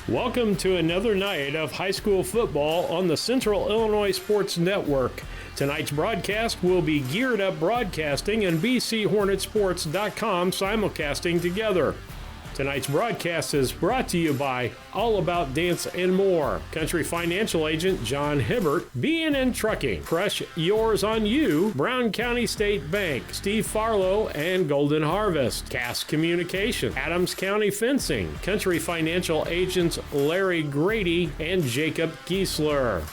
Welcome to another night of high school football on the Central Illinois Sports Network. Tonight's broadcast will be Geared Up Broadcasting and BCHornetsports.com simulcasting together. Tonight's broadcast is brought to you by All About Dance and More, Country Financial Agent John Hibbert, B&N Trucking, Crush Yours on You, Brown County State Bank, Steve Farlow and Golden Harvest, Cass Communication, Adams County Fencing, Country Financial Agents Larry Grady and Jacob Giesler.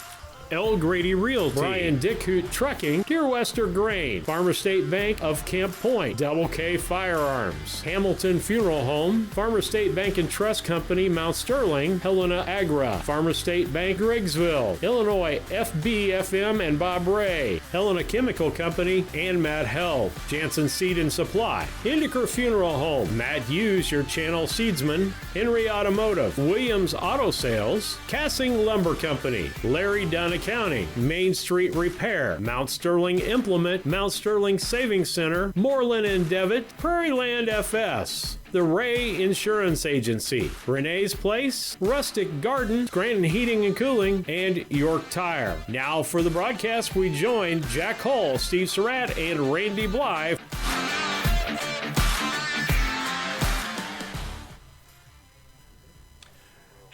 L. Grady Realty, Brian Dickhoot Trucking, Deer Wester Grain, Farmer State Bank of Camp Point, Double K Firearms, Hamilton Funeral Home, Farmer State Bank and Trust Company, Mount Sterling, Helena Agra, Farmer State Bank, Riggsville, Illinois FBFM and Bob Ray, Helena Chemical Company, and Matt Health, Jansen Seed and Supply, Indiker Funeral Home, Matt Hughes, your channel seedsman, Henry Automotive, Williams Auto Sales, Cassing Lumber Company, Larry Dunn Accounting, Main Street Repair, Mount Sterling Implement, Mount Sterling Savings Center, Moreland and Devitt, Prairie Land FS, the Ray Insurance Agency, Renee's Place, Rustic Garden, Scranton Heating and Cooling, and York Tire. Now for the broadcast, we join Jack Hull, Steve Surratt, and Randy Blythe.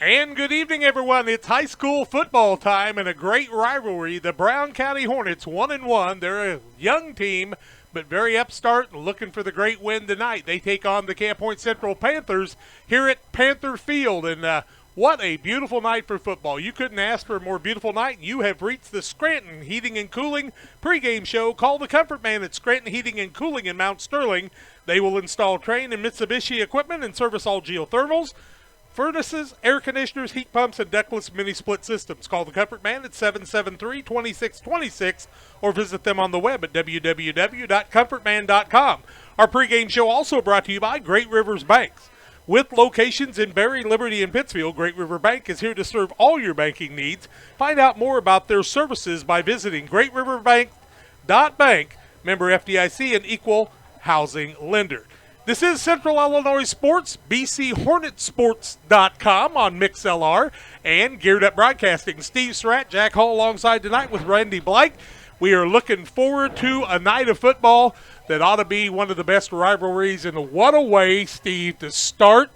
And good evening, everyone. It's high school football time and a great rivalry. The Brown County Hornets 1-1. They're a young team, but very upstart and looking for the great win tonight. They take on the Camp Point Central Panthers here at Panther Field. And what a beautiful night for football. You couldn't ask for a more beautiful night. You have reached the Scranton Heating and Cooling pregame show. Call the Comfort Man at Scranton Heating and Cooling in Mount Sterling. They will install Trane and Mitsubishi equipment and service all geothermals, furnaces, air conditioners, heat pumps, and ductless mini-split systems. Call the Comfort Man at 773-2626 or visit them on the web at www.comfortman.com. Our pregame show also brought to you by Great Rivers Banks. With locations in Berry, Liberty, and Pittsfield, Great River Bank is here to serve all your banking needs. Find out more about their services by visiting greatriverbank.bank, member FDIC, and equal housing lender. This is Central Illinois Sports, BCHornetsports.com on MixLR, and Geared Up Broadcasting. Steve Surratt, Jack Hall alongside tonight with Randy Blythe. We are looking forward to a night of football that ought to be one of the best rivalries. And what a way, Steve, to start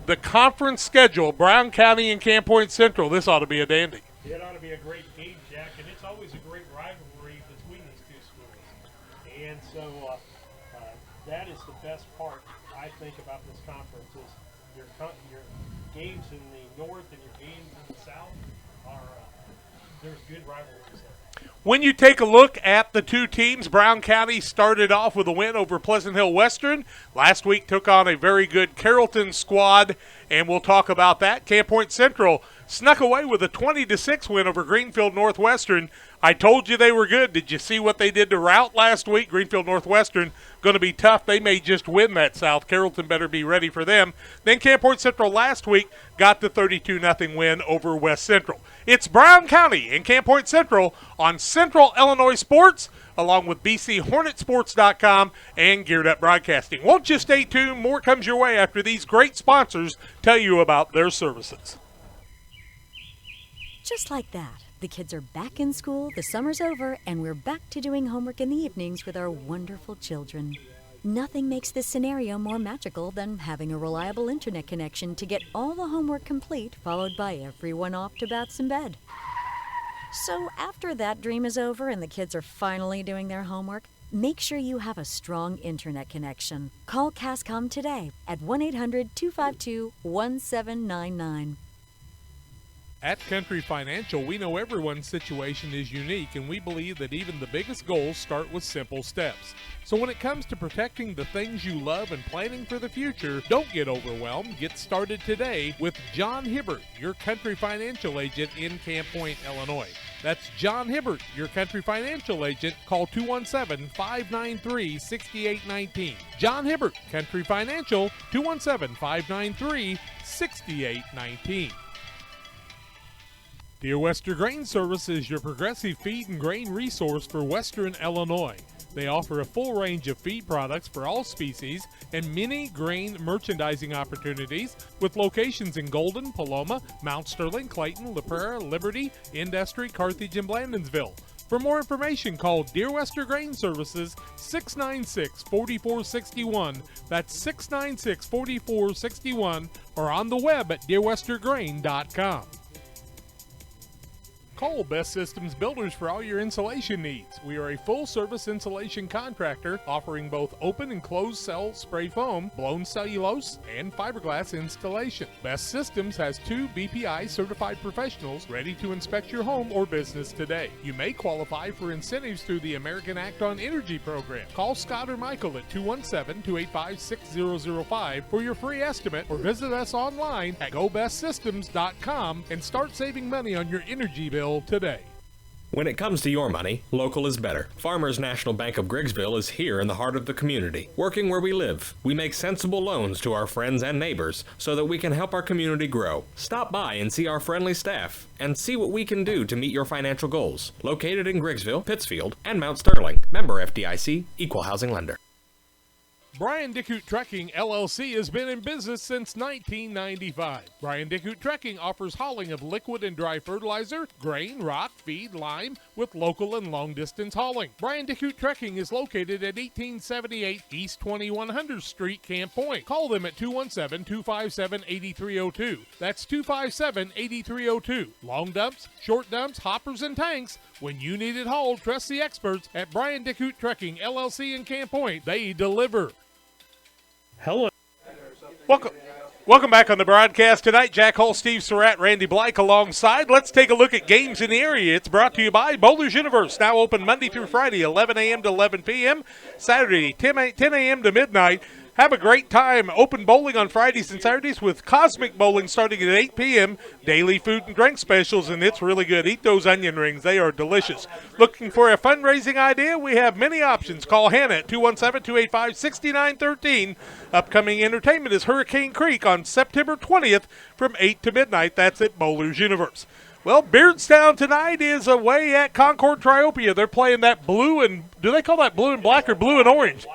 the conference schedule. Brown County and Camp Point Central. This ought to be a dandy. It ought to be a great game, Jack, and it's always a great rivalry between these two schools. And so that is the best part, I think, about this conference is your games in the north and your games in the south are there's good rivalries there. When you take a look at the two teams, Brown County started off with a win over Pleasant Hill Western. Last week took on a very good Carrollton squad, and we'll talk about that. Camp Point Central snuck away with a 20-6 win over Greenfield Northwestern. I told you they were good. Did you see what they did to Route last week? Greenfield Northwestern going to be tough. They may just win that South. Carrollton better be ready for them. Then Camp Point Central last week got the 32-0 win over West Central. It's Brown County and Camp Point Central on Central Illinois Sports, along with BCHornetsports.com and Geared Up Broadcasting. Won't you stay tuned? More comes your way after these great sponsors tell you about their services. Just like that, the kids are back in school, the summer's over, and we're back to doing homework in the evenings with our wonderful children. Nothing makes this scenario more magical than having a reliable internet connection to get all the homework complete, followed by everyone off to baths and bed. So after that dream is over and the kids are finally doing their homework, make sure you have a strong internet connection. Call CASCOM today at 1-800-252-1799. At Country Financial, we know everyone's situation is unique, and we believe that even the biggest goals start with simple steps. So when it comes to protecting the things you love and planning for the future, don't get overwhelmed. Get started today with John Hibbert, your Country Financial agent in Camp Point, Illinois. That's John Hibbert, your Country Financial agent. Call 217-593-6819. John Hibbert, Country Financial, 217-593-6819. Deer Wester Grain Service is your progressive feed and grain resource for Western Illinois. They offer a full range of feed products for all species and many grain merchandising opportunities with locations in Golden, Paloma, Mount Sterling, Clayton, La Prairie, Liberty, Industry, Carthage, and Blandonsville. For more information, call Deer Wester Grain Services 696-4461. That's 696-4461, or on the web at deerwestergrain.com. Call Best Systems Builders for all your insulation needs. We are a full-service insulation contractor offering both open and closed cell spray foam, blown cellulose, and fiberglass installation. Best Systems has 2 BPI certified professionals ready to inspect your home or business today. You may qualify for incentives through the American Act on Energy program. Call Scott or Michael at 217-285-6005 for your free estimate, or visit us online at gobestsystems.com and start saving money on your energy bill today. When it comes to your money, local is better. Farmers National Bank of Griggsville is here in the heart of the community, working where we live. We make sensible loans to our friends and neighbors so that we can help our community grow. Stop by and see our friendly staff and see what we can do to meet your financial goals. Located in Griggsville, Pittsfield, and Mount Sterling. Member FDIC, Equal Housing Lender. Brian Dickut Trekking, LLC has been in business since 1995. Brian Dickut Trekking offers hauling of liquid and dry fertilizer, grain, rock, feed, lime, with local and long-distance hauling. Brian Dickut Trekking is located at 1878 East 2100 Street, Camp Point. Call them at 217-257-8302. That's 257-8302. Long dumps, short dumps, hoppers, and tanks. When you need it hauled, trust the experts at Brian Dickut Trekking, LLC in Camp Point. They deliver. Hello. Welcome back on the broadcast tonight. Jack Hull, Steve Surratt, Randy Blake alongside. Let's take a look at games in the area. It's brought to you by Bowler's Universe, now open Monday through Friday, 11 a.m. to 11 p.m., Saturday, 10 a.m. to midnight. Have a great time. Open bowling on Fridays and Saturdays with Cosmic Bowling starting at 8 p.m. Daily food and drink specials, and it's really good. Eat those onion rings. They are delicious. Looking for a fundraising idea? We have many options. Call Hannah at 217-285-6913. Upcoming entertainment is Hurricane Creek on September 20th from 8 to midnight. That's at Bowler's Universe. Well, Beardstown tonight is away at Concord Triopia. They're playing that blue and, do they call that blue and black or blue and orange?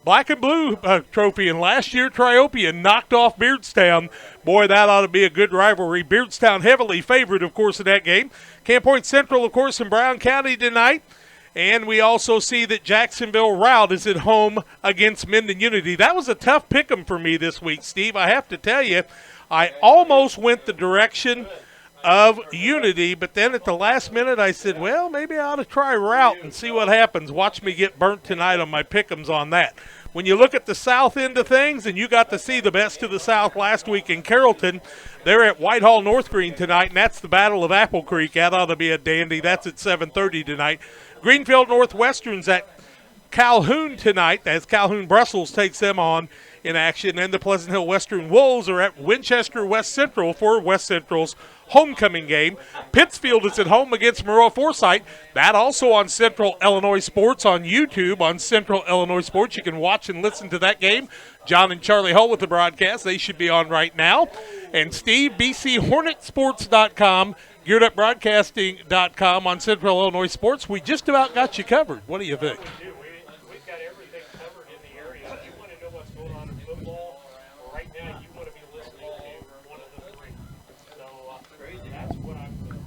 Black and blue trophy, and last year Triopia knocked off Beardstown. Boy, that ought to be a good rivalry. Beardstown heavily favored, of course, in that game. Camp Point Central, of course, in Brown County tonight. And we also see that Jacksonville Route is at home against Minden Unity. That was a tough pick'em for me this week, Steve. I have to tell you, I almost went the direction of Unity, but then at the last minute I said, well, maybe I ought to try Route and see what happens. Watch me get burnt tonight on my pick'ems on that. When you look at the south end of things, and you got to see the best of the south last week in Carrollton, they're at Whitehall North Green tonight, and that's the Battle of Apple Creek. That ought to be a dandy. That's at 7:30 tonight. Greenfield Northwestern's at Calhoun tonight, as Calhoun Brussels takes them on in action. And the Pleasant Hill Western Wolves are at Winchester West Central for West Central's homecoming game. Pittsfield is at home against Maroa Forsyth. That also on Central Illinois Sports on YouTube. On Central Illinois Sports, you can watch and listen to that game. John and Charlie Hull with the broadcast. They should be on right now. And Steve, BCHornetsports.com, GearedUpBroadcasting.com on Central Illinois Sports. We just about got you covered. What do you think? We've got everything covered in the area. If you want to know what's going on in football, right now you want to be listening to one of the three. So that's what I'm doing.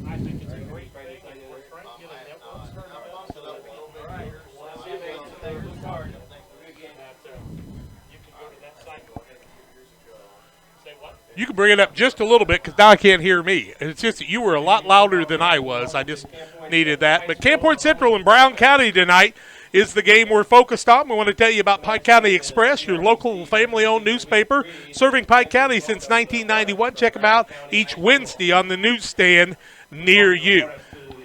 I think it's a great thing. We're trying to get a network started up so that we'll be you can go to that site. Say what? You can bring it up just a little bit because now I can't hear me. It's just that you were a lot louder than I was. I just needed that. But Camp Point Central in Brown County tonight is the game we're focused on. We want to tell you about Pike County Express, your local family-owned newspaper serving Pike County since 1991. Check them out each Wednesday on the newsstand near you.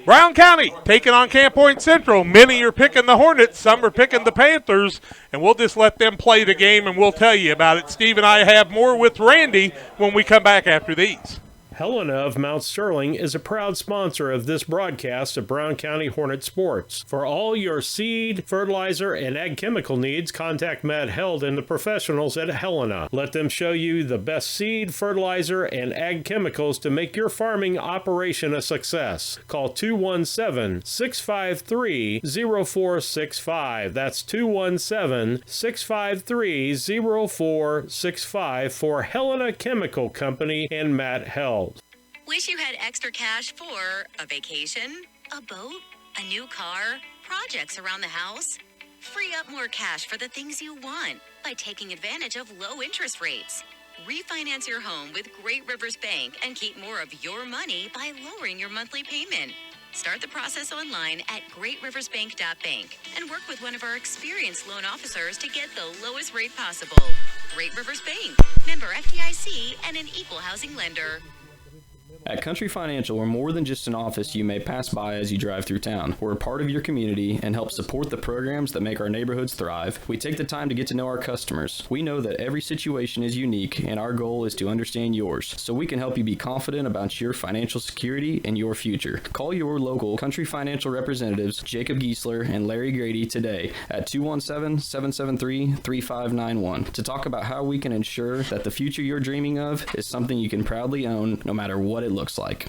Brown County taking on Camp Point Central. Many are picking the Hornets. Some are picking the Panthers. And we'll just let them play the game, and we'll tell you about it. Steve and I have more with Randy when we come back after these. Helena of Mount Sterling is a proud sponsor of this broadcast of Brown County Hornet Sports. For all your seed, fertilizer, and ag chemical needs, contact Matt Held and the professionals at Helena. Let them show you the best seed, fertilizer, and ag chemicals to make your farming operation a success. Call 217-653-0465. That's 217-653-0465 for Helena Chemical Company and Matt Held. Wish you had extra cash for a vacation, a boat, a new car, projects around the house? Free up more cash for the things you want by taking advantage of low interest rates. Refinance your home with Great Rivers Bank and keep more of your money by lowering your monthly payment. Start the process online at greatriversbank.bank and work with one of our experienced loan officers to get the lowest rate possible. Great Rivers Bank, member FDIC, and an equal housing lender. At Country Financial, we're more than just an office you may pass by as you drive through town. We're a part of your community and help support the programs that make our neighborhoods thrive. We take the time to get to know our customers. We know that every situation is unique, and our goal is to understand yours, so we can help you be confident about your financial security and your future. Call your local Country Financial representatives, Jacob Giesler and Larry Grady, today at 217-773-3591 to talk about how we can ensure that the future you're dreaming of is something you can proudly own, no matter what it looks like.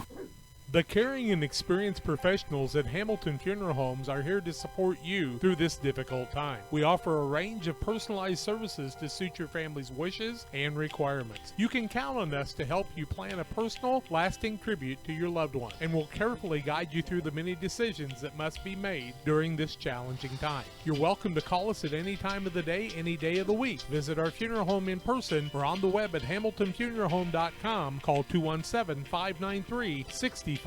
The caring and experienced professionals at Hamilton Funeral Homes are here to support you through this difficult time. We offer a range of personalized services to suit your family's wishes and requirements. You can count on us to help you plan a personal, lasting tribute to your loved one, and we'll carefully guide you through the many decisions that must be made during this challenging time. You're welcome to call us at any time of the day, any day of the week. Visit our funeral home in person or on the web at hamiltonfuneralhome.com. Call 217-593-6517.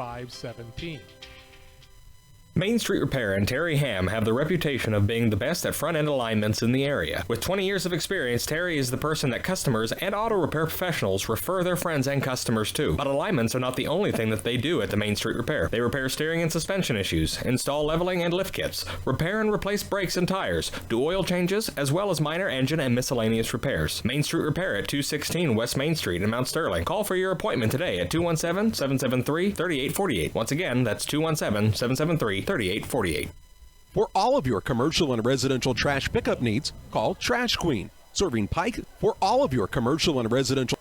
Main Street Repair and Terry Ham have the reputation of being the best at front-end alignments in the area. With 20 years of experience, Terry is the person that customers and auto repair professionals refer their friends and customers to. But alignments are not the only thing that they do at the Main Street Repair. They repair steering and suspension issues, install leveling and lift kits, repair and replace brakes and tires, do oil changes, as well as minor engine and miscellaneous repairs. Main Street Repair at 216 West Main Street in Mount Sterling. Call for your appointment today at 217-773-3848. Once again, that's 217-773-3848. For all of your commercial and residential trash pickup needs, call Trash Queen, serving Pike for all of your commercial and residential.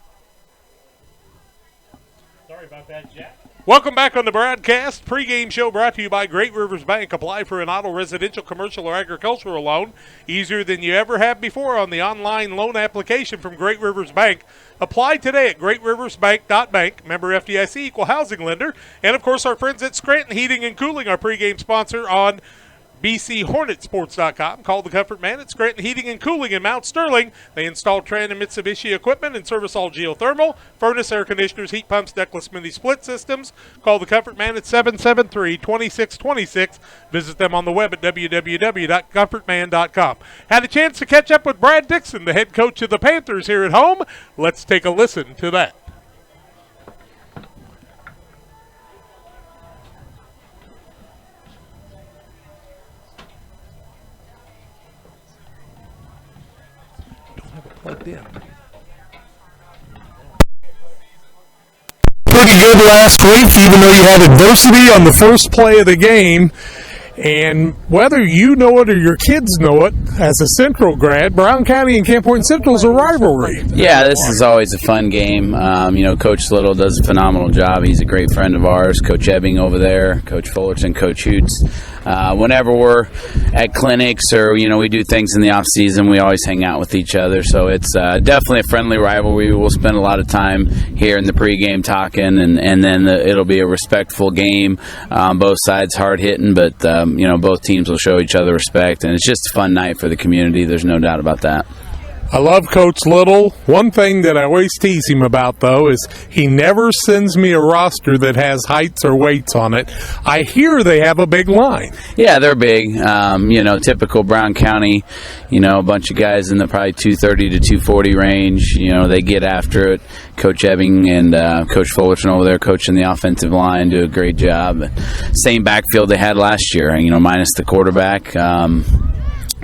Sorry about that, Jack. Welcome back on the broadcast. Pre-game show brought to you by Great Rivers Bank. Apply for an auto, residential, commercial, or agricultural loan easier than you ever have before on the online loan application from Great Rivers Bank. Apply today at greatriversbank.bank, member FDIC, equal housing lender, and of course our friends at Scranton Heating and Cooling, our pregame sponsor on BCHornetsports.com. Call the Comfort Man at Scranton Heating and Cooling in Mount Sterling. They install Tran and Mitsubishi equipment and service all geothermal, furnace, air conditioners, heat pumps, deckless mini split systems. Call the Comfort Man at 773-2626. Visit them on the web at www.comfortman.com. Had a chance to catch up with Brad Dixon, the head coach of the Panthers here at home. Let's take a listen to that. Plugged in. Pretty good last week, even though you had adversity on the first play of the game. And whether you know it or your kids know it, as a Central grad, Brown County and Camp Point Central is a rivalry. Yeah, this is always a fun game. Coach Little does a phenomenal job. He's a great friend of ours. Coach Ebbing over there, Coach Fullerton, Coach Hoots. Whenever we're at clinics or, we do things in the off season, we always hang out with each other. So it's definitely a friendly rivalry. We'll spend a lot of time here in the pregame talking, and then it'll be a respectful game. Both sides hard hitting, but both teams will show each other respect, and it's just a fun night for the community. There's no doubt about that. I love Coach Little. One thing that I always tease him about, though, is he never sends me a roster that has heights or weights on it. I hear they have a big line. Yeah, they're big. Typical Brown County, a bunch of guys in the probably 230 to 240 range. They get after it. Coach Ebbing and Coach Fullerton over there coaching the offensive line do a great job. Same backfield they had last year, minus the quarterback.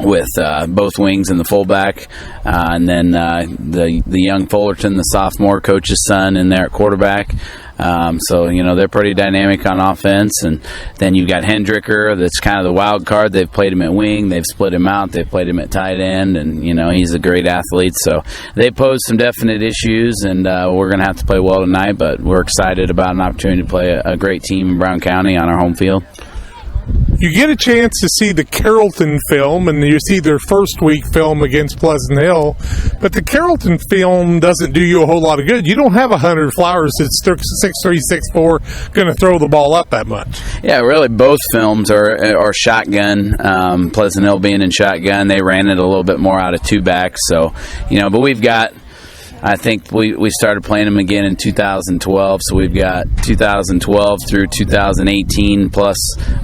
With both wings and the fullback, and then the young Fullerton, the sophomore coach's son, in there at quarterback. So, they're pretty dynamic on offense. And then you've got Hendricker, that's kind of the wild card. They've played him at wing. They've split him out. They've played him at tight end. And, he's a great athlete. So they pose some definite issues, and we're going to have to play well tonight. But we're excited about an opportunity to play a great team in Brown County on our home field. You get a chance to see the Carrollton film, and you see their first week film against Pleasant Hill, but the Carrollton film doesn't do you a whole lot of good. You don't have 100 Flowers that's 6'3", 6'4", going to throw the ball up that much. Yeah, really, both films are shotgun. Pleasant Hill being in shotgun, they ran it a little bit more out of two-back. So, but we've got, I think we started playing them again in 2012, so we've got 2012 through 2018 plus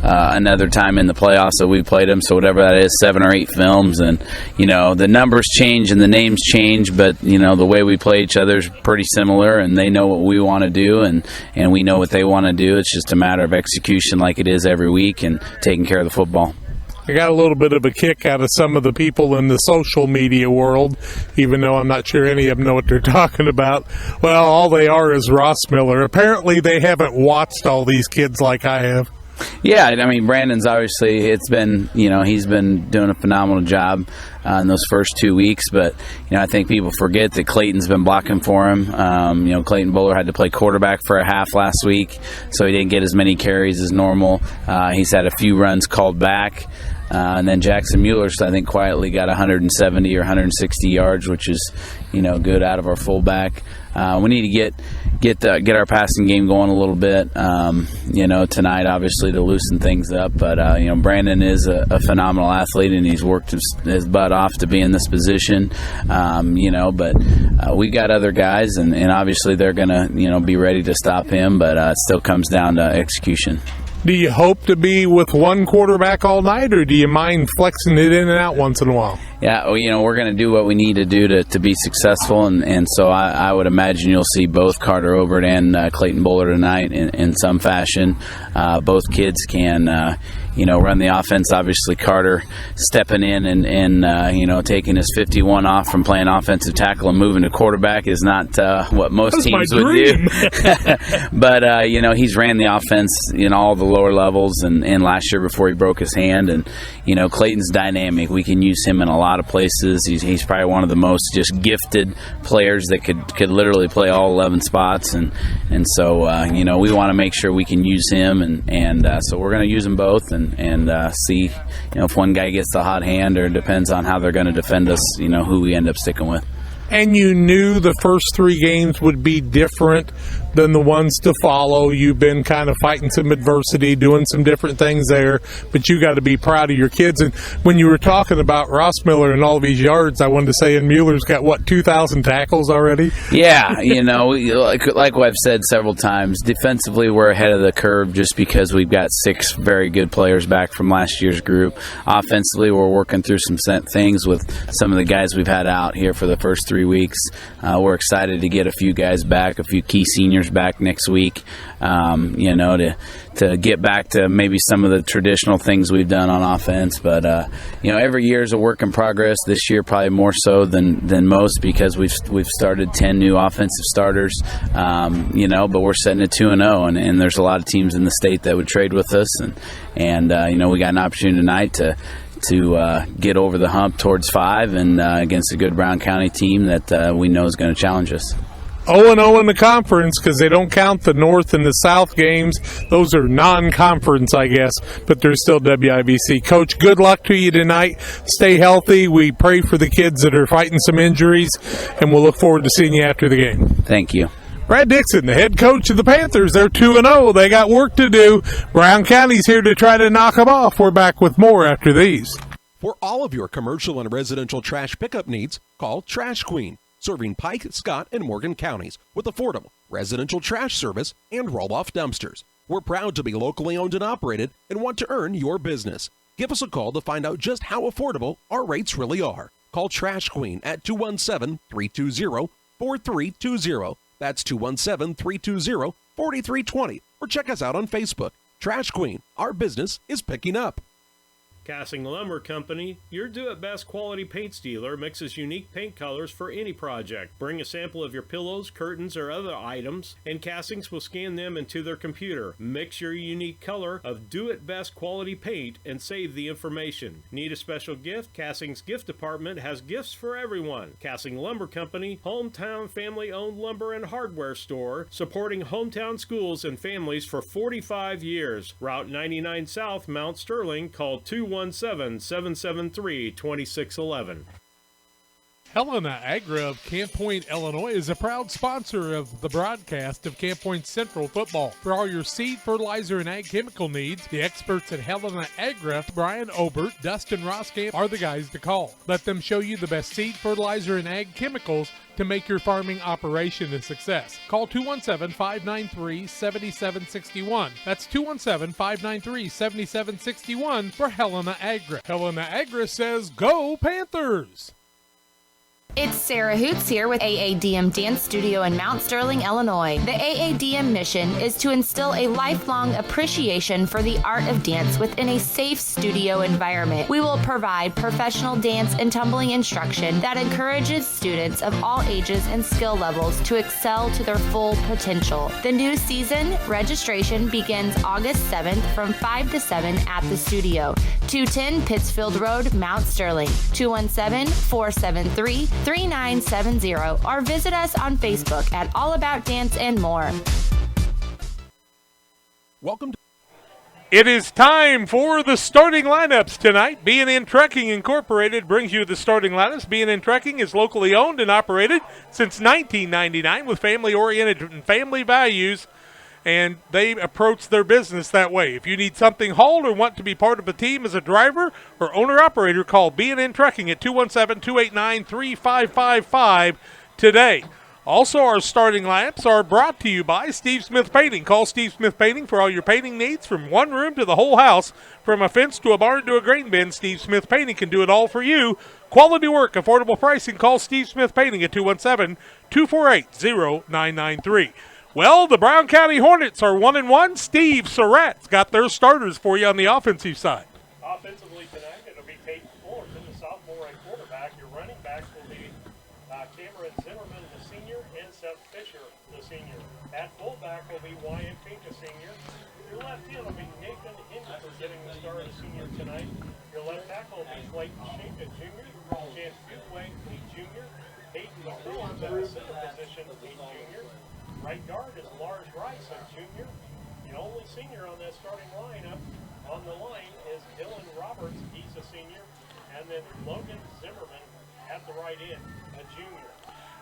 another time in the playoffs that we played them, so whatever that is, 7 or 8 films. And, the numbers change and the names change, but, the way we play each other is pretty similar, and they know what we want to do, and we know what they want to do. It's just a matter of execution like it is every week and taking care of the football. I got a little bit of a kick out of some of the people in the social media world, even though I'm not sure any of them know what they're talking about. Well, all they are is Ross Miller. Apparently they haven't watched all these kids like I have. Yeah, Brandon's obviously, it's been, he's been doing a phenomenal job in those first 2 weeks, but, I think people forget that Clayton's been blocking for him. Clayton Bowler had to play quarterback for a half last week, so he didn't get as many carries as normal. He's had a few runs called back. And then Jackson Mueller, I think, quietly got 170 or 160 yards, which is, good out of our fullback. We need to get our passing game going a little bit, tonight, obviously, to loosen things up. But, Brandon is a phenomenal athlete, and he's worked his butt off to be in this position, but we got other guys, and obviously they're going to, be ready to stop him, but it still comes down to execution. Do you hope to be with one quarterback all night, or do you mind flexing it in and out once in a while? Yeah, well, we're going to do what we need to do to be successful, and so I would imagine you'll see both Carter Obert and Clayton Bowler tonight in some fashion. Both kids can, run the offense. Obviously, Carter stepping in and taking his 51 off from playing offensive tackle and moving to quarterback is not what most teams would do. But, he's ran the offense in all the lower levels and last year before he broke his hand. And, Clayton's dynamic. We can use him in a lot of places. He's probably one of the most just gifted players that could literally play all 11 spots. And so, we want to make sure we can use him. And so we're going to use them both and see, if one guy gets the hot hand, or it depends on how they're going to defend us, who we end up sticking with. And you knew the first 3 games would be different than the ones to follow. You've been kind of fighting some adversity, doing some different things there, but you got to be proud of your kids. And when you were talking about Ross Miller and all of his yards, I wanted to say, and Mueller's got, 2,000 tackles already? Yeah, like what I've said several times, defensively we're ahead of the curve just because we've got 6 very good players back from last year's group. Offensively, we're working through some things with some of the guys we've had out here for the first 3 weeks. We're excited to get a few guys back, a few key seniors back next week, to get back to maybe some of the traditional things we've done on offense. But, every year is a work in progress. This year probably more so than most because we've started 10 new offensive starters, but we're sitting at 2-0, and there's a lot of teams in the state that would trade with us. And we got an opportunity tonight to get over the hump towards 5 and against a good Brown County team that we know is going to challenge us. 0-0 in the conference because they don't count the North and the South games. Those are non-conference, I guess, but they're still WIBC. Coach, good luck to you tonight. Stay healthy. We pray for the kids that are fighting some injuries, and we'll look forward to seeing you after the game. Thank you. Brad Dixon, the head coach of the Panthers. They're 2-0. They got work to do. Brown County's here to try to knock them off. We're back with more after these. For all of your commercial and residential trash pickup needs, call Trash Queen, serving Pike, Scott, and Morgan counties with affordable residential trash service and roll-off dumpsters. We're proud to be locally owned and operated and want to earn your business. Give us a call to find out just how affordable our rates really are. Call Trash Queen at 217-320-4320. That's 217-320-4320. Or check us out on Facebook. Trash Queen, our business is picking up. Cassing Lumber Company, your do-it-best quality paints dealer, mixes unique paint colors for any project. Bring a sample of your pillows, curtains, or other items, and Cassings will scan them into their computer. Mix your unique color of do-it-best quality paint and save the information. Need a special gift? Cassing's gift department has gifts for everyone. Cassing Lumber Company, hometown family-owned lumber and hardware store, supporting hometown schools and families for 45 years. Route 99 South, Mount Sterling. Call 217-773-2611. Helena Agra of Camp Point, Illinois is a proud sponsor of the broadcast of Camp Point Central football. For all your seed, fertilizer, and ag chemical needs, the experts at Helena Agra, Brian Obert, Dustin Roskamp, are the guys to call. Let them show you the best seed, fertilizer, and ag chemicals to make your farming operation a success. Call 217-593-7761. That's 217-593-7761 for Helena Agra. Helena Agra says, go Panthers! It's Sarah Hoots here with AADM Dance Studio in Mount Sterling, Illinois. The AADM mission is to instill a lifelong appreciation for the art of dance within a safe studio environment. We will provide professional dance and tumbling instruction that encourages students of all ages and skill levels to excel to their full potential. The new season registration begins August 7th from 5 to 7 at the studio. 210 Pittsfield Road, Mount Sterling. 217-473-3970 or visit us on Facebook at All About Dance and More. Welcome to It is time for the starting lineups tonight. B&N Trucking Incorporated brings you the starting lineups. B&N Trucking is locally owned and operated since 1999 with family-oriented and family values, and they approach their business that way. If you need something hauled or want to be part of a team as a driver or owner-operator, call B&N Trucking at 217-289-3555 today. Also, our starting lineups are brought to you by Steve Smith Painting. Call Steve Smith Painting for all your painting needs, from one room to the whole house. From a fence to a barn to a grain bin, Steve Smith Painting can do it all for you. Quality work, affordable pricing. Call Steve Smith Painting at 217-248-0993. Well, the Brown County Hornets are 1-1. Steve Surratt's got their starters for you on the offensive side. Offensively tonight, it'll be Peyton Fullerton, the sophomore and quarterback. Your running backs will be Cameron Zimmerman, the senior, and Seth Fisher, the senior. At fullback will be Wyatt Fink, a senior. Your left field will be Nathan Hinton, getting the start as senior tonight. Your left tackle will be Clayton Shink, a junior. Chance Buquay, a junior. Hayden McCollum, at the center position, a junior. Right guard is Lars Rice, a junior. The only senior on that starting lineup on the line is Dylan Roberts. He's a senior. And then Logan Zimmerman at the right end, a junior.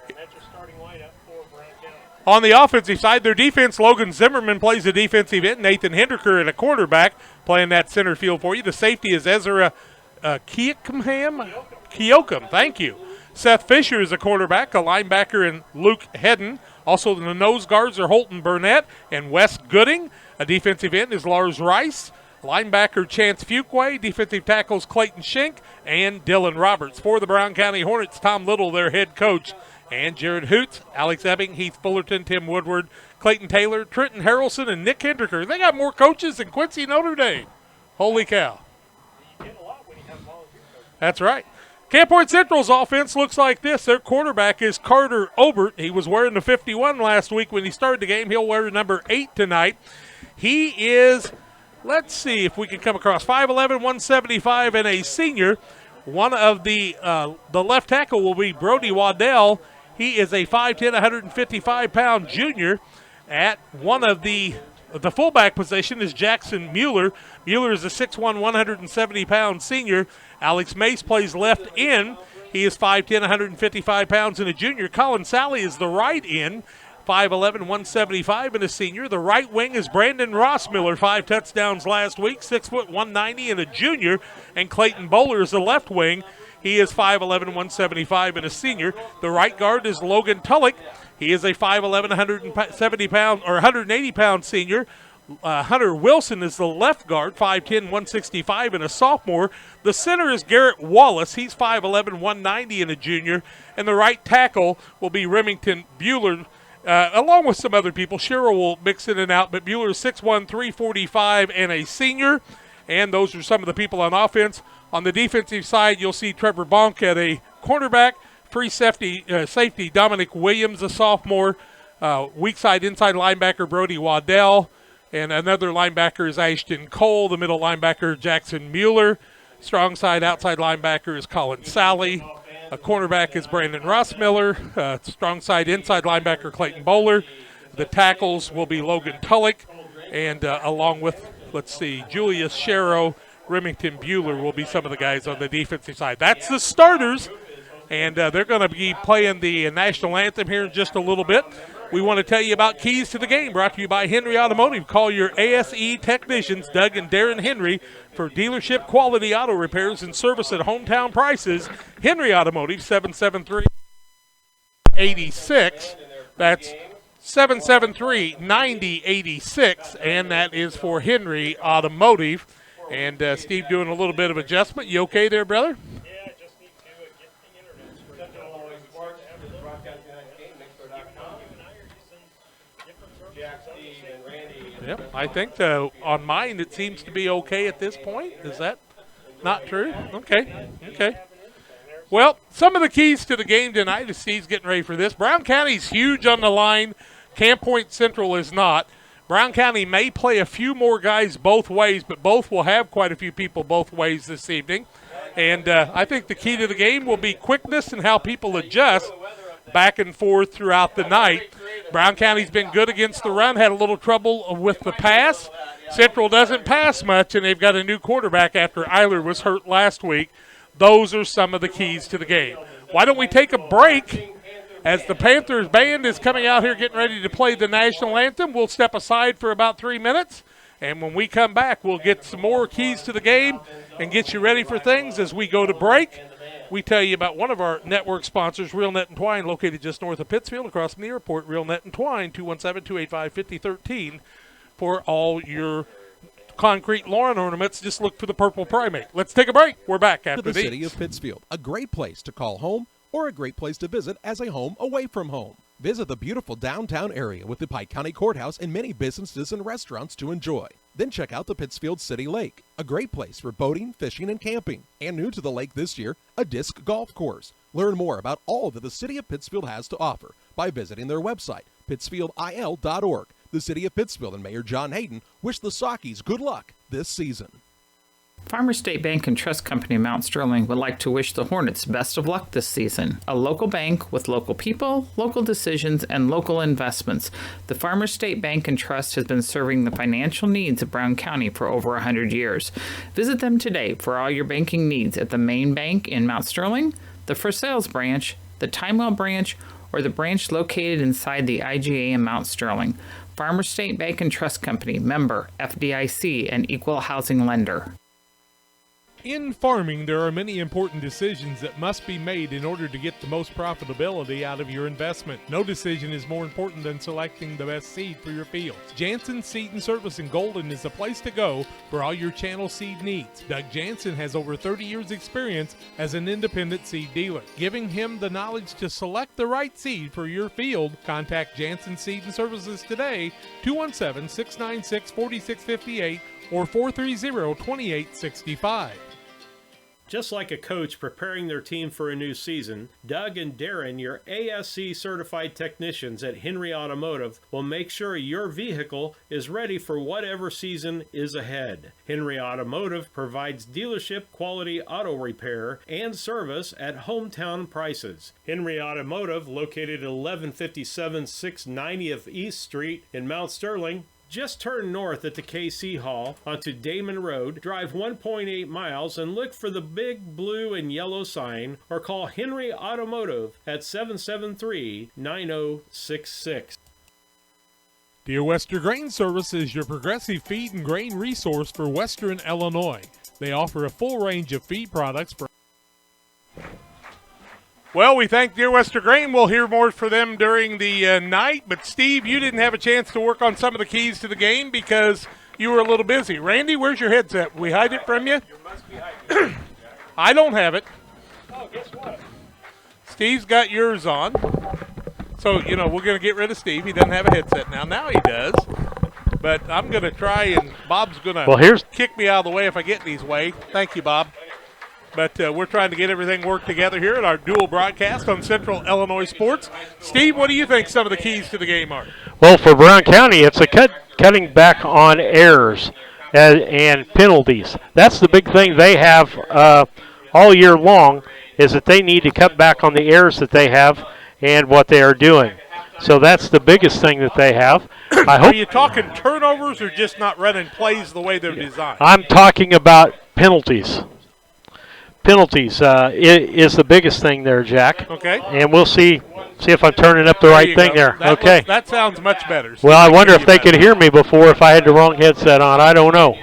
And that's your starting lineup for Brown County. On the offensive side, their defense, Logan Zimmerman plays the defensive end. Nathan Henderker at a quarterback playing that center field for you. The safety is Ezra Keokum, thank you. Seth Fisher is a quarterback, a linebacker, and Luke Hedden. Also, the nose guards are Holton Burnett and Wes Gooding. A defensive end is Lars Rice. Linebacker Chance Fuquay. Defensive tackles Clayton Shink and Dylan Roberts. For the Brown County Hornets, Tom Little, their head coach. And Jared Hoots, Alex Ebbing, Heath Fullerton, Tim Woodward, Clayton Taylor, Trenton Harrelson, and Nick Henderker. They got more coaches than Quincy Notre Dame. Holy cow. You get a lot when you have volunteer coaches. That's right. Camp Point Central's offense looks like this. Their quarterback is Carter Obert. He was wearing the 51 last week when he started the game. He'll wear number 8 tonight. He is, let's see if we can come across, 5'11", 175, and a senior. One of the left tackle will be Brody Waddell. He is a 5'10", 155-pound junior. At one of the fullback position is Jackson Mueller. Mueller is a 6'1", 170-pound senior. Alex Mace plays left end. He is 5'10", 155 pounds and a junior. Colin Sally is the right end, 5'11", 175 and a senior. The right wing is Brandon Rossmiller, 5 touchdowns last week, 6', 190 and a junior. And Clayton Bowler is the left wing. He is 5'11", 175 and a senior. The right guard is Logan Tullock. He is a 5'11", 170-pound or 180-pound senior. Hunter Wilson is the left guard, 5'10", 165 and a sophomore. The center is Garrett Wallace. He's 5'11", 190 and a junior. And the right tackle will be Remington Bueller, along with some other people. Cheryl will mix in and out, but Bueller is 6'1", 345 and a senior. And those are some of the people on offense. On the defensive side, you'll see Trevor Bonk at a cornerback, free safety Dominic Williams, a sophomore, weak side inside linebacker Brody Waddell, and another linebacker is Ashton Cole, the middle linebacker Jackson Mueller, strong side outside linebacker is Colin Sally, a cornerback is Brandon Rossmiller, strong side inside linebacker Clayton Bowler. The tackles will be Logan Tullock, and along with, Julius Sharrow, Remington Bueller will be some of the guys on the defensive side. That's the starters, and they're going to be playing the national anthem here in just a little bit. We want to tell you about Keys to the Game, brought to you by Henry Automotive. Call your ASE technicians, Doug and Darren Henry, for dealership quality auto repairs and service at hometown prices. Henry Automotive, 773-8086. That's 773-9086, and that is for Henry Automotive. And Steve doing a little bit of adjustment. You okay there, brother? Yeah, I just need to get the internet. Yep, I think on mine it seems to be okay at this point. Is that not true? Okay. Well, some of the keys to the game tonight as Steve's getting ready for this. Brown County's huge on the line. Camp Point Central is not. Brown County may play a few more guys both ways, but both will have quite a few people both ways this evening. And I think the key to the game will be quickness and how people adjust back and forth throughout the night. Brown County's been good against the run, had a little trouble with the pass. Central doesn't pass much, and they've got a new quarterback after Eiler was hurt last week. Those are some of the keys to the game. Why don't we take a break? As the Panthers band is coming out here getting ready to play the national anthem, we'll step aside for about 3 minutes. And when we come back, we'll get some more keys to the game and get you ready for things as we go to break. We tell you about one of our network sponsors, Real Net and Twine, located just north of Pittsfield, across from the airport. Real Net and Twine, 217-285-5013 for all your concrete lawn ornaments. Just look for the purple primate. Let's take a break. We're back after the these. City of Pittsfield, a great place to call home or a great place to visit as a home away from home. Visit the beautiful downtown area with the Pike County Courthouse and many businesses and restaurants to enjoy. Then check out the Pittsfield City Lake, a great place for boating, fishing, and camping. And new to the lake this year, a disc golf course. Learn more about all that the City of Pittsfield has to offer by visiting their website, pittsfieldil.org. The City of Pittsfield and Mayor John Hayden wish the Sockies good luck this season. Farmers State Bank and Trust Company of Mount Sterling would like to wish the Hornets best of luck this season. A local bank with local people, local decisions, and local investments. The Farmers State Bank and Trust has been serving the financial needs of Brown County for over 100 years. Visit them today for all your banking needs at the main bank in Mount Sterling, the For Sales branch, the Timewell branch, or the branch located inside the IGA in Mount Sterling. Farmers State Bank and Trust Company, member FDIC, and equal housing lender. In farming, there are many important decisions that must be made in order to get the most profitability out of your investment. No decision is more important than selecting the best seed for your fields. Jansen Seed and Service in Golden is the place to go for all your channel seed needs. Doug Jansen has over 30 years experience as an independent seed dealer. Giving him the knowledge to select the right seed for your field, contact Jansen Seed and Services today, 217-696-4658 or 430-2865. Just like a coach preparing their team for a new season, Doug and Darren, your ASC certified technicians at Henry Automotive, will make sure your vehicle is ready for whatever season is ahead. Henry Automotive provides dealership quality auto repair and service at hometown prices. Henry Automotive, located at 1157 690th East Street in Mount Sterling. Just turn north at the KC Hall onto Damon Road, drive 1.8 miles, and look for the big blue and yellow sign, or call Henry Automotive at 773-9066. Dear Western Grain Service is your progressive feed and grain resource for Western Illinois. They offer a full range of feed products for... Well, we thank Dear Western Grain. We'll hear more for them during the night. But, Steve, you didn't have a chance to work on some of the keys to the game because you were a little busy. Randy, where's your headset? We hide it from you? I don't have it. Oh, guess what? Steve's got yours on. So, we're going to get rid of Steve. He doesn't have a headset now. Now he does. but I'm going to try, and Bob's going to kick me out of the way if I get in his way. Thank you, Bob. But we're trying to get everything worked together here at our dual broadcast on Central Illinois Sports. Steve, what do you think some of the keys to the game are? Well, for Brown County, it's cutting back on errors and penalties. That's the big thing they have all year long, is that they need to cut back on the errors that they have and what they are doing. So that's the biggest thing that they have. Are you talking turnovers or just not running plays the way they're designed? I'm talking about penalties. Penalties is the biggest thing there, Jack. Okay. And we'll see if I'm turning up the right thing there. That sounds much better. Well, I wonder if they could hear me before if I had the wrong headset on. I don't know.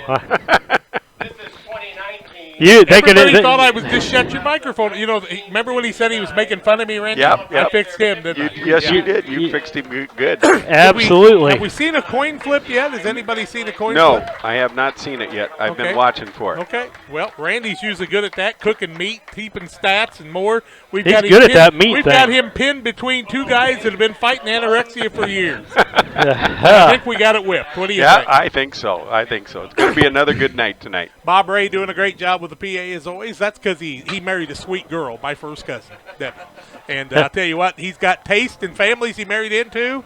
Everybody thought I was just shut your microphone. You know, remember when he said he was making fun of me, Randy? Yep. I fixed him, didn't I? Yes, you did. You fixed him good. Absolutely. Have we seen a coin flip yet? Has anybody seen a coin flip? No, I have not seen it yet. I've been watching for it. Okay. Well, Randy's usually good at that, cooking meat, keeping stats, and more. He's good at that meat We've thing. got him pinned between two guys that have been fighting anorexia for years. I think we got it whipped. What do you think? Yeah, I think so. It's going to be another good night tonight. Bob Ray doing a great job with the PA as always. That's because he married a sweet girl, my first cousin, Devin. And I'll tell you what, he's got taste in families he married into.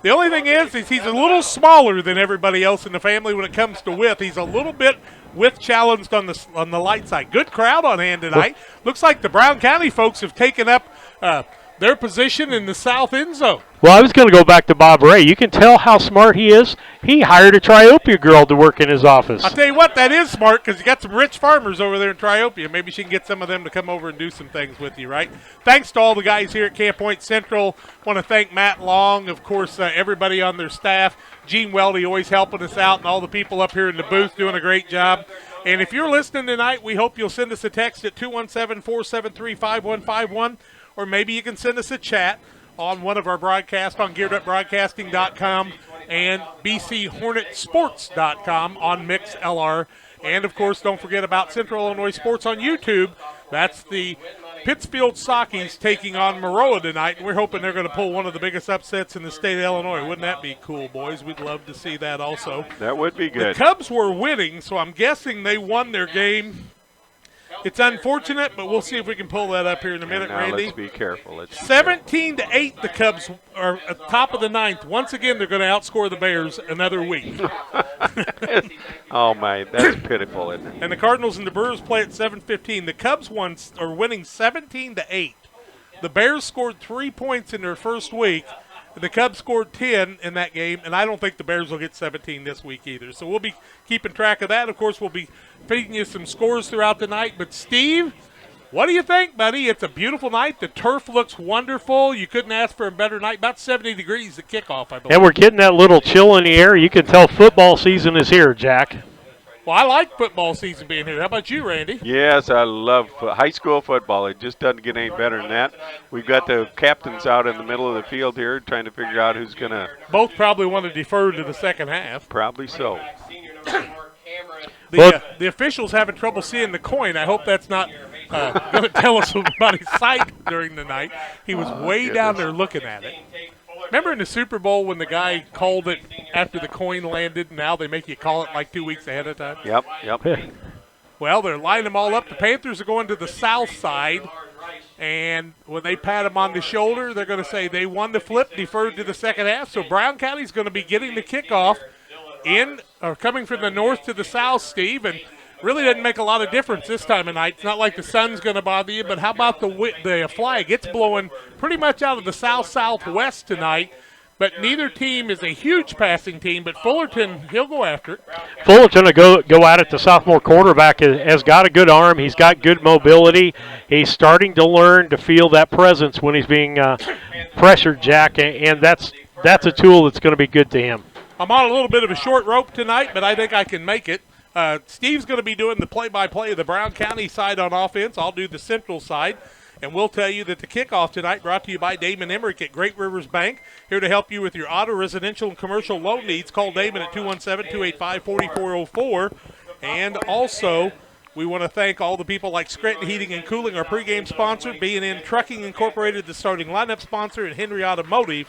The only thing is he's a little smaller than everybody else in the family when it comes to width. He's a little bit width challenged on the light side. Good crowd on hand tonight. Looks like the Brown County folks have taken up their position in the south end zone. Well, I was going to go back to Bob Ray. You can tell how smart he is. He hired a Triopia girl to work in his office. I'll tell you what, that is smart because you got some rich farmers over there in Triopia. Maybe she can get some of them to come over and do some things with you, right? Thanks to all the guys here at Camp Point Central. Want to thank Matt Long, of course, everybody on their staff. Gene Weldy always helping us out, and all the people up here in the booth doing a great job. And if you're listening tonight, we hope you'll send us a text at 217-473-5151, or maybe you can send us a chat on one of our broadcasts on gearedupbroadcasting.com and bchornetsports.com on MixLR. And, of course, don't forget about Central Illinois Sports on YouTube. That's the Pittsfield Sockies taking on Maroa tonight, and we're hoping they're going to pull one of the biggest upsets in the state of Illinois. Wouldn't that be cool, boys? We'd love to see that also. That would be good. The Cubs were winning, so I'm guessing they won their game. It's unfortunate, but we'll see if we can pull that up here in a minute, Randy. Let's be careful. 17-8, the Cubs are at the top of the ninth. Once again, they're going to outscore the Bears another week. Oh, my, that's pitiful, isn't it? And the Cardinals and the Brewers play at 7:15. The Cubs are winning 17-8. The Bears scored 3 points in their first week. The Cubs scored 10 in that game, and I don't think the Bears will get 17 this week either. So we'll be keeping track of that. Of course, we'll be feeding you some scores throughout the night. But, Steve, what do you think, buddy? It's a beautiful night. The turf looks wonderful. You couldn't ask for a better night. About 70 degrees at kickoff, I believe. And we're getting that little chill in the air. You can tell football season is here, Jack. Well, I like football season being here. How about you, Randy? Yes, I love high school football. It just doesn't get any better than that. We've got the captains out in the middle of the field here trying to figure out who's going to. Both probably want to defer to the second half. Probably so. The officials having trouble seeing the coin. I hope that's not going to tell us about his sight during the night. He was way down there looking at it. Remember in the Super Bowl when the guy called it after the coin landed, and now they make you call it like 2 weeks ahead of time? Yep. Well, they're lining them all up. The Panthers are going to the south side, and when they pat them on the shoulder, they're going to say they won the flip, deferred to the second half. So Brown County's going to be getting the kickoff coming from the north to the south, Steve, and really doesn't make a lot of difference this time of night. It's not like the sun's going to bother you, but how about the flag? It's blowing pretty much out of the south-southwest tonight, but neither team is a huge passing team, but Fullerton, he'll go after it. Fullerton will go at it. The sophomore quarterback has got a good arm. He's got good mobility. He's starting to learn to feel that presence when he's being pressured, Jack, and that's a tool that's going to be good to him. I'm on a little bit of a short rope tonight, but I think I can make it. Steve's going to be doing the play-by-play of the Brown County side on offense. I'll do the Central side. And we'll tell you that the kickoff tonight brought to you by Damon Emmerich at Great Rivers Bank. Here to help you with your auto, residential, and commercial loan needs. Call Damon at 217-285-4404. And also, we want to thank all the people like Scranton Heating and Cooling, our pregame sponsor, B&N Trucking Incorporated, the starting lineup sponsor, and Henry Automotive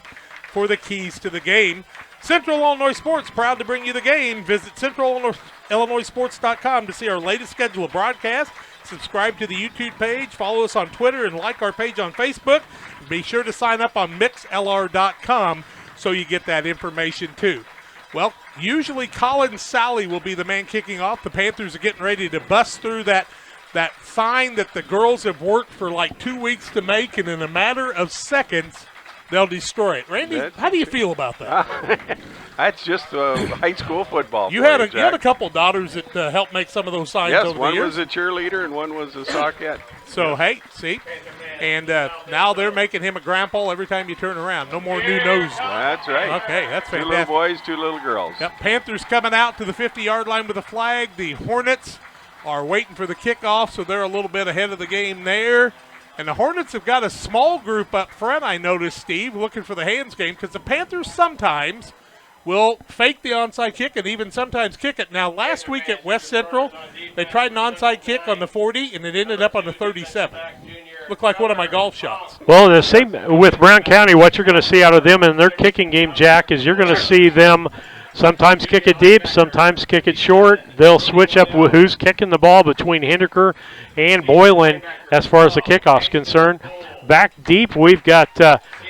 for the keys to the game. Central Illinois Sports, proud to bring you the game. Visit CentralIllinoisSports.com to see our latest schedule of broadcasts. Subscribe to the YouTube page, follow us on Twitter, and like our page on Facebook. Be sure to sign up on MixLR.com so you get that information too. Well, usually Colin Sally will be the man kicking off. The Panthers are getting ready to bust through that sign that the girls have worked for like 2 weeks to make, and in a matter of seconds, they'll destroy it. Randy, how do you feel about that? That's just high school football. You had a couple daughters that helped make some of those signs over the years. Yes, one was a cheerleader and one was a sockette. So, hey, see? And now they're making him a grandpa every time you turn around. No more new nose. That's right. Okay, that's fantastic. 2 little boys, 2 little girls. Yep, Panthers coming out to the 50-yard line with a flag. The Hornets are waiting for the kickoff, so they're a little bit ahead of the game there. And the Hornets have got a small group up front, I noticed, Steve, looking for the hands game, because the Panthers sometimes will fake the onside kick and even sometimes kick it. Now, last week at West Central, they tried an onside kick on the 40, and it ended up on the 37. Looked like one of my golf shots. Well, the same with Brown County, what you're going to see out of them in their kicking game, Jack, is you're going to see them sometimes kick it deep, sometimes kick it short. They'll switch up with who's kicking the ball between Hindeker and Boylan as far as the kickoff's concerned. Back deep, we've got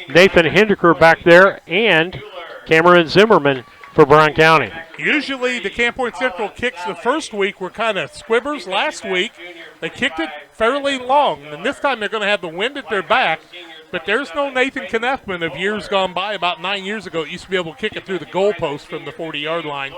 Nathan Hindeker back there and Cameron Zimmerman for Brown County. Usually the Camp Point Central kicks the first week were kind of squibbers. Last week they kicked it fairly long, and this time they're going to have the wind at their back. But there's no Nathan Kneffman of years gone by. About 9 years ago, it used to be able to kick it through the goalpost from the 40-yard line.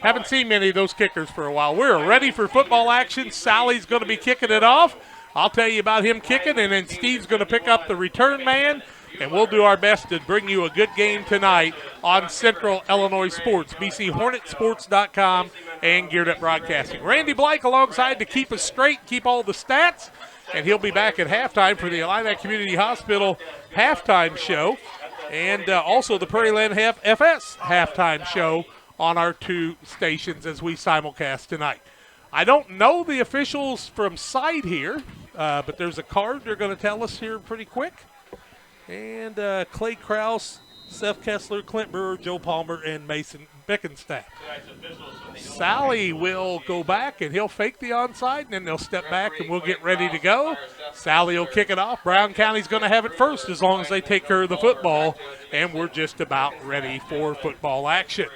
Haven't seen many of those kickers for a while. We're ready for football action. Sally's going to be kicking it off. I'll tell you about him kicking, and then Steve's going to pick up the return man. And we'll do our best to bring you a good game tonight on Central Illinois Sports, BCHornetsports.com, and Geared Up Broadcasting. Randy Blake alongside to keep us straight, keep all the stats, and he'll be back at halftime for the Illini Community Hospital halftime show, and also the Prairie Land FS halftime show on our 2 stations as we simulcast tonight. I don't know the officials from site here, but there's a card they're going to tell us here pretty quick. And Clay Krause, Seth Kessler, Clint Brewer, Joe Palmer, and Mason Bickenstaff. Sally will go back, and he'll fake the onside, and then they'll step back, and we'll get ready to go. Sally will kick it off. Brown County's going to have it first as long as they take care of the football, and we're just about ready for football action.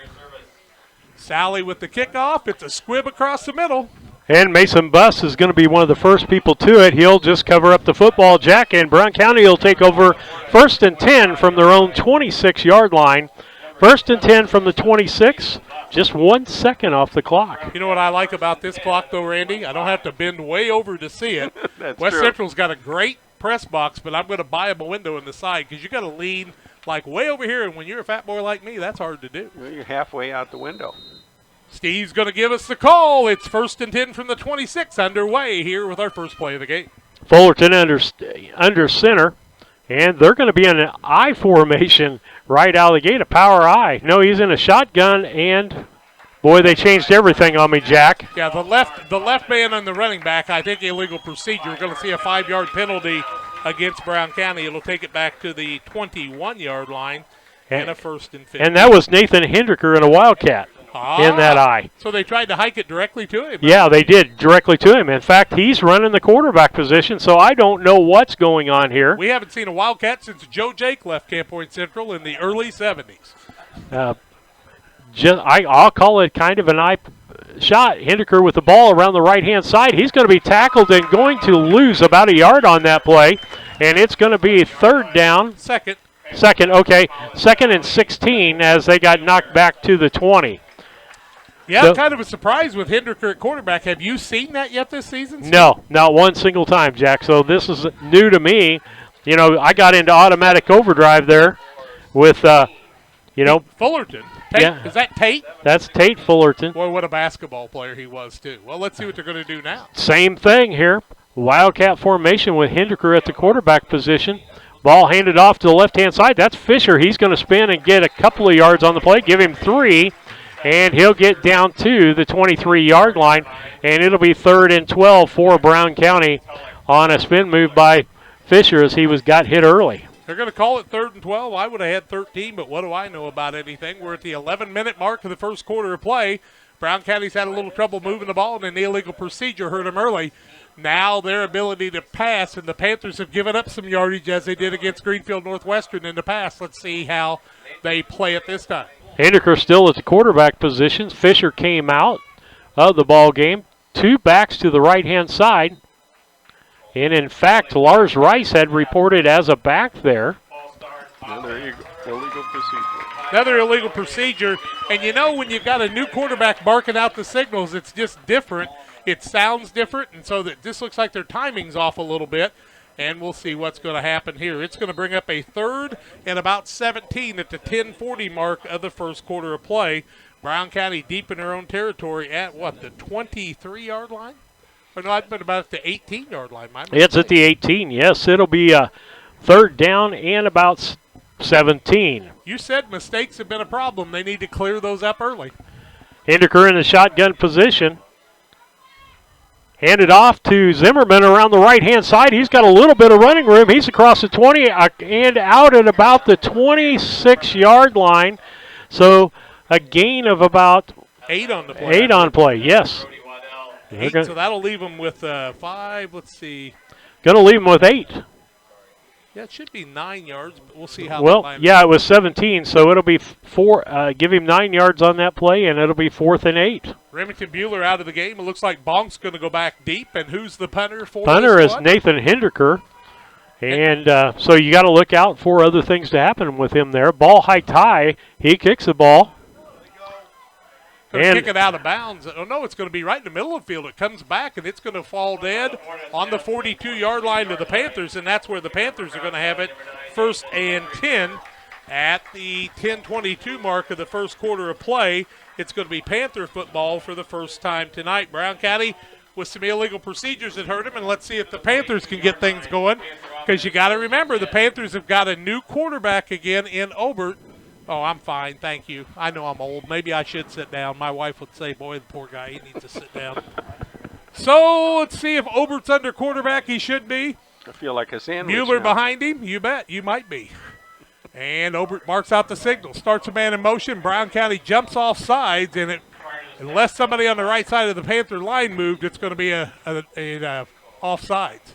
Sally with the kickoff. It's a squib across the middle. And Mason Buss is going to be one of the first people to it. He'll just cover up the football, Jack, and Brown County will take over 1st and 10 from their own 26-yard line. 1st and 10 from the 26, just 1 second off the clock. You know what I like about this clock, though, Randy? I don't have to bend way over to see it. West true. Central's got a great press box, but I'm going to buy them a window in the side because you got to lean like way over here, and when you're a fat boy like me, that's hard to do. Well, you're halfway out the window. Steve's going to give us the call. It's 1st and 10 from the 26 underway here with our first play of the game. Fullerton under center, and they're going to be in an I formation right out of the gate, a power I. No, he's in a shotgun, and boy, they changed everything on me, Jack. Yeah, the left man on the running back, I think illegal procedure. We're going to see a 5-yard penalty against Brown County. It'll take it back to the 21-yard line and a 1st and 15. And that was Nathan Hindeker in a Wildcat. In that eye. So they tried to hike it directly to him. Yeah, they did, directly to him. In fact, he's running the quarterback position, so I don't know what's going on here. We haven't seen a Wildcat since Joe Jake left Camp Point Central in the early 70s. I'll call it kind of an eye shot. Hindeker with the ball around the right-hand side. He's going to be tackled and going to lose about a yard on that play, and it's going to be 3rd down. Second, okay. 2nd and 16 as they got knocked back to the 20. Yeah, so, kind of a surprise with Hindeker at quarterback. Have you seen that yet this season? No, not one single time, Jack. So this is new to me. You know, I got into automatic overdrive there with, Fullerton. Tate, yeah. Is that Tate? That's Tate Fullerton. Boy, what a basketball player he was, too. Well, let's see what they're going to do now. Same thing here. Wildcat formation with Hindeker at the quarterback position. Ball handed off to the left-hand side. That's Fisher. He's going to spin and get a couple of yards on the play. Give him 3. And he'll get down to the 23-yard line, and it'll be 3rd and 12 for Brown County on a spin move by Fisher as he got hit early. They're going to call it 3rd and 12. I would have had 13, but what do I know about anything? We're at the 11-minute mark of the first quarter of play. Brown County's had a little trouble moving the ball, and an illegal procedure hurt them early. Now their ability to pass, and the Panthers have given up some yardage as they did against Greenfield Northwestern in the past. Let's see how they play it this time. Hindeker still at the quarterback position. Fisher came out of the ball game. 2 backs to the right-hand side. And, in fact, Lars Rice had reported as a back there. Another illegal procedure. Another illegal procedure. And, you know, when you've got a new quarterback barking out the signals, it's just different. It sounds different, and so that this looks like their timing's off a little bit. And we'll see what's going to happen here. It's going to bring up a 3rd and about 17 at the 10:40 mark of the first quarter of play. Brown County deep in their own territory at, what, the 23-yard line? Or no, I've been about at the 18-yard line. It's at the 18, yes. It'll be a 3rd down and about 17. You said mistakes have been a problem. They need to clear those up early. Hindeker in the shotgun position. Handed off to Zimmerman around the right-hand side. He's got a little bit of running room. He's across the 20 and out at about the 26-yard line. So a gain of about 8 on the play. 8 on play, yes. 8, so that'll leave them with 5. Let's see. Going to leave them with 8. Yeah, it should be 9 yards, but we'll see how. Well, yeah, it was 17, so it'll be 4. Give him 9 yards on that play, and it'll be 4th and 8. Remington Buehler out of the game. It looks like Bonk's going to go back deep, and who's the punter for? Punter is Nathan Hindeker, and so you got to look out for other things to happen with him there. Ball high tie. He kicks the ball. Going to kick it out of bounds. Oh, no, it's going to be right in the middle of the field. It comes back, and it's going to fall dead on the 42-yard line to the Panthers, and that's where the Panthers are going to have it 1st and 10 at the 10:22 mark of the first quarter of play. It's going to be Panther football for the first time tonight. Brown County with some illegal procedures that hurt them, and let's see if the Panthers can get things going, because you got to remember the Panthers have got a new quarterback again in Obert. Oh, I'm fine, thank you. I know I'm old. Maybe I should sit down. My wife would say, boy, the poor guy, he needs to sit down. So let's see if Obert's under quarterback. He should be. I feel like a sandwich. Buehler now. behind him. You bet. You might be. And Obert marks out the signal. Starts a man in motion. Brown County jumps off sides, and unless somebody on the right side of the Panther line moved, it's going to be a offsides.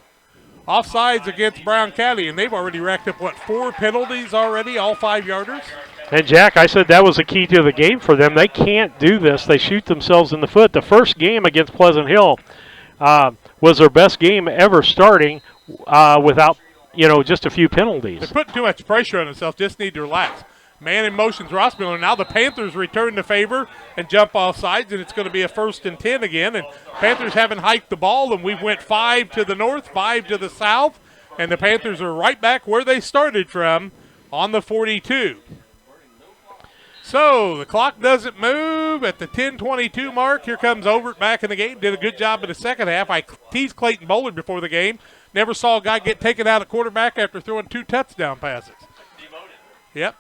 Offsides against Brown County, and they've already racked up, 4 penalties already, all 5-yarders? And, Jack, I said that was the key to the game for them. They can't do this. They shoot themselves in the foot. The first game against Pleasant Hill was their best game ever starting without, just a few penalties. They're putting too much pressure on themselves. Just need to relax. Man in motion's Ross Miller. Now the Panthers return the favor and jump off sides, and it's going to be a 1st and 10 again. And Panthers haven't hiked the ball, and we went 5 to the north, 5 to the south, and the Panthers are right back where they started from on the 42. So the clock doesn't move at the 10:22 mark. Here comes Overt back in the game. Did a good job in the second half. I teased Clayton Bowler before the game. Never saw a guy get taken out of quarterback after throwing 2 touchdown passes. Yep.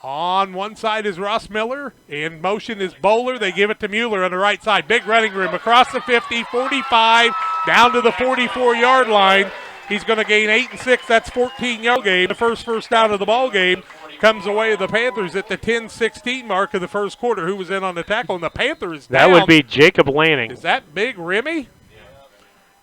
On one side is Ross Miller. In motion is Bowler. They give it to Mueller on the right side. Big running room across the 50, 45, down to the 44-yard line. He's going to gain 8 and 6. That's 14-yard game. The first down of the ball game comes away with the Panthers at the 10:16 mark of the first quarter. Who was in on the tackle? And the Panthers down. That would be Jacob Lanning. Is that big Remy?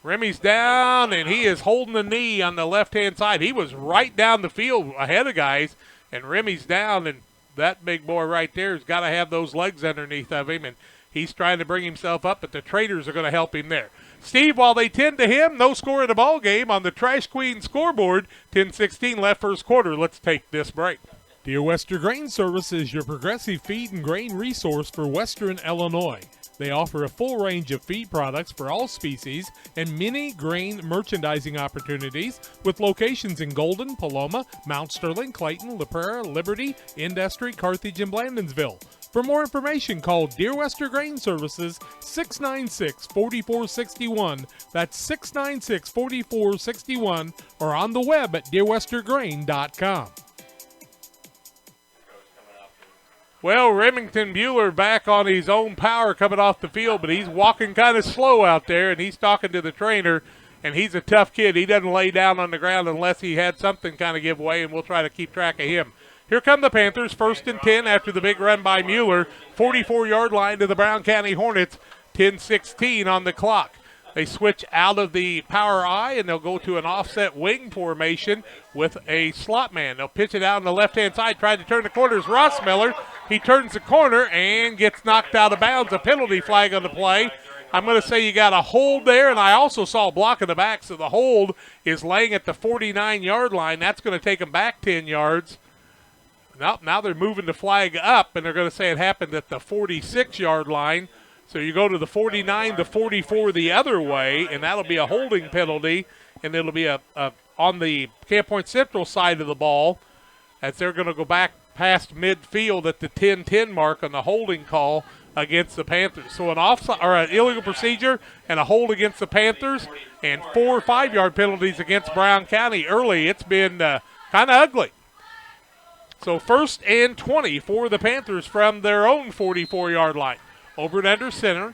Remy's down, and he is holding the knee on the left-hand side. He was right down the field ahead of guys, and Remy's down, and that big boy right there has got to have those legs underneath of him, and he's trying to bring himself up, but the Traders are going to help him there. Steve, while they tend to him, no score in the ball game on the Trash Queen scoreboard. 10:16 left first quarter. Let's take this break. Dear Western Grain Service is your progressive feed and grain resource for Western Illinois. They offer a full range of feed products for all species and many grain merchandising opportunities with locations in Golden, Paloma, Mount Sterling, Clayton, La Prairie, Liberty, Industry, Carthage, and Blandonsville. For more information, call Dear Western Grain Services 696-4461. That's 696-4461, or on the web at dearwestergrain.com. Well, Remington Buehler back on his own power coming off the field, but he's walking kind of slow out there, and he's talking to the trainer. and he's a tough kid. He doesn't lay down on the ground unless he had something kind of give way, and we'll try to keep track of him. Here come the Panthers, 1st and 10 after the big run by Mueller. 44-yard line to the Brown County Hornets, 10:16 on the clock. They switch out of the power I, and they'll go to an offset wing formation with a slot man. They'll pitch it out on the left-hand side, try to turn the corner. Is Ross Miller. He turns the corner and gets knocked out of bounds. A penalty flag on the play. I'm going to say you got a hold there, and I also saw a block in the back, so the hold is laying at the 49-yard line. That's going to take them back 10 yards. Now they're moving the flag up, and they're going to say it happened at the 46-yard line. So you go to the 49, the 44 the other way, and that'll be a holding penalty, and it'll be a on the Camp Point Central side of the ball, as they're going to go back past midfield at the 10-10 mark on the holding call against the Panthers. So an offside or an illegal procedure and a hold against the Panthers, and 4 5-yard penalties against Brown County early. It's been kind of ugly. So 1st and 20 for the Panthers from their own 44-yard line. Over and under center,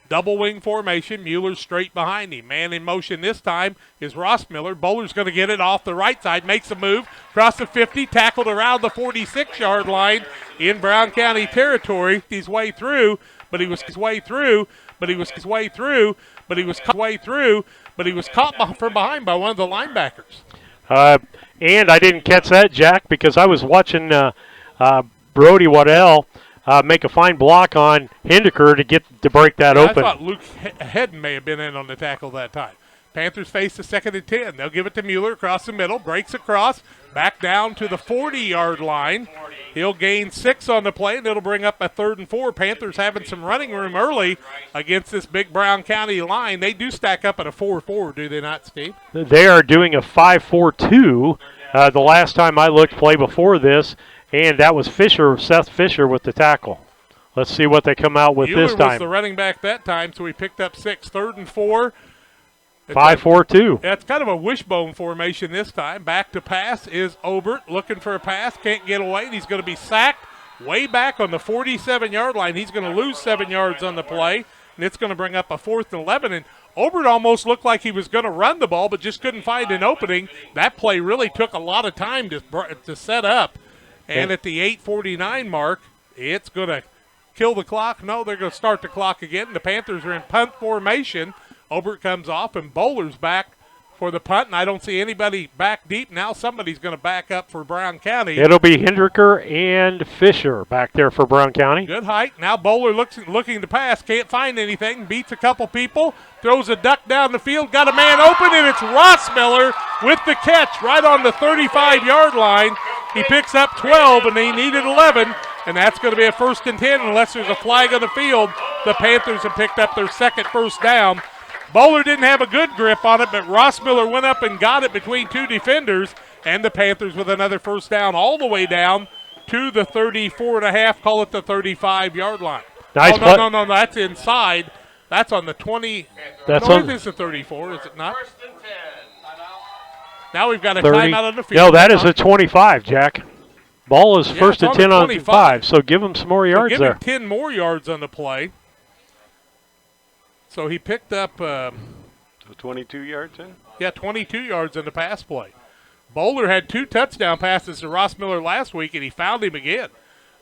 double wing formation. Mueller's straight behind him. Man in motion this time is Ross Miller. Bowler's going to get it off the right side, makes a move, across the 50, tackled around the 46-yard line in Brown County territory. He's way through, but he was caught from behind by one of the linebackers. And I didn't catch that, Jack, because I was watching Brody Waddell make a fine block on Hindeker to break that open. I thought Luke Hedden may have been in on the tackle that time. Panthers face the 2nd and 10. They'll give it to Mueller across the middle, breaks across, back down to the 40-yard line. He'll gain 6 on the play, and it'll bring up a 3rd and 4. Panthers having some running room early against this big Brown County line. They do stack up at a 4-4, do they not, Steve? They are doing a 5-4-2. The last time I looked play before this, and that was Seth Fisher with the tackle. Let's see what they come out with Mueller this time. was the running back that time, so he picked up 6. 3rd and 4. 5-4-2. That's kind of a wishbone formation this time. Back to pass is Obert, looking for a pass, can't get away, and he's going to be sacked way back on the 47-yard line. He's going to lose 7 yards on the play, and it's going to bring up a 4th and 11. And Obert almost looked like he was going to run the ball, but just couldn't find an opening. That play really took a lot of time to set up. And at the 8:49 mark, it's going to kill the clock. No, they're going to start the clock again. The Panthers are in punt formation. Obert comes off, and Bowler's back for the punt, and I don't see anybody back deep. Now somebody's going to back up for Brown County. It'll be Hindeker and Fisher back there for Brown County. Good height. Now Bowler looking to pass, can't find anything, beats a couple people, throws a duck down the field, got a man open, and it's Ross Miller with the catch right on the 35-yard line. He picks up 12, and he needed 11, and that's going to be a 1st and 10 unless there's a flag on the field. The Panthers have picked up their 2nd first down. Bowler didn't have a good grip on it, but Ross Miller went up and got it between 2 defenders, and the Panthers with another 1st down all the way down to the 34.5, call it the 35-yard line. Nice. No, that's inside. That's on the 20. That's no, on. It is the 34, is it not? 1st and 10. Now we've got a 30. timeout on the field. No, that is a 25, Jack. Ball is 1st and 10 on 25. 5, so give him some more yards give there. Him 10 more yards on the play. So he picked up 22 yards in? Yeah, 22 yards on the pass play. Bowler had 2 touchdown passes to Ross Miller last week, and he found him again.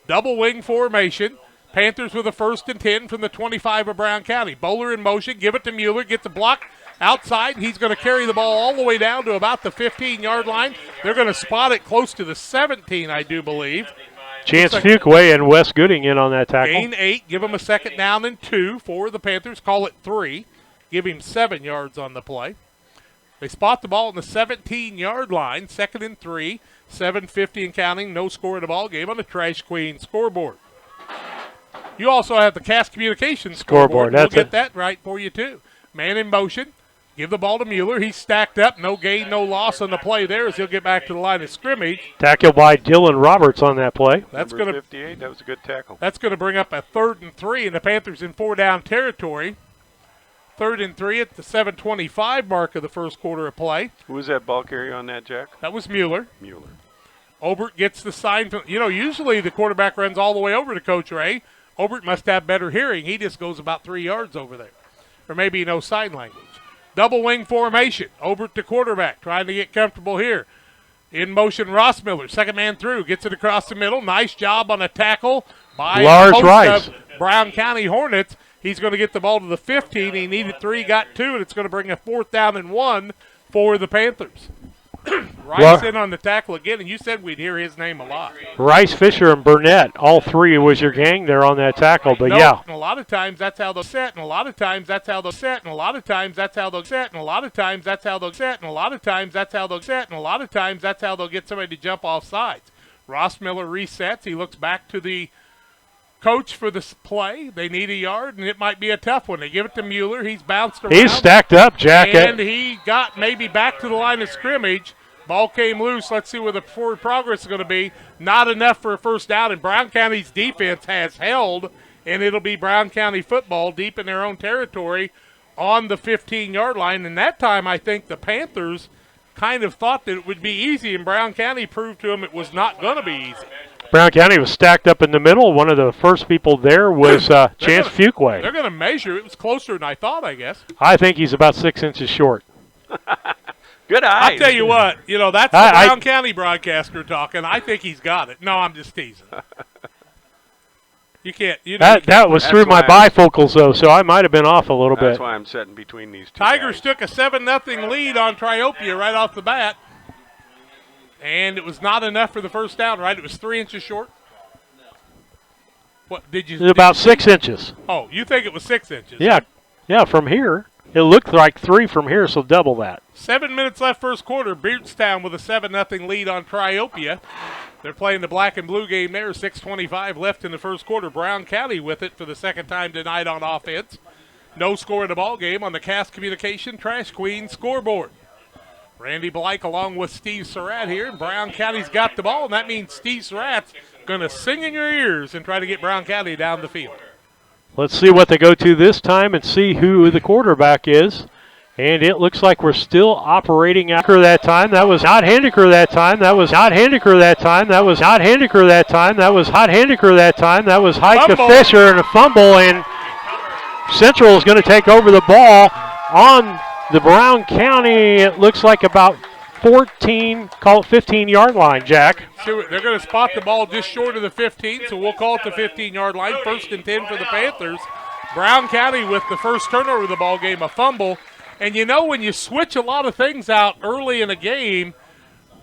Double wing formation. Panthers with a 1st and 10 from the 25 of Brown County. Bowler in motion, give it to Mueller, gets a block outside. He's going to carry the ball all the way down to about the 15-yard line. They're going to spot it close to the 17, I do believe. Chance Fuquay and Wes Gooding in on that tackle. Gain 8, give him a 2nd down and 2 for the Panthers. Call it 3. Give him 7 yards on the play. They spot the ball on the 17-yard line, 2nd and 3, 7:50 and counting, no score in the ball game on the Trash Queen scoreboard. You also have the Cass Communications scoreboard. We'll get that right for you, too. Man in motion. Give the ball to Mueller. He's stacked up. No gain, no loss on the play there as he'll get back to the line of scrimmage. Tackle by Dylan Roberts on that play. That's going to 58. That was a good tackle. That's going to bring up a 3rd and 3, and the Panthers in 4-down territory. 3rd and 3 at the 7:25 mark of the first quarter of play. Who was that ball carrier on that, Jack? That was Mueller. Mueller. Obert gets the sign. Usually the quarterback runs all the way over to Coach Ray. Obert must have better hearing. He just goes about 3 yards over there. Or maybe no sign language. Double wing formation. Obert to quarterback, trying to get comfortable here. In motion, Rossmiller, second man through, gets it across the middle. Nice job on a tackle by Lars Rice. Brown County Hornets. He's going to get the ball to the 15. He needed 3, got 2, and it's going to bring a 4th down and 1 for the Panthers. Rice in on the tackle again, and you said we'd hear his name a lot. Rice, Fisher, and Burnett, all 3 was your gang there on that tackle, but yeah. And a lot of times that's how they'll set, and a lot of times that's how they'll set, and a lot of times that's how they'll set, and a lot of times that's how they'll set, and a lot of times that's how they'll set, and a lot of times that's how they'll get somebody to jump off sides. Rossmiller resets. He looks back to the coach for this play. They need a yard, and it might be a tough one. They give it to Mueller. He's bounced around. He's stacked up, Jack. And he got maybe back to the line of scrimmage. Ball came loose. Let's see where the forward progress is going to be. Not enough for a first down, and Brown County's defense has held, and it'll be Brown County football deep in their own territory on the 15-yard line. And that time I think the Panthers kind of thought that it would be easy, and Brown County proved to them it was not going to be easy. Brown County was stacked up in the middle. One of the first people there was Chance Fuquay. They're going to measure. It was closer than I thought, I guess. I think he's about 6 inches short. Good eyes. I'll tell you what, that's the Brown County broadcaster talking. I think he's got it. No, I'm just teasing. You can't. That was through my bifocals, though, so I might have been off a little bit. That's why I'm sitting between these two Tigers guys. took a 7-0 lead on Triopia right off the bat. And it was not enough for the first down, right? It was 3 inches short. What did you? About 6 inches. Oh, you think it was 6 inches? Yeah, from here. It looked like 3 from here, so double that. 7 minutes left first quarter. Beardstown with a 7-0 lead on Triopia. They're playing the black and blue game there. 6:25 left in the first quarter. Brown County with it for the second time tonight on offense. No score in the ball game on the Cast Communication Trash Queen scoreboard. Randy Blake along with Steve Surratt here, and Brown County's got the ball, and that means Steve Surratt's going to sing in your ears and try to get Brown County down the field. Let's see what they go to this time and see who the quarterback is. And it looks like we're still operating after that time. That was not Handiker that time. That was not Handiker that time. That was not Handiker that time. That was hot Handiker that time. That was Hike to Fisher and a fumble, and Central is going to take over the ball on the Brown County. It looks like about 14, call it 15-yard line, Jack. They're going to spot the ball just short of the 15, so we'll call it the 15-yard line. 1st and 10 for the Panthers. Brown County with the first turnover of the ball game, a fumble. And when you switch a lot of things out early in a game,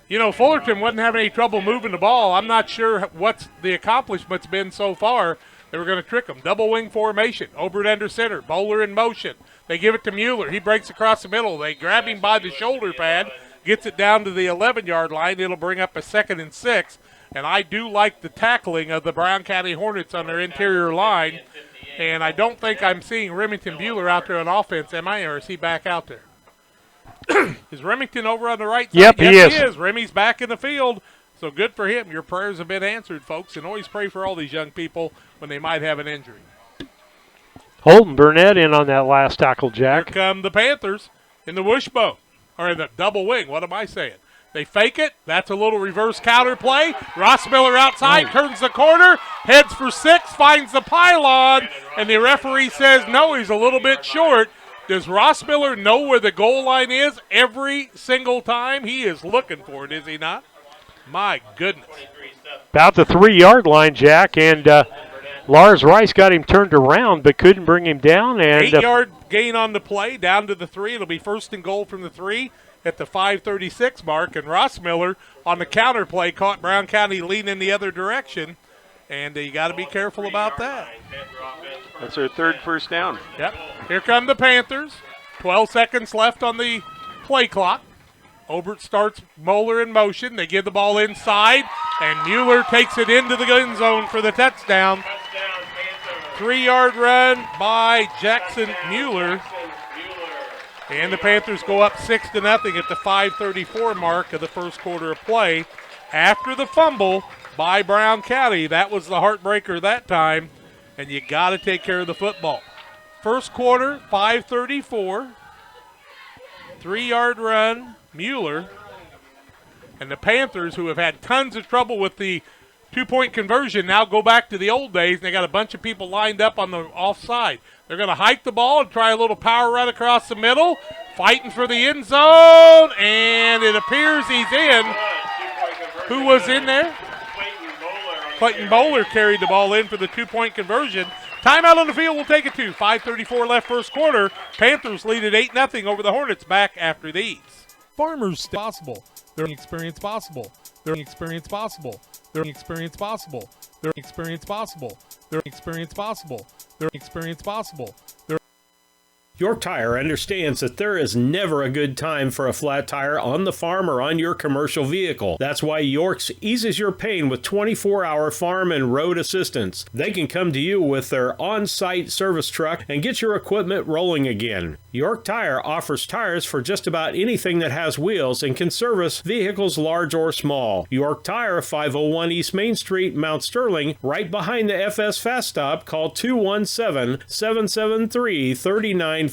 Fullerton wasn't having any trouble moving the ball. I'm not sure what the accomplishment's been so far. They were going to trick them. Double wing formation. Obert under center. Bowler in motion. They give it to Mueller. He breaks across the middle. They grab him by the shoulder pad. Gets it down to the 11-yard line. It'll bring up a 2nd and 6. And I do like the tackling of the Brown County Hornets on their interior line. And I don't think I'm seeing Remington Bueller out there on offense, am I? Or is he back out there? Is Remington over on the right side? Yep, yes, he is. Remy's back in the field. So good for him. Your prayers have been answered, folks. And always pray for all these young people when they might have an injury. Holton Burnett in on that last tackle, Jack. Here come the Panthers in the wishbone. Or in the double wing. What am I saying? They fake it. That's a little reverse counter play. Rossmiller outside, turns the corner, heads for 6, finds the pylon, and the referee says no, he's a little bit short. Does Rossmiller know where the goal line is every single time? He is looking for it, is he not? My goodness. About the 3-yard line, Jack, and Lars Rice got him turned around but couldn't bring him down. And 8-yard gain on the play, down to the 3. It'll be 1st and goal from the 3 at the 5:36 mark. And Rossmiller on the counter play caught Brown County leaning the other direction. And you got to be careful about that. That's their 3rd first down. Yep. Here come the Panthers. 12 seconds left on the play clock. Obert starts Moeller in motion. They give the ball inside, and Mueller takes it into the end zone for the touchdown. 3-yard run by Jackson Mueller. And the Panthers go up 6-0 at the 5:34 mark of the first quarter of play. After the fumble by Brown County, that was the heartbreaker that time, and you got to take care of the football. First quarter, 5:34. 3-yard run, Mueller. And the Panthers, who have had tons of trouble with the 2-point conversion, now go back to the old days, and they got a bunch of people lined up on the offside. They're going to hike the ball and try a little power run across the middle. fighting for the end zone, and it appears he's in. Who was in there? Clayton Bowler carried the ball in for the 2-point conversion. Timeout on the field, we'll take it to 5:34 left first quarter. Panthers lead at 8-0 over the Hornets back after these. Farmers possible. Their experience possible. Their experience possible. Their experience possible. Their experience possible. Their experience possible. Their experience possible. York Tire understands that there is never a good time for a flat tire on the farm or on your commercial vehicle. That's why York's eases your pain with 24-hour farm and road assistance. They can come to you with their on-site service truck and get your equipment rolling again. York Tire offers tires for just about anything that has wheels and can service vehicles large or small. York Tire, 501 East Main Street, Mount Sterling, right behind the FS Fast Stop. Call 217-773-3947.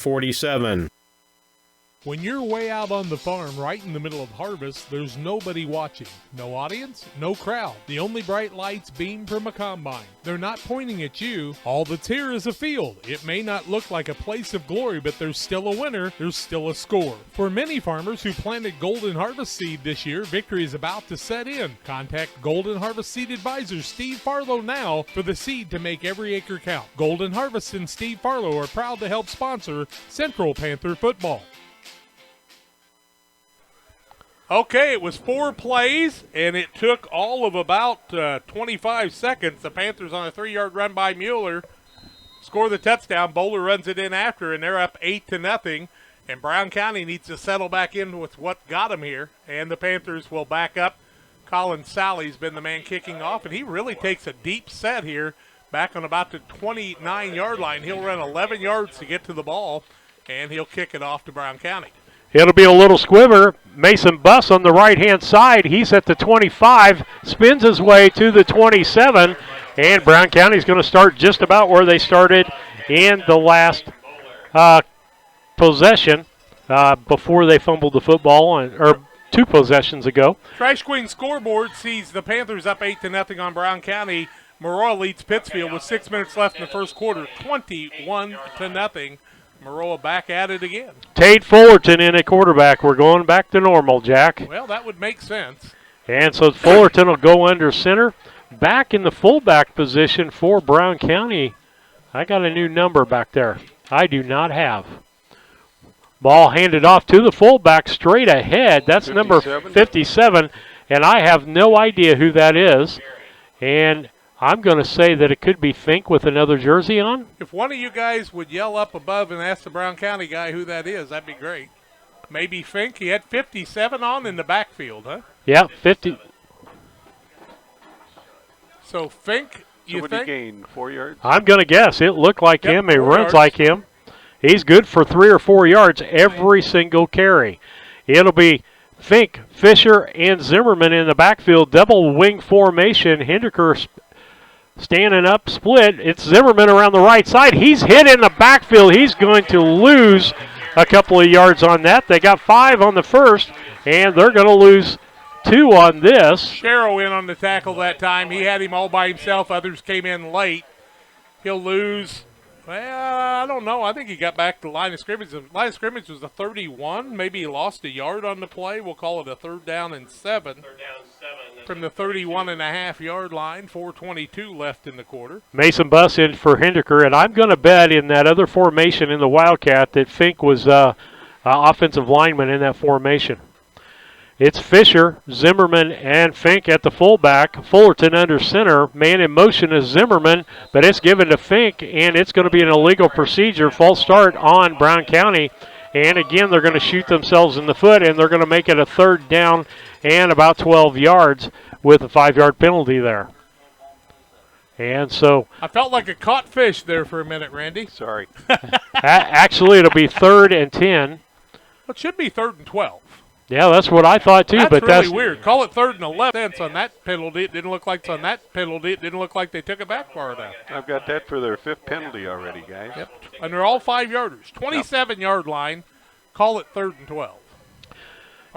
When you're way out on the farm right in the middle of harvest, there's nobody watching. No audience, no crowd. The only bright lights beam from a combine. They're not pointing at you. All that's here is a field. It may not look like a place of glory, but there's still a winner. There's still a score. For many farmers who planted Golden Harvest seed this year, victory is about to set in. Contact Golden Harvest Seed Advisor Steve Farlow now for the seed to make every acre count. Golden Harvest and Steve Farlow are proud to help sponsor Central Panther football. Okay, it was 4 plays, and it took all of about 25 seconds. The Panthers on a 3-yard run by Mueller score the touchdown. Bowler runs it in after, and they're up 8-0. And Brown County needs to settle back in with what got them here, and the Panthers will back up. Colin Sally's been the man kicking off, and he really takes a deep set here back on about the 29-yard line. He'll run 11 yards to get to the ball, and he'll kick it off to Brown County. It'll be a little squibber. Mason Buss on the right-hand side. He's at the 25, spins his way to the 27, and Brown County's going to start just about where they started in the last possession before they fumbled the football, or 2 possessions ago. Trash Queen scoreboard sees the Panthers up 8-0 on Brown County. Maroa leads Pittsfield with 6 minutes left in the first quarter, 21-0. Maroa back at it again. Tate Fullerton in at quarterback. We're going back to normal, Jack. Well, that would make sense. And so Fullerton will go under center. Back in the fullback position for Brown County. I got a new number back there. I do not have. Ball handed off to the fullback straight ahead. That's 57. Number 57, and I have no idea who that is. And I'm going to say that it could be Fink with another jersey on. If one of you guys would yell up above and ask the Brown County guy who that is, that'd be great. Maybe Fink. He had 57 on in the backfield, huh? Yeah, 50. So Fink, you would think? he gain 4 yards? I'm going to guess. It looked like him. He 4 runs yards. like him. He's good for 3 or 4 yards every single carry. It'll be Fink, Fisher, and Zimmerman in the backfield. Double wing formation. Hindeker standing up, split. It's Zimmerman around the right side. He's hit in the backfield. He's going to lose a couple of yards on that. They got 5 on the first, and they're going to lose 2 on this. Sharrow in on the tackle that time. He had him all by himself. Others came in late. He'll lose, well, I don't know. I think he got back to the line of scrimmage. The line of scrimmage was a 31. Maybe he lost a yard on the play. We'll call it a 3rd down and 7. From the 31.5-yard line, 4:22 left in the quarter. Mason Buss in for Hindeker, and I'm going to bet in that other formation in the Wildcat that Fink was offensive lineman in that formation. It's Fisher, Zimmerman, and Fink at the fullback. Fullerton under center. Man in motion is Zimmerman, but it's given to Fink, and it's going to be an illegal procedure. False start on Brown County. And again, they're going to shoot themselves in the foot, and they're going to make it a 3rd down and about 12 yards with a 5-yard penalty there. And so I felt like a caught fish there for a minute, Randy. Sorry. Actually, it'll be 3rd and 10. Well, it should be 3rd and 12. Yeah, that's what I thought too. That's but really weird. Call it 3rd and 11 on that penalty. It didn't look like on that penalty. It didn't look like they took it back far enough. I've got that for their 5th penalty already, guys. Yep. And they're all 5-yarders. 27-yard line. Call it 3rd and 12.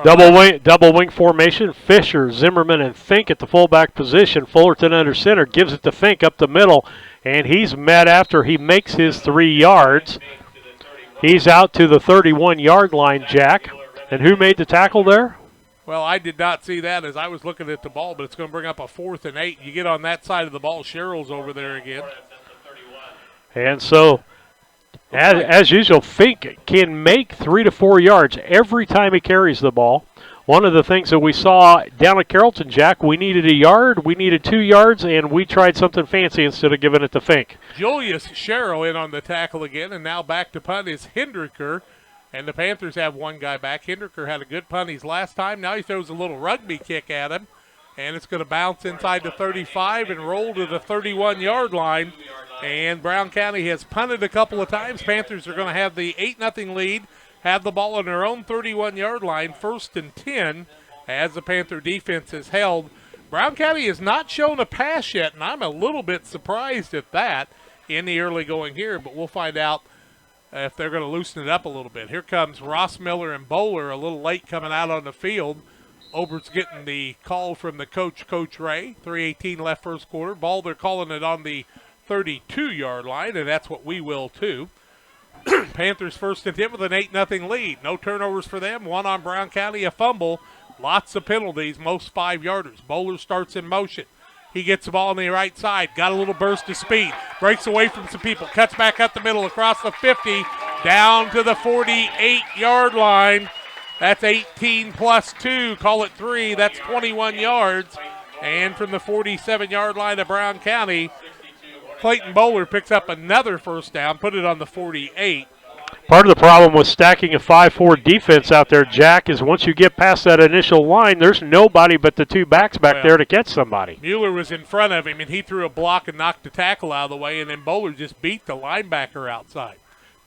Double wing formation. Fisher, Zimmerman, and Fink at the fullback position. Fullerton under center gives it to Fink up the middle, and he's met after he makes his 3 yards. He's out to the 31-yard line, Jack. And who made the tackle there? Well, I did not see that as I was looking at the ball, but it's going to bring up a 4th and 8. You get on that side of the ball, Sherrill's over there again. And so, as usual, Fink can make 3 to 4 yards every time he carries the ball. One of the things that we saw down at Carrollton, Jack, we needed a yard, we needed 2 yards, and we tried something fancy instead of giving it to Fink. Julius Sherrill in on the tackle again, and now back to punt is Hendricker. And the Panthers have one guy back. Hendricker had a good punt his last time. Now he throws a little rugby kick at him. And it's going to bounce inside the 35 and roll to the 31-yard line. And Brown County has punted a couple of times. Panthers are going to have the 8-0 lead, have the ball on their own 31-yard line, 1st and 10, as the Panther defense is held. Brown County has not shown a pass yet, and I'm a little bit surprised at that in the early going here, but we'll find out if they're going to loosen it up a little bit. Here comes Ross Miller and Bowler a little late coming out on the field. Obert's getting the call from the coach, Coach Ray. 3:18 left first quarter. Ball, they're calling it on the 32-yard line, and that's what we will too. Panthers 1st and 10 with an 8-0 lead. No turnovers for them. One on Brown County, a fumble. Lots of penalties, most 5-yarders. Bowler starts in motion. He gets the ball on the right side. Got a little burst of speed. Breaks away from some people. Cuts back up the middle across the 50. Down to the 48-yard line. That's 18 plus 2. Call it 3. That's 21 yards. And from the 47-yard line of Brown County, Clayton Bowler picks up another first down. Put it on the 48. Part of the problem with stacking a 5-4 defense out there, Jack, is once you get past that initial line, there's nobody but the 2 backs back there to catch somebody. Mueller was in front of him, and he threw a block and knocked the tackle out of the way, and then Bowler just beat the linebacker outside.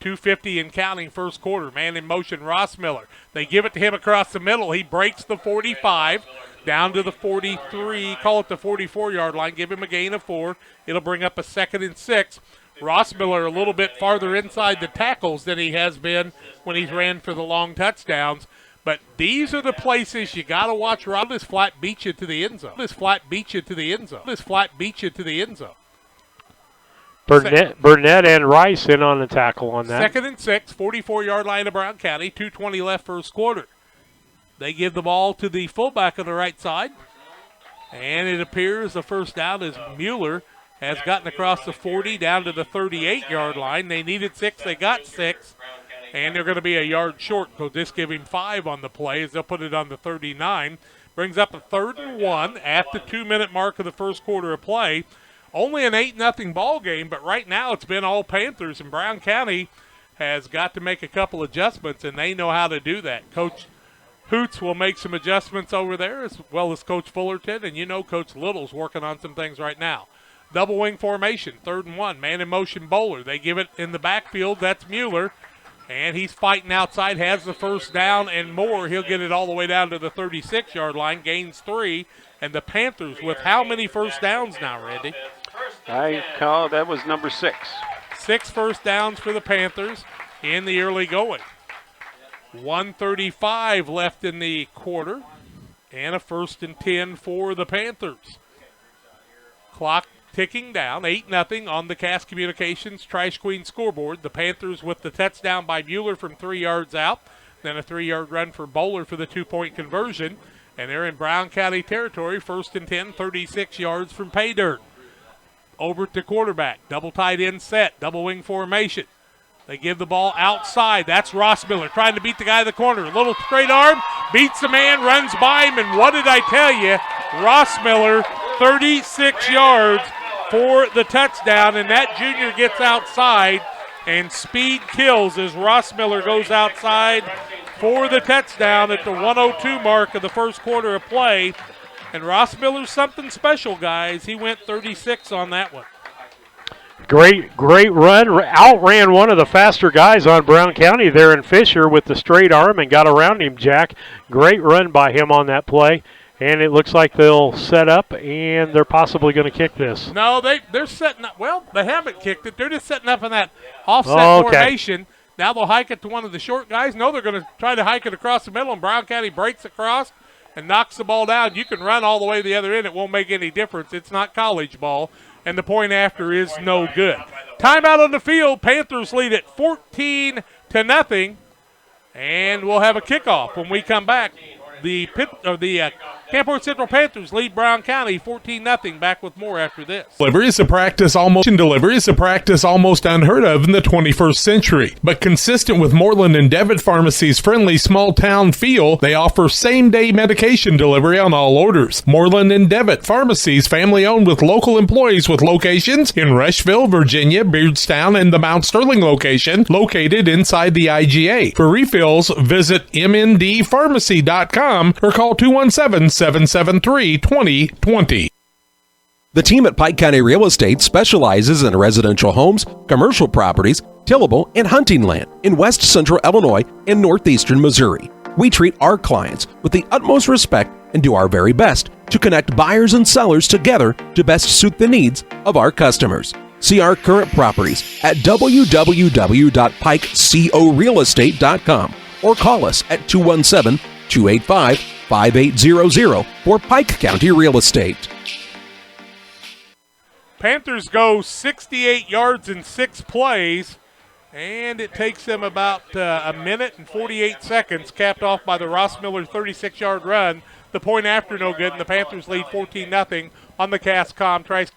2:50 and counting first quarter. Man in motion, Ross Miller. They give it to him across the middle. He breaks the 45 down to the 43, call it the 44-yard line. Give him a gain of 4. It'll bring up a 2nd and 6. Ross Miller a little bit farther inside the tackles than he has been when he's ran for the long touchdowns. But these are the places you got to watch. This flat beat you to the end zone. This flat beat you to the end zone. This flat beat you to the end zone. Burnett and Rice in on the tackle on that. 2nd and 6, 44-yard line of Brown County, 2:20 left first quarter. They give the ball to the fullback on the right side. And it appears the first down is Mueller has gotten across the 40 down to the 38-yard line. They needed 6. They got 6. And they're going to be a yard short. So just give him 5 on the play as they'll put it on the 39. Brings up a 3rd and 1 at the 2-minute mark of the first quarter of play. Only an 8-0 ball game, but right now it's been all Panthers. And Brown County has got to make a couple adjustments, and they know how to do that. Coach Hoots will make some adjustments over there as well as Coach Fullerton. And you know Coach Little's working on some things right now. Double wing formation, 3rd and 1. Man in motion, Bowler. They give it in the backfield. That's Mueller. And he's fighting outside, has the first down and more. He'll get it all the way down to the 36-yard line, gains 3. And the Panthers with how many first downs now, Randy? I call that was number 6. 6 first downs for the Panthers in the early going. 1:35 left in the quarter. And a 1st and 10 for the Panthers. Clock ticking down, 8-0 on the Cass Communications Trash Queen scoreboard. The Panthers with the touchdown by Mueller from 3 yards out. Then a 3-yard run for Bowler for the 2-point conversion. And they're in Brown County territory, 1st and 10, 36 yards from pay dirt. Over to quarterback, double tight end set, double wing formation. They give the ball outside. That's Ross Miller trying to beat the guy in the corner. A little straight arm, beats the man, runs by him, and what did I tell you? Ross Miller, 36 yards for the touchdown, and that junior gets outside, and speed kills as Ross Miller goes outside for the touchdown at the 1:02 mark of the first quarter of play. And Ross Miller's something special, guys. He went 36 on that one. Great run. Outran one of the faster guys on Brown County there in Fisher with the straight arm and got around him, Jack. Great run by him on that play. And it looks like they'll set up, and they're possibly going to kick this. No, they're setting up. Well, they haven't kicked it. They're just setting up in that offset formation. Now they'll hike it to one of the short guys. No, they're going to try to hike it across the middle, and Brown County breaks across and knocks the ball down. You can run all the way to the other end. It won't make any difference. It's not college ball, and the point after is no good. Timeout on the field. Panthers lead at 14-10 4-0. And we'll have a kickoff when we come back. The Camp Point Central Panthers lead Brown County 14-0. Back with more after this. Delivery is a practice almost unheard of in the 21st century. But consistent with Moreland and Devitt Pharmacy's friendly small-town feel, they offer same-day medication delivery on all orders. Moreland and Devitt Pharmacies, family-owned with local employees with locations in Rushville, Virginia, Beardstown, and the Mount Sterling location, located inside the IGA. For refills, visit mndpharmacy.com or call 217-773-2020. The team at Pike County Real Estate specializes in residential homes, commercial properties, tillable, and hunting land in west central Illinois and northeastern Missouri. We treat our clients with the utmost respect and do our very best to connect buyers and sellers together to best suit the needs of our customers. See our current properties at www.pikecorealestate.com or call us at 217-285-5800 for Pike County Real Estate. Panthers go 68 yards in 6 plays, and it takes them about a minute and 48 seconds, capped off by the Ross Miller 36-yard run. The point after no good, and the Panthers lead 14-0 on the Cascom Trash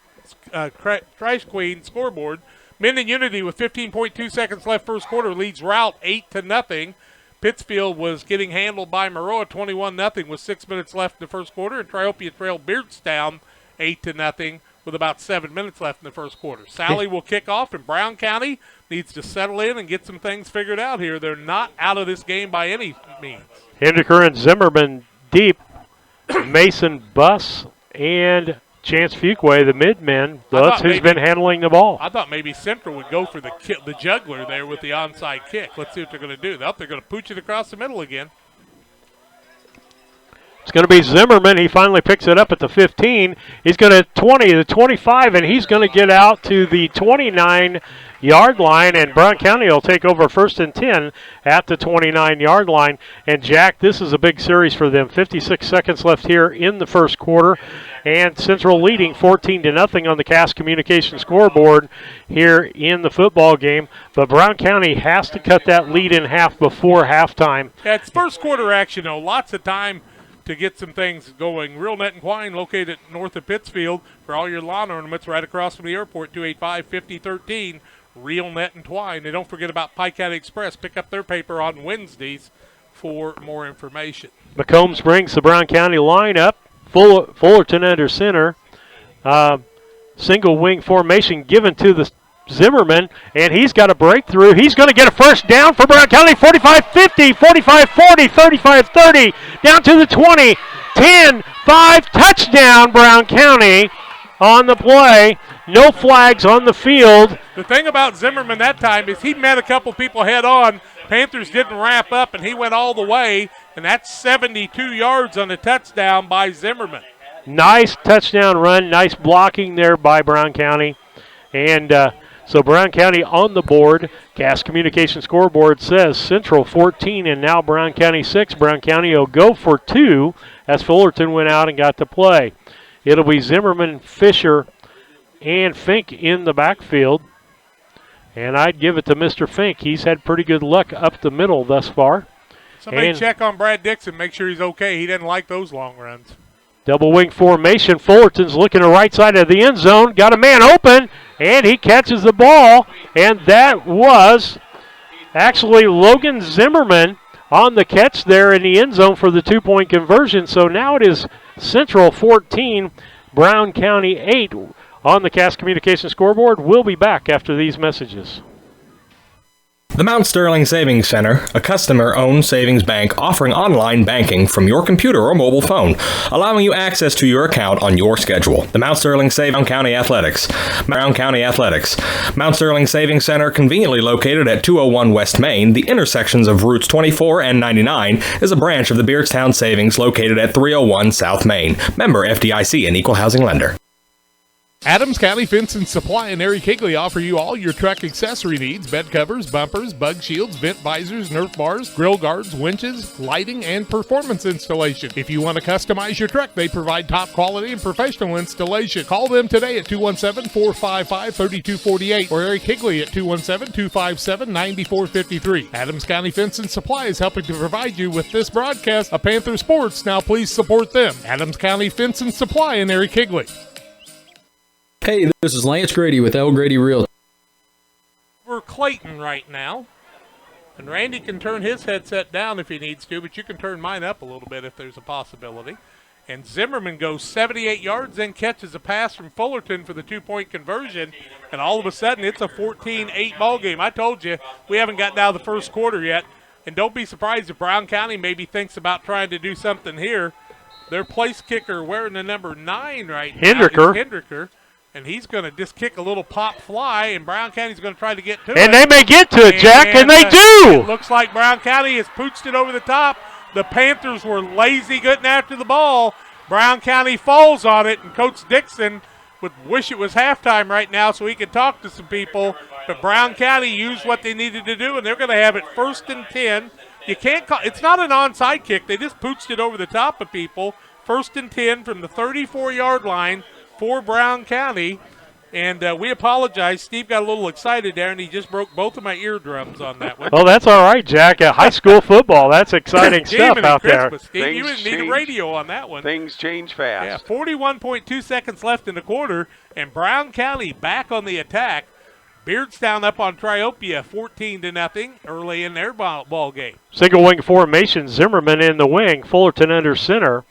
Queen scoreboard. Minden Unity with 15.2 seconds left first quarter leads Route 8-0. Pittsfield was getting handled by Maroa 21-0 with 6 minutes left in the first quarter, and Triopia trailed Beardstown 8-0 with about 7 minutes left in the first quarter. Sally will kick off, and Brown County needs to settle in and get some things figured out here. They're not out of this game by any means. Hindeker and Zimmerman deep. Mason Buss and Chance Fuquay, the mid-men. That's who's been handling the ball. I thought maybe Central would go for the juggler there with the onside kick. Let's see what they're going to do. They're going to pooch it across the middle again. It's going to be Zimmerman. He finally picks it up at the 15. He's going to 20, the 25, and he's going to get out to the 29-yard line, and Brown County will take over 1st and 10 at the 29-yard line. And, Jack, this is a big series for them. 56 seconds left here in the first quarter, and Central leading 14-0 on the Cass Communication scoreboard here in the football game. But Brown County has to cut that lead in half before halftime. Yeah, it's first quarter action, though. Lots of time to get some things going. Real Net and Quine located north of Pittsfield for all your lawn ornaments right across from the airport, 285-5013. Real Net and Twine. And don't forget about Pike County Express. Pick up their paper on Wednesdays for more information. McCombs brings the Brown County lineup. Fullerton under center. Single wing formation given to the Zimmerman, and he's got a breakthrough. He's going to get a first down for Brown County. 45-50, 45-40, 35-30, down to the 20, 10, 5, touchdown Brown County on the play. No flags on the field. The thing about Zimmerman that time is he met a couple people head on. Panthers didn't wrap up, and he went all the way, and that's 72 yards on a touchdown by Zimmerman. Nice touchdown run, nice blocking there by Brown County. And so Brown County on the board. Cass Communication scoreboard says Central 14 and now Brown County 6. Brown County will go for 2 as Fullerton went out and got the play. It'll be Zimmerman, Fisher, and Fink in the backfield. And I'd give it to Mr. Fink. He's had pretty good luck up the middle thus far. Somebody check on Brad Dixon, make sure he's okay. He didn't like those long runs. Double wing formation. Fullerton's looking to the right side of the end zone. Got a man open, and he catches the ball. And that was actually Logan Zimmerman on the catch there in the end zone for the 2-point conversion. So now it is Central 14, Brown County 8 on the Cass Communication scoreboard. We'll be back after these messages. The Mount Sterling Savings Center, a customer-owned savings bank offering online banking from your computer or mobile phone, allowing you access to your account on your schedule. The Mount Sterling Savings County Athletics. Brown County Athletics. Mount Sterling Savings Center, conveniently located at 201 West Main, the intersections of routes 24 and 99, is a branch of the Beardstown Savings located at 301 South Main. Member FDIC, an equal housing lender. Adams County Fence and Supply and Eric Higley offer you all your truck accessory needs: bed covers, bumpers, bug shields, vent visors, Nerf bars, grill guards, winches, lighting, and performance installation. If you want to customize your truck, they provide top quality and professional installation. Call them today at 217-455-3248 or Eric Higley at 217-257-9453. Adams County Fence and Supply is helping to provide you with this broadcast of Panther Sports. Now please support them. Adams County Fence and Supply and Eric Higley. Hey, this is Lance Grady with El Grady Realty. We're Clayton right now. And Randy can turn his headset down if he needs to, but you can turn mine up a little bit if there's a possibility. And Zimmerman goes 78 yards, then catches a pass from Fullerton for the two-point conversion, and all of a sudden it's a 14-8 ball game. I told you, we haven't gotten out of the first quarter yet, and don't be surprised if Brown County maybe thinks about trying to do something here. Their place kicker wearing the number 9 right now is Hendricker. And he's going to just kick a little pop fly, and Brown County's going to try to get to it. And they may get to it, Jack, and they do! It looks like Brown County has pooched it over the top. The Panthers were lazy getting after the ball. Brown County falls on it, and Coach Dixon would wish it was halftime right now so he could talk to some people. But Brown County used what they needed to do, and they're going to have it 1st and 10. You can't call it's not an onside kick. They just pooched it over the top of people. 1st and 10 from the 34-yard line for Brown County, and we apologize. Steve got a little excited there, and he just broke both of my eardrums on that one. Oh, that's all right, Jack. High school football, that's exciting stuff out there. Steve, you didn't need a radio on that one. Things change fast. Yeah, 41.2 seconds left in the quarter, and Brown County back on the attack. Beardstown up on Triopia 14-0 early in their ball game. Single wing formation, Zimmerman in the wing, Fullerton under center.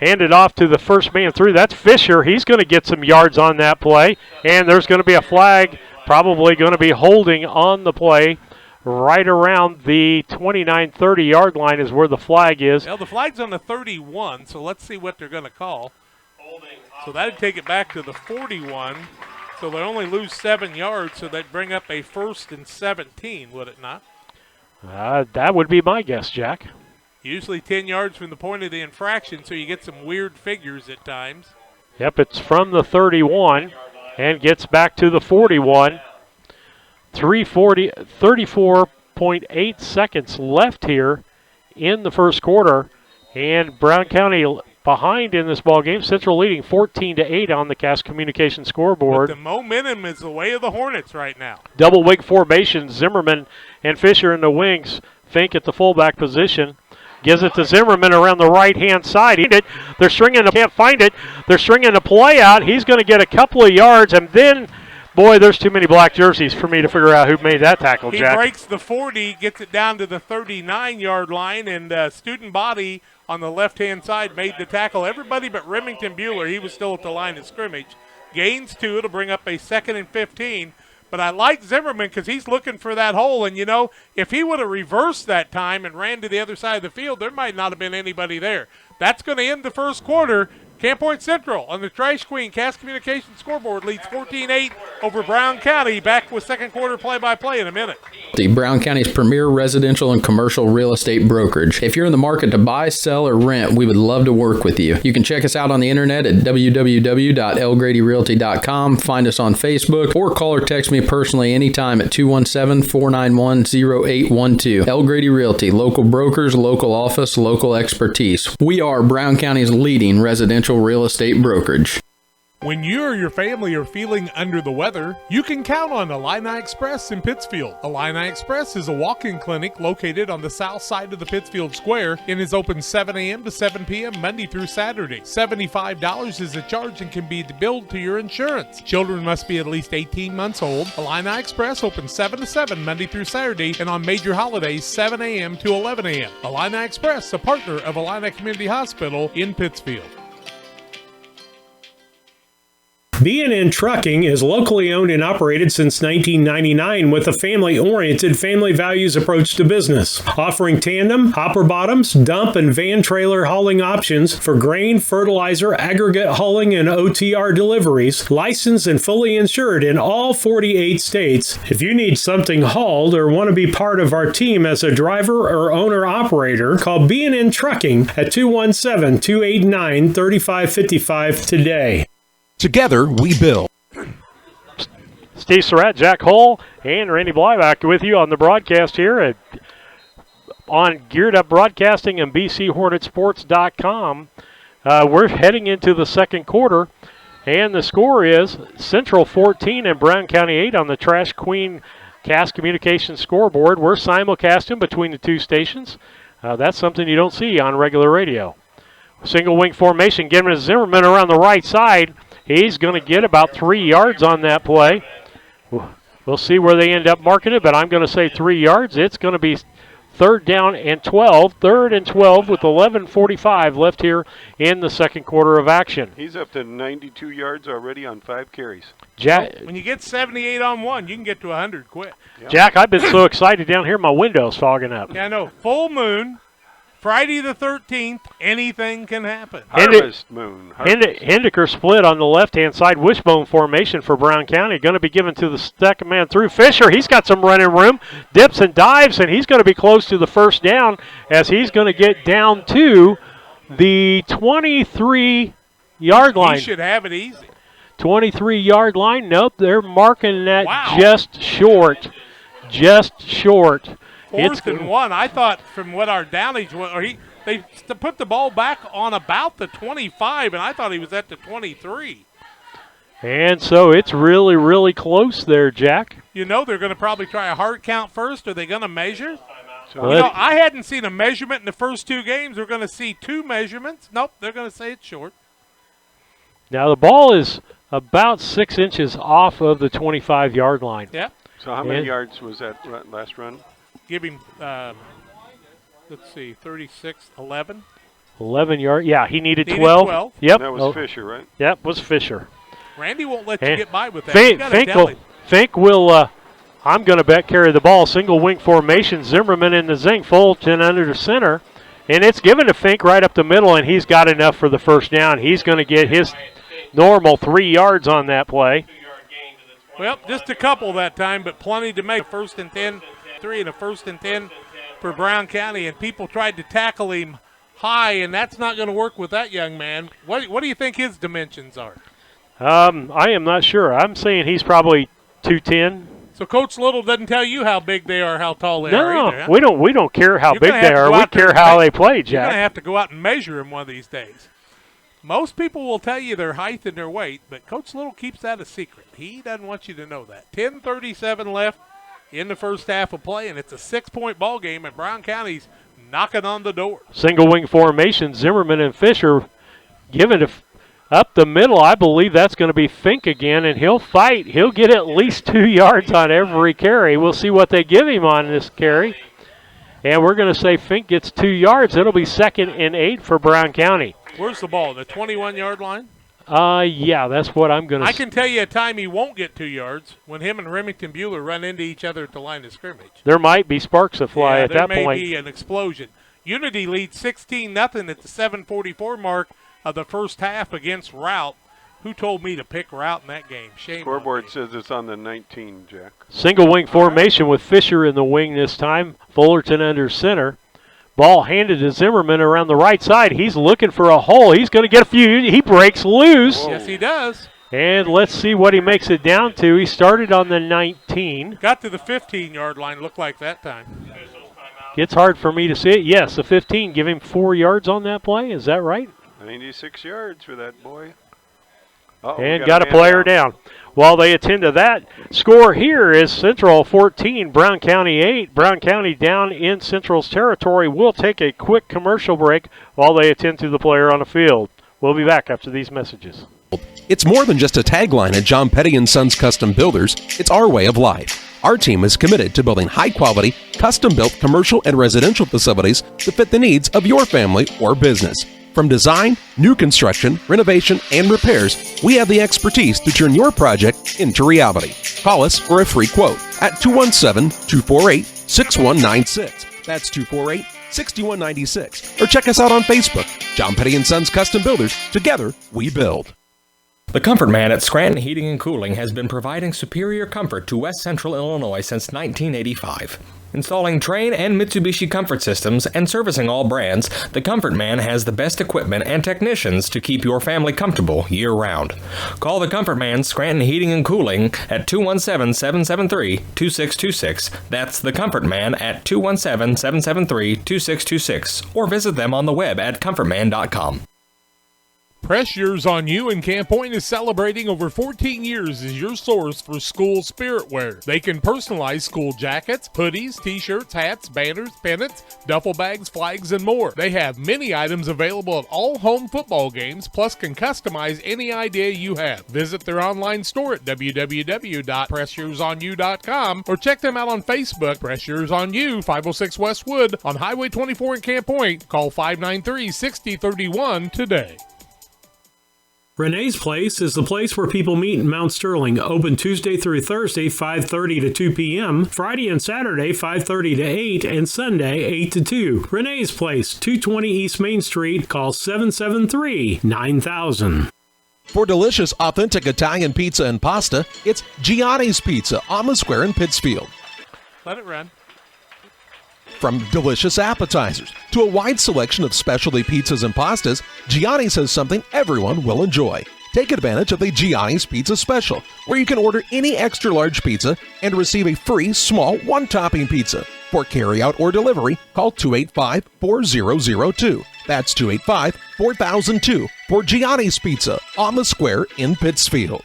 Handed off to the first man through. That's Fisher. He's going to get some yards on that play. And there's going to be a flag, probably going to be holding on the play. Right around the 29-30 yard line is where the flag is. Well, the flag's on the 31, so let's see what they're going to call. So that would take it back to the 41. So they only lose 7 yards, so they'd bring up a 1st and 17, would it not? That would be my guess, Jack. Usually 10 yards from the point of the infraction, so you get some weird figures at times. Yep, it's from the 31 and gets back to the 41. 34.8 seconds left here in the first quarter, and Brown County behind in this ball game. Central leading 14-8 on the Cass Communication scoreboard. But the momentum is the way of the Hornets right now. Double wing formation, Zimmerman and Fisher in the wings. Fink at the fullback position. Gives it to Zimmerman around the right-hand side. They're stringing can't find it. They're stringing a play out. He's going to get a couple of yards, and then, boy, there's too many black jerseys for me to figure out who made that tackle, Jack. He breaks the 40, gets it down to the 39-yard line, and Student Body on the left-hand side made the tackle. Everybody but Remington Bueller, he was still at the line of scrimmage. Gains 2, it'll bring up a 2nd and 15. But I like Zimmerman because he's looking for that hole. And, you know, if he would have reversed that time and ran to the other side of the field, there might not have been anybody there. That's going to end the first quarter. Camp Point Central on the Trash Queen Cass Communication scoreboard leads 14-8 over Brown County. Back with second quarter play-by-play in a minute. Brown County's premier residential and commercial real estate brokerage. If you're in the market to buy, sell, or rent, we would love to work with you. You can check us out on the internet at www.elgradyrealty.com, find us on Facebook, or call or text me personally anytime at 217-491-0812. El Grady Realty, local brokers, local office, local expertise. We are Brown County's leading residential real estate brokerage. When you or your family are feeling under the weather, you can count on Illini Express in Pittsfield. Illini Express is a walk-in clinic located on the south side of the Pittsfield Square and is open 7 a.m. to 7 p.m. Monday through Saturday. $75 is the charge and can be billed to your insurance. Children must be at least 18 months old. Illini Express opens 7 to 7 Monday through Saturday and on major holidays 7 a.m. to 11 a.m. Illini Express, a partner of Illini Community Hospital in Pittsfield. B&N Trucking is locally owned and operated since 1999 with a family-oriented, family values approach to business, offering tandem, hopper bottoms, dump, and van trailer hauling options for grain, fertilizer, aggregate hauling, and OTR deliveries, licensed and fully insured in all 48 states. If you need something hauled or want to be part of our team as a driver or owner-operator, call B&N Trucking at 217-289-3555 today. Together, we build. Steve Surratt, Jack Hull, and Randy Blyback with you on the broadcast here on Geared Up Broadcasting and BCHornetsports.com. We're heading into the second quarter, and the score is Central 14 and Brown County 8 on the Trash Queen Cast Communications scoreboard. We're simulcasting between the two stations. That's something you don't see on regular radio. Single wing formation, giving to Zimmerman around the right side. He's going to get about 3 yards on that play. We'll see where they end up marking it, but I'm going to say 3 yards. It's going to be third down and 12. Third and 12 with 11:45 left here in the second quarter of action. He's up to 92 yards already on 5 carries. When you get 78 on one, you can get to 100 quick. Yep. Jack, I've been so excited down here, my window's fogging up. Yeah, I know. Full moon, Friday the 13th, anything can happen. Harvest moon. Hendiker split on the left-hand side, wishbone formation for Brown County. Going to be given to the second man through Fisher. He's got some running room, dips and dives, and he's going to be close to the first down as he's going to get down to the 23-yard line. He should have it easy. 23-yard line. Nope, they're marking that just short. Just short. Fourth and 1. I thought from what our downage was, they put the ball back on about the 25, and I thought he was at the 23. And so it's really, really close there, Jack. You know they're going to probably try a hard count first. Are they going to measure? I hadn't seen a measurement in the first 2 games. We're going to see 2 measurements. Nope, they're going to say it's short. Now the ball is about 6 inches off of the 25-yard line. Yep. So how many yards was that last run? Give him, let's see, 36, 11. 11 yards. Yeah, he needed 12. Yep. That was Fisher, right? Yep, was Fisher. Randy won't let you get by with that. Fink will, I'm going to bet, carry the ball. Single wing formation. Zimmerman in the zinc. Fulton under the center. And it's given to Fink right up the middle, and he's got enough for the first down. He's going to get his normal 3 yards on that play. Well, just a couple that time, but plenty to make. First and 10. 3 and a first and 10 for Brown County, and people tried to tackle him high, and that's not going to work with that young man. What do you think his dimensions are? I am not sure. I'm saying he's probably 210. So Coach Little doesn't tell you how big they are, how tall they are either. No, we don't care how big they are. We care how they play, Jack. You're going to have to go out and measure him one of these days. Most people will tell you their height and their weight, but Coach Little keeps that a secret. He doesn't want you to know that. 10:37 left in the first half of play, and it's a 6-point ball game, and Brown County's knocking on the door. Single wing formation, Zimmerman and Fisher given to up the middle. I believe that's going to be Fink again, and he'll fight. He'll get at least 2 yards on every carry. We'll see what they give him on this carry. And we're going to say Fink gets 2 yards. It'll be 2nd and 8 for Brown County. Where's the ball? The 21-yard line? Yeah, that's what I'm going to I can tell you a time he won't get 2 yards when him and Remington Bueller run into each other at the line of scrimmage. There might be sparks that fly at that point. There may be an explosion. Unity leads 16-0 at the 7:44 mark of the first half against Route. Who told me to pick Route in that game? Shame. Scoreboard says it's on the 19, Jack. Single wing formation with Fisher in the wing this time. Fullerton under center. Ball handed to Zimmerman around the right side. He's looking for a hole. He's going to get a few. He breaks loose. Yes, he does. And let's see what he makes it down to. He started on the 19. Got to the 15-yard line, looked like that time. It's hard for me to see it. Yes, the 15. Give him 4 yards on that play. Is that right? 96 yards for that boy. And got a player down. While they attend to that, score here is Central 14, Brown County 8. Brown County down in Central's territory. We'll take a quick commercial break while they attend to the player on the field. We'll be back after these messages. It's more than just a tagline at John Petty & Sons Custom Builders. It's our way of life. Our team is committed to building high-quality, custom-built commercial and residential facilities to fit the needs of your family or business. From design, new construction, renovation, and repairs, we have the expertise to turn your project into reality. Call us for a free quote at 217-248-6196. That's 248-6196. Or check us out on Facebook. John Petty & Sons Custom Builders. Together, we build. The Comfort Man at Scranton Heating and Cooling has been providing superior comfort to West Central Illinois since 1985. Installing Trane and Mitsubishi comfort systems and servicing all brands, the Comfort Man has the best equipment and technicians to keep your family comfortable year-round. Call the Comfort Man Scranton Heating and Cooling at 217-773-2626. That's the Comfort Man at 217-773-2626. Or visit them on the web at comfortman.com. Press Yours on You in Camp Point is celebrating over 14 years as your source for school spirit wear. They can personalize school jackets, hoodies, t-shirts, hats, banners, pennants, duffel bags, flags, and more. They have many items available at all home football games, plus can customize any idea you have. Visit their online store at www.pressyoursonyou.com or check them out on Facebook. Press Yours on You, 506 West Wood on Highway 24 in Camp Point. Call 593-6031 today. Renee's Place is the place where people meet in Mount Sterling. Open Tuesday through Thursday, 5:30 to 2 p.m., Friday and Saturday, 5:30 to 8, and Sunday, 8 to 2. Renee's Place, 220 East Main Street. Call 773-9000. For delicious, authentic Italian pizza and pasta, it's Gianni's Pizza on the square in Pittsfield. Let it run. From delicious appetizers to a wide selection of specialty pizzas and pastas, Gianni's has something everyone will enjoy. Take advantage of the Gianni's Pizza Special, where you can order any extra large pizza and receive a free small one-topping pizza. For carryout or delivery, call 285-4002. That's 285-4002 for Gianni's Pizza on the square in Pittsfield.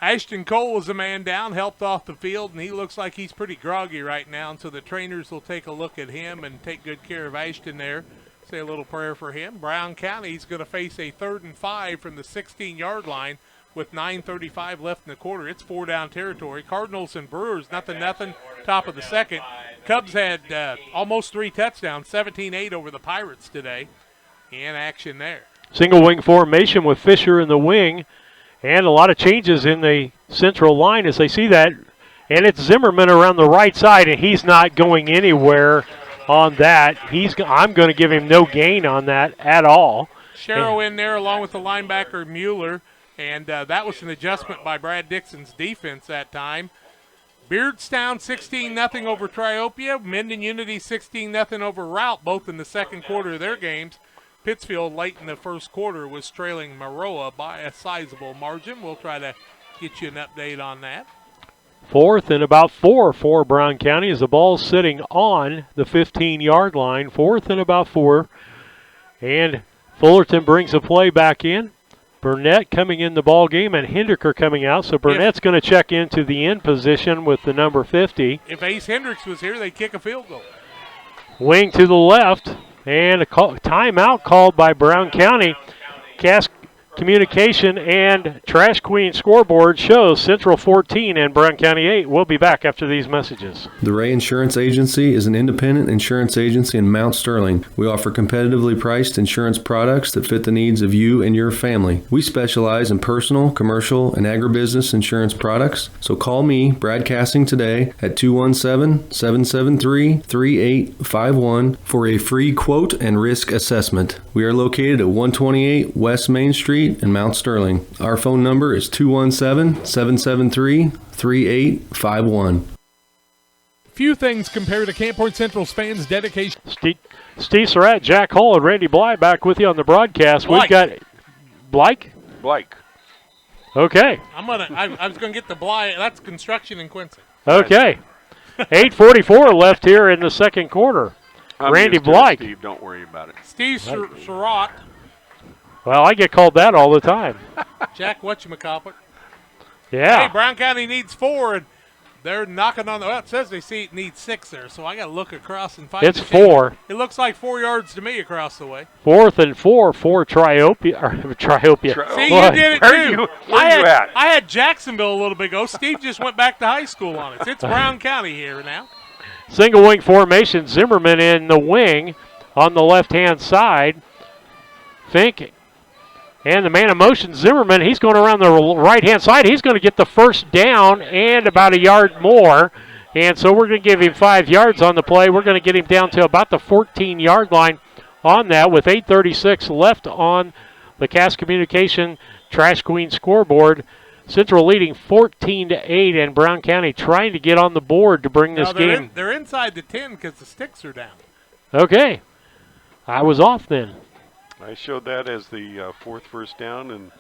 Ashton Cole was a man down, helped off the field, and he looks like he's pretty groggy right now, and so the trainers will take a look at him and take good care of Ashton there. Say a little prayer for him. Brown County's going to face a 3rd and 5 from the 16-yard line with 9:35 left in the quarter. It's 4-down territory. Cardinals and Brewers, nothing, top of the second. Cubs had almost 3 touchdowns, 17-8 over the Pirates today. In action there. Single wing formation with Fisher in the wing. And a lot of changes in the central line as they see that. And it's Zimmerman around the right side, and he's not going anywhere on that. I'm going to give him no gain on that at all. Sherrill in there along with the linebacker Mueller, and that was an adjustment by Brad Dixon's defense that time. Beardstown 16-0 over Triopia. Minden Unity 16-0 over Route, both in the second quarter of their games. Pittsfield late in the first quarter was trailing Maroa by a sizable margin. We'll try to get you an update on that. 4th and about 4 for Brown County as the ball's sitting on the 15-yard line. 4th and about 4. And Fullerton brings the play back in. Burnett coming in the ball game and Hindeker coming out. So Burnett's going to check into the end position with the number 50. If Ace Hendricks was here, they'd kick a field goal. Wing to the left. And a timeout called by Brown County. Cass Communication and Trash Queen scoreboard shows Central 14 and Brown County 8. We'll be back after these messages. The Ray Insurance Agency is an independent insurance agency in Mount Sterling. We offer competitively priced insurance products that fit the needs of you and your family. We specialize in personal, commercial, and agribusiness insurance products. So call me, Brad Cassing, today at 217-773-3851 for a free quote and risk assessment. We are located at 128 West Main Street in Mount Sterling. Our phone number is 217-773-3851. Few things compare to Camp Point Central's fans' dedication. Steve Surratt, Jack Hull, and Randy Bly back with you on the broadcast. Blake. We've got Blake. Okay. I was gonna get the Bly. That's construction in Quincy. Okay. 8:44 left here in the second quarter. Randy Bly. Steve, don't worry about it. Steve Surratt. Well, I get called that all the time. Jack whatchamacallit. Yeah. Hey, Brown County needs 4, and they're knocking on the. Well, it says they need 6 there, so I got to look across and find. It's 4. It looks like 4 yards to me across the way. 4th and 4 for Triopia. See, you did it too. I had Jacksonville a little bit ago. Steve just went back to high school on us. It's Brown County here now. Single wing formation. Zimmerman in the wing on the left-hand side. Fink. And the man in motion, Zimmerman, he's going around the right-hand side. He's going to get the first down and about a yard more. And so we're going to give him 5 yards on the play. We're going to get him down to about the 14-yard line on that with 8:36 left on the Cass Communication Trash Queen scoreboard. Central leading 14-8, and Brown County trying to get on the board to bring this game. They're inside the 10 because the sticks are down. Okay. I was off then. I showed that as the fourth first down, and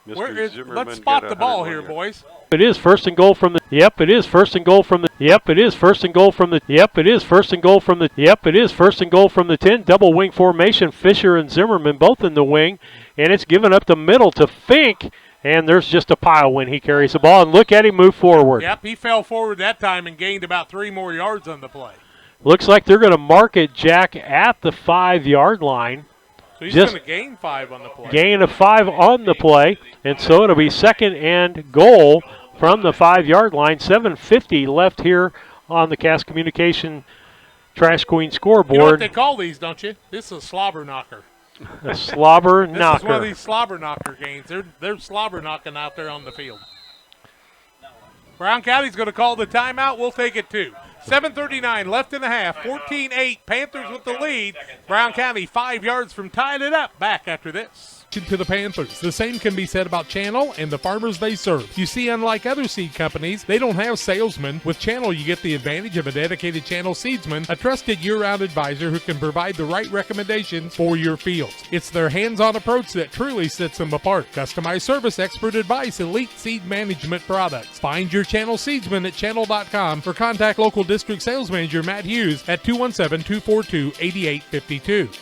Mr. Zimmerman let's spot got the ball here, boys. It is first and goal from the. Yep, it is first and goal from the. Yep, it is first and goal from the. Yep, it is first and goal from the. Yep, it is first and goal from the 10. Double wing formation. Fisher and Zimmerman both in the wing, and it's given up the middle to Fink, and there's just a pile when he carries the ball. And look at him move forward. Yep, he fell forward that time and gained about 3 more yards on the play. Looks like they're going to mark it, Jack, at the 5-yard line. So he's going to gain 5 on the play. Gain of 5 on the play, and so it'll be second and goal from the 5-yard line. 7:50 left here on the Cass Communication Trash Queen scoreboard. You know what they call these, don't you? This is a slobber knocker. A slobber knocker. This is one of these slobber knocker games. They're slobber knocking out there on the field. Brown County's going to call the timeout. We'll take it too. 7:39 left in the half. 14-8. Panthers with the lead. Brown County 5 yards from tying it up. Back after this. To the Panthers. The same can be said about Channel and the farmers they serve. You see, unlike other seed companies, they don't have salesmen. With Channel, you get the advantage of a dedicated Channel seedsman, a trusted year-round advisor who can provide the right recommendations for your fields. It's their hands-on approach that truly sets them apart. Customized service, expert advice, elite seed management products. Find your Channel seedsman at channel.com or contact local district sales manager Matt Hughes at 217-242-8852.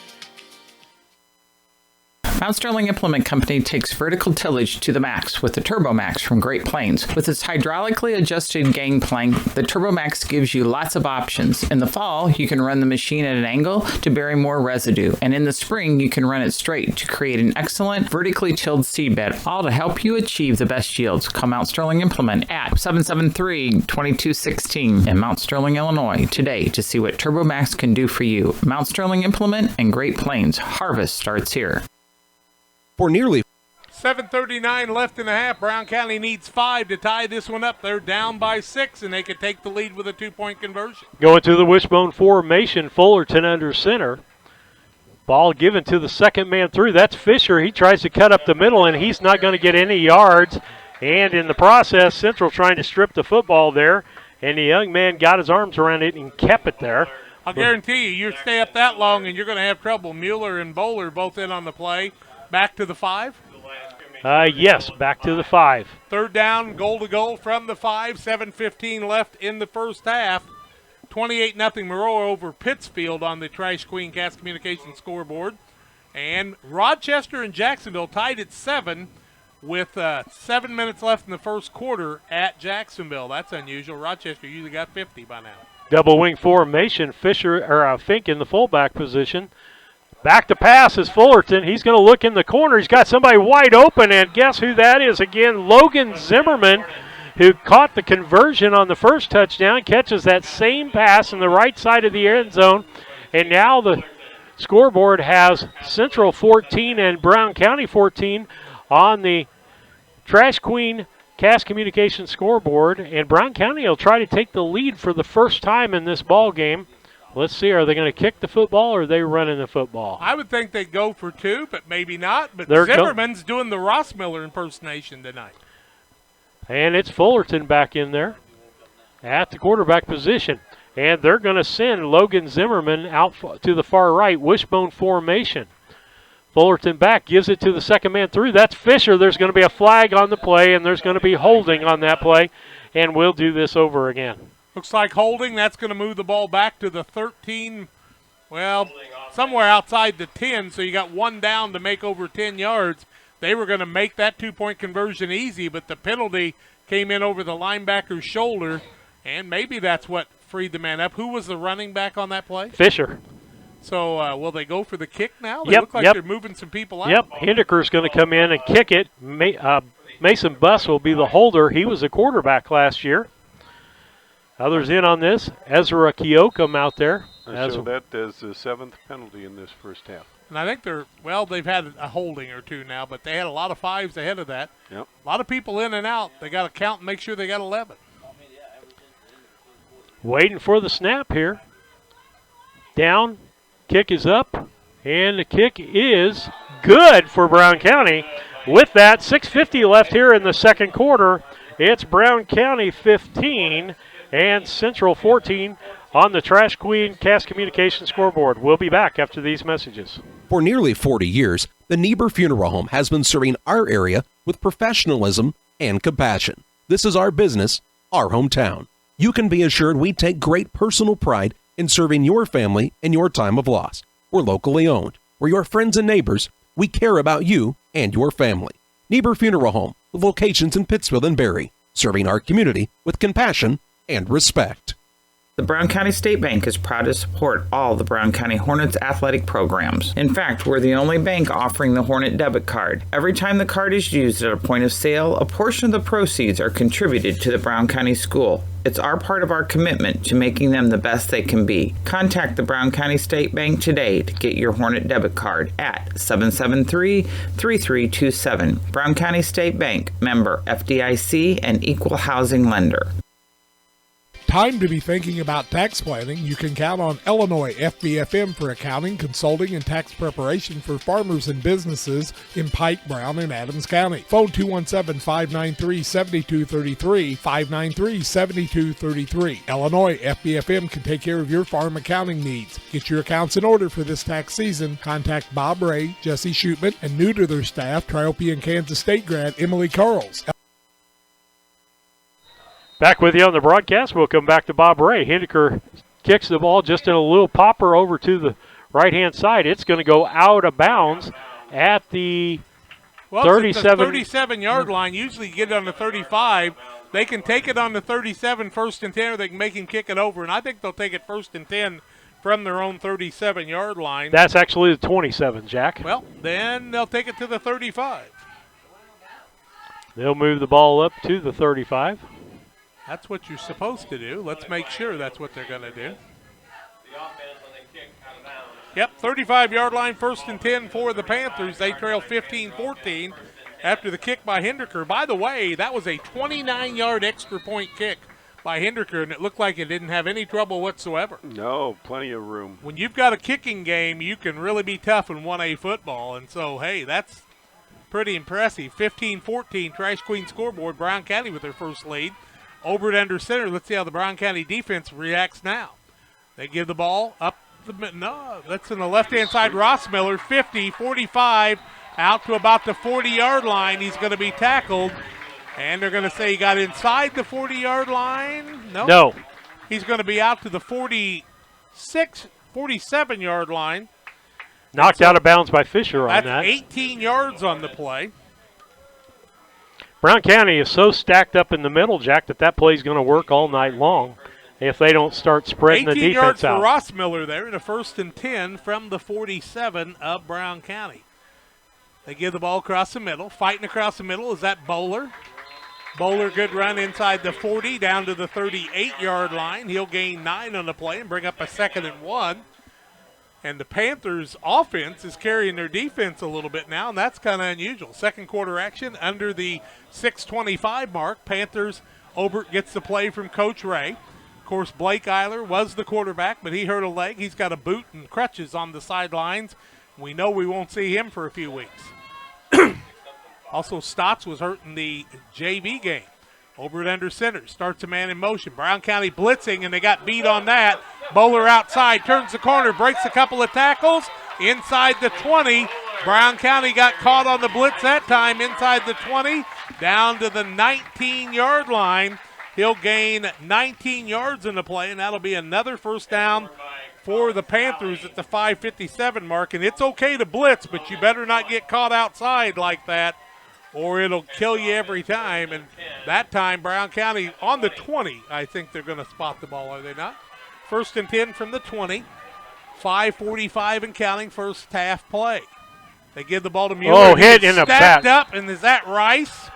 Mount Sterling Implement Company takes vertical tillage to the max with the Turbo Max from Great Plains. With its hydraulically adjusted gangplank, the Turbo Max gives you lots of options. In the fall, you can run the machine at an angle to bury more residue, and in the spring, you can run it straight to create an excellent vertically tilled seedbed, all to help you achieve the best yields. Call Mount Sterling Implement at 773-2216 in Mount Sterling, Illinois today to see what Turbo Max can do for you. Mount Sterling Implement and Great Plains. Harvest starts here. For nearly 7:39 left in the half. Brown County needs 5 to tie this one up. They're down by 6, and they could take the lead with a 2-point conversion. Going to the wishbone formation, Fullerton under center. Ball given to the second man through. That's Fisher. He tries to cut up the middle, and he's not going to get any yards. And in the process, Central trying to strip the football there, and the young man got his arms around it and kept it there. I'll guarantee you stay up that long, and you're going to have trouble. Mueller and Bowler both in on the play. Back to the 5? Yes, back to the 5. Third down, goal to goal from the 5. 7:15 left in the first half. 28-0 Moreau over Pittsfield on the Trash Queen Cass Communications scoreboard. And Rochester and Jacksonville tied at 7 with 7 minutes left in the first quarter at Jacksonville. That's unusual. Rochester usually got 50 by now. Double wing formation. Fink in the fullback position. Back to pass is Fullerton. He's going to look in the corner. He's got somebody wide open, and guess who that is again? Logan Zimmerman, who caught the conversion on the first touchdown, catches that same pass in the right side of the end zone, and now the scoreboard has Central 14 and Brown County 14 on the Trash Queen Cass Communications scoreboard, and Brown County will try to take the lead for the first time in this ball game. Let's see, are they going to kick the football or are they running the football? I would think they'd go for 2, but maybe not. But Zimmerman's doing the Ross Miller impersonation tonight. And it's Fullerton back in there at the quarterback position. And they're going to send Logan Zimmerman out to the far right, wishbone formation. Fullerton back, gives it to the second man through. That's Fisher. There's going to be a flag on the play, and there's going to be holding on that play. And we'll do this over again. Looks like holding. That's going to move the ball back to the 13, well, somewhere outside the 10, so you got 1 down to make over 10 yards. They were going to make that 2-point conversion easy, but the penalty came in over the linebacker's shoulder, and maybe that's what freed the man up. Who was the running back on that play? Fisher. So will they go for the kick now? They look like they're moving some people out. Yep, Hindeker's going to come in and kick it. Mason Buss will be the holder. He was a quarterback last year. Others in on this. Ezra Keokum out there. So that is the 7th penalty in this first half. And I think they've had a holding or 2 now, but they had a lot of 5s ahead of that. Yep. A lot of people in and out. They got to count and make sure they got 11. Waiting for the snap here. Down. Kick is up. And the kick is good for Brown County. With that, 6:50 left here in the second quarter. It's Brown County 15 and Central 14 on the Trash Queen Cast Communication scoreboard. We'll be back after these messages. For nearly 40 years, the Niebuhr Funeral Home has been serving our area with professionalism and compassion. This is our business, our hometown. You can be assured we take great personal pride in serving your family in your time of loss. We're locally owned. We're your friends and neighbors. We care about you and your family. Niebuhr Funeral Home, with locations in Pittsfield and Barry, serving our community with compassion and respect. The Brown County State Bank is proud to support all the Brown County Hornets athletic programs. In fact, we're the only bank offering the Hornet debit card. Every time the card is used at a point of sale, a portion of the proceeds are contributed to the Brown County School. It's our part of our commitment to making them the best they can be. Contact the Brown County State Bank today to get your Hornet debit card at 773-3327. Brown County State Bank, member FDIC and equal housing lender. Time to be thinking about tax planning. You can count on Illinois FBFM for accounting, consulting, and tax preparation for farmers and businesses in Pike, Brown, and Adams County. Phone 217-593-7233, 593-7233. Illinois FBFM can take care of your farm accounting needs. Get your accounts in order for this tax season. Contact Bob Ray, Jesse Shootman, and new to their staff, Triope and Kansas State grad Emily Carls. Back with you on the broadcast. We'll come back to Bob Ray. Hindeker kicks the ball just in a little popper over to the right-hand side. It's going to go out of bounds at the 37-yard line. Usually you get it on the 35. They can take it on the 37, 1st and 10, or they can make him kick it over. And I think they'll take it 1st and 10 from their own 37-yard line. That's actually the 27, Jack. Well, then they'll take it to the 35. They'll move the ball up to the 35. That's what you're supposed to do. Let's make sure that's what they're going to do. Yep, 35-yard line, 1st and 10 for the Panthers. They trail 15-14 after the kick by Hindeker. By the way, that was a 29-yard extra point kick by Hindeker, and it looked like it didn't have any trouble whatsoever. No, plenty of room. When you've got a kicking game, you can really be tough in 1A football, and so, hey, that's pretty impressive. 15-14, Trash Queen scoreboard. Brown County with their first lead. Over at under center. Let's see how the Brown County defense reacts now. They give the ball up. That's in the left-hand side. Rossmiller, 50, 45, out to about the 40-yard line. He's going to be tackled. And they're going to say he got inside the 40-yard line. No. He's going to be out to the 47-yard line. Knocked out of bounds by Fisher on that. That's 18 yards on the play. Brown County is so stacked up in the middle, Jack, that play is going to work all night long if they don't start spreading the defense out. 18 yards for Rossmiller there in a 1st and 10 from the 47 of Brown County. They give the ball across the middle. Fighting across the middle is that Bowler. Bowler, good run inside the 40 down to the 38-yard line. He'll gain 9 on the play and bring up a 2nd and 1. And the Panthers' offense is carrying their defense a little bit now, and that's kind of unusual. Second quarter action under the 6:25 mark. Panthers, Obert gets the play from Coach Ray. Of course, Blake Eiler was the quarterback, but he hurt a leg. He's got a boot and crutches on the sidelines. We know we won't see him for a few weeks. Also, Stotts was hurt in the JV game. Obert under center, starts a man in motion. Brown County blitzing, and they got beat on that. Bowler outside, turns the corner, breaks a couple of tackles. Inside the 20. Brown County got caught on the blitz that time inside the 20, down to the 19-yard line. He'll gain 19 yards in the play, and that'll be another 1st down for the Panthers at the 5:57 mark. And it's okay to blitz, but you better not get caught outside like that, or it'll kill you every time. And that time, Brown County on the 20, I think they're going to spot the ball, are they not? 1st and 10 from the 20. 5:45 and counting, first half play. They give the ball to Mueller. Oh, hit in the back. Stacked up, and is that Rice?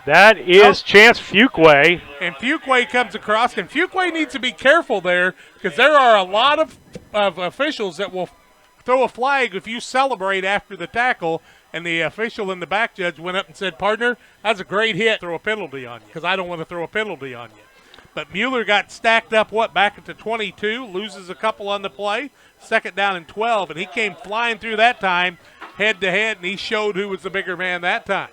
That is Chance Fuquay. And Fuquay comes across, and Fuquay needs to be careful there because there are a lot of officials that will throw a flag if you celebrate after the tackle. And the official in the back, judge, went up and said, partner, that's a great hit. Throw a penalty on you because I don't want to throw a penalty on you. But Mueller got stacked up, back at the 22, loses a couple on the play, 2nd down and 12, and he came flying through that time, head-to-head, and he showed who was the bigger man that time.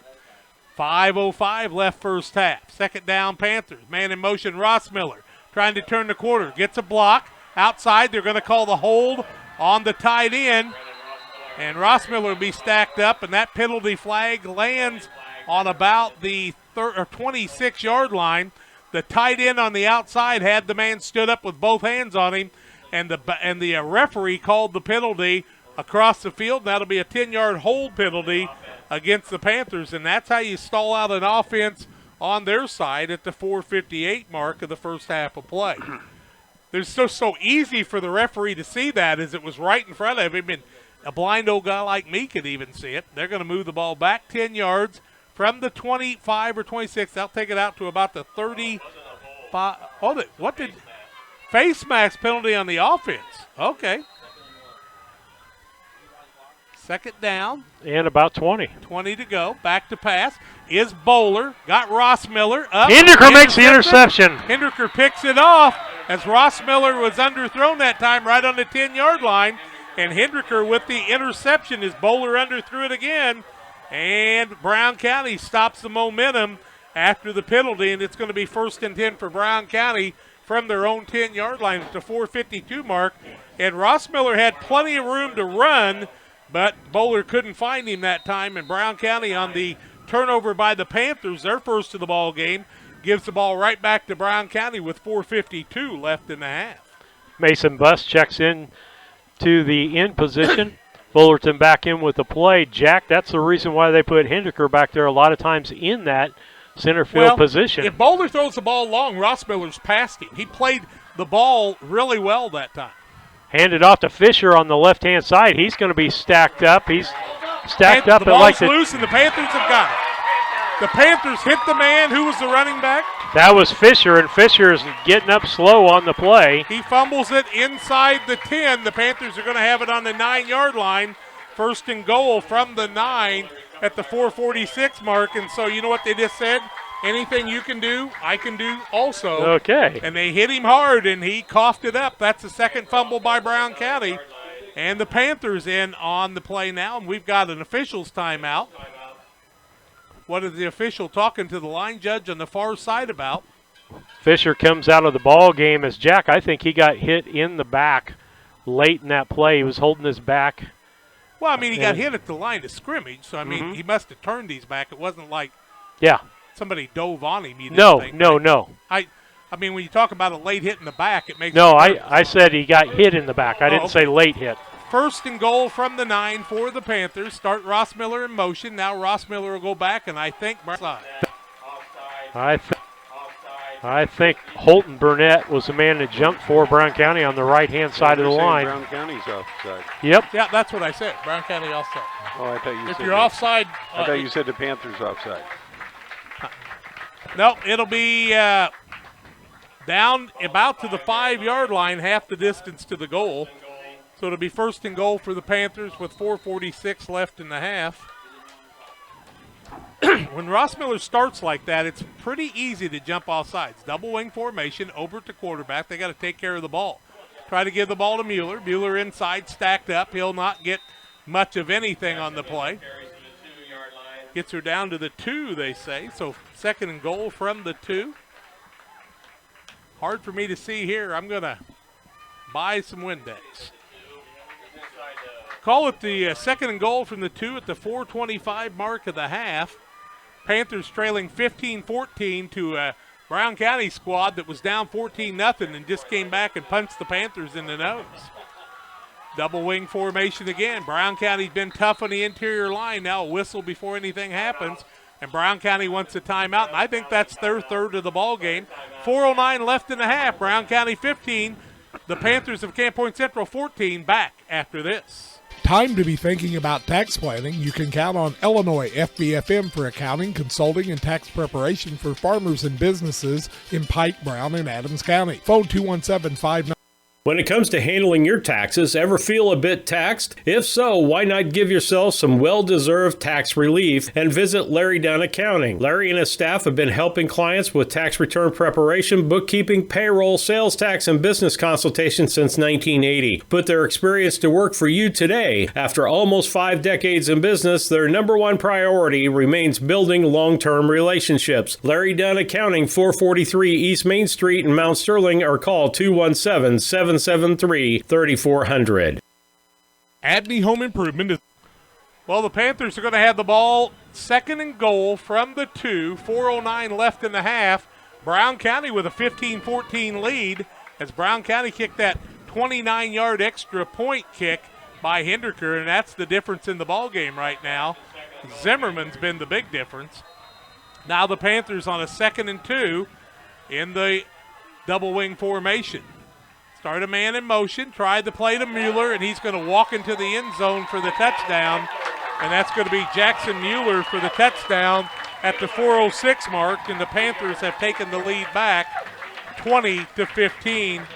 5:05 left first half. Second down, Panthers. Man in motion, Rossmiller trying to turn the quarter. Gets a block. Outside, they're going to call the hold on the tight end. And Rossmiller will be stacked up, and that penalty flag lands on about the 26-yard line. The tight end on the outside had the man stood up with both hands on him, and the referee called the penalty across the field. That'll be a 10-yard hold penalty against the Panthers, and that's how you stall out an offense on their side at the 4:58 mark of the first half of play. It's so easy for the referee to see that, as it was right in front of him, and a blind old guy like me could even see it. They're going to move the ball back 10 yards from the 25 or 26. They'll take it out to about the 35. What did face mask penalty on the offense? Okay. Second down. And about 20. 20 to go. Back to pass is Bowler. Got Rossmiller up. Hindeker makes the interception. Hindeker picks it off as Rossmiller was underthrown that time right on the 10-yard line. And Hindeker with the interception as Bowler underthrew it again. And Brown County stops the momentum after the penalty, and it's going to be 1st and 10 for Brown County from their own 10-yard line at the 4:52 mark. And Rossmiller had plenty of room to run, but Bowler couldn't find him that time. And Brown County, on the turnover by the Panthers, their first of the ball game, gives the ball right back to Brown County with 4:52 left in the half. Mason Buss checks in to the in position. Fullerton back in with the play. Jack, that's the reason why they put Hindeker back there a lot of times in that center field position. If Bowler throws the ball long, Rossmiller's past him. He played the ball really well that time. Handed off to Fisher on the left-hand side. He's going to be stacked up. He's stacked up. The ball's loose, and the Panthers have got it. The Panthers hit the man. Who was the running back? That was Fisher, and Fisher is getting up slow on the play. He fumbles it inside the 10. The Panthers are going to have it on the 9-yard line. 1st and goal from the 9 at the 4:46 mark. And so you know what they just said? Anything you can do, I can do also. Okay. And they hit him hard, and he coughed it up. That's the second fumble by Brown County. And the Panthers in on the play now, and we've got an official's timeout. What is the official talking to the line judge on the far side about? Fisher comes out of the ball game as Jack. I think he got hit in the back late in that play. He was holding his back. Well, I mean, he got hit at the line of scrimmage, so, I mean, he must have turned his back. It wasn't like somebody dove on him. No. I mean, when you talk about a late hit in the back, it makes I said he got hit in the back. I didn't say late hit. 1st and goal from the 9 for the Panthers. Start Rossmiller in motion. Now Rossmiller will go back, and I think I think Holton Burnett was the man that jumped for Brown County on the right-hand side of the line. Brown County's offside. Yep. Yeah, that's what I said. Brown County offside. Oh, I thought you if said you're offside. I thought you said the Panthers offside. No, it'll be down about to the 5-yard line, half the distance to the goal. So it'll be 1st and goal for the Panthers with 4:46 left in the half. When Rossmiller starts like that, it's pretty easy to jump off sides. Double wing formation, over to quarterback. They got to take care of the ball. Try to give the ball to Mueller. Mueller inside, stacked up. He'll not get much of anything on the play. Gets her down to the 2, they say. So 2nd and goal from the 2. Hard for me to see here. I'm going to buy some Windex. Call it the 2nd and goal from the 2 at the 4:25 mark of the half. Panthers trailing 15-14 to a Brown County squad that was down 14-0 and just came back and punched the Panthers in the nose. Double wing formation again. Brown County's been tough on the interior line. Now a whistle before anything happens. And Brown County wants a timeout, and I think that's their third of the ball game. 4:09 left in the half. Brown County 15. The Panthers of Camp Point Central 14 back after this. Time to be thinking about tax planning. You can count on Illinois FBFM for accounting, consulting, and tax preparation for farmers and businesses in Pike, Brown, and Adams County. Phone 217-59. When it comes to handling your taxes, ever feel a bit taxed? If so, why not give yourself some well-deserved tax relief and visit Larry Dunn Accounting. Larry and his staff have been helping clients with tax return preparation, bookkeeping, payroll, sales tax, and business consultation since 1980. Put their experience to work for you today. After almost 5 decades in business, their number one priority remains building long-term relationships. Larry Dunn Accounting, 443 East Main Street in Mount Sterling, or call 217-773-3400. Abney Home Improvement is. Well, the Panthers are going to have the ball second and goal from the 2. 4:09 left in the half. Brown County with a 15-14 lead as Brown County kicked that 29-yard extra point kick by Hinderker, and that's the difference in the ball game right now. Zimmerman's been the big difference. Now the Panthers on a 2nd and 2 in the double wing formation. Start a man in motion, tried the play to Mueller, and he's going to walk into the end zone for the touchdown. And that's going to be Jackson Mueller for the touchdown at the 4:06 mark. And the Panthers have taken the lead back 20-15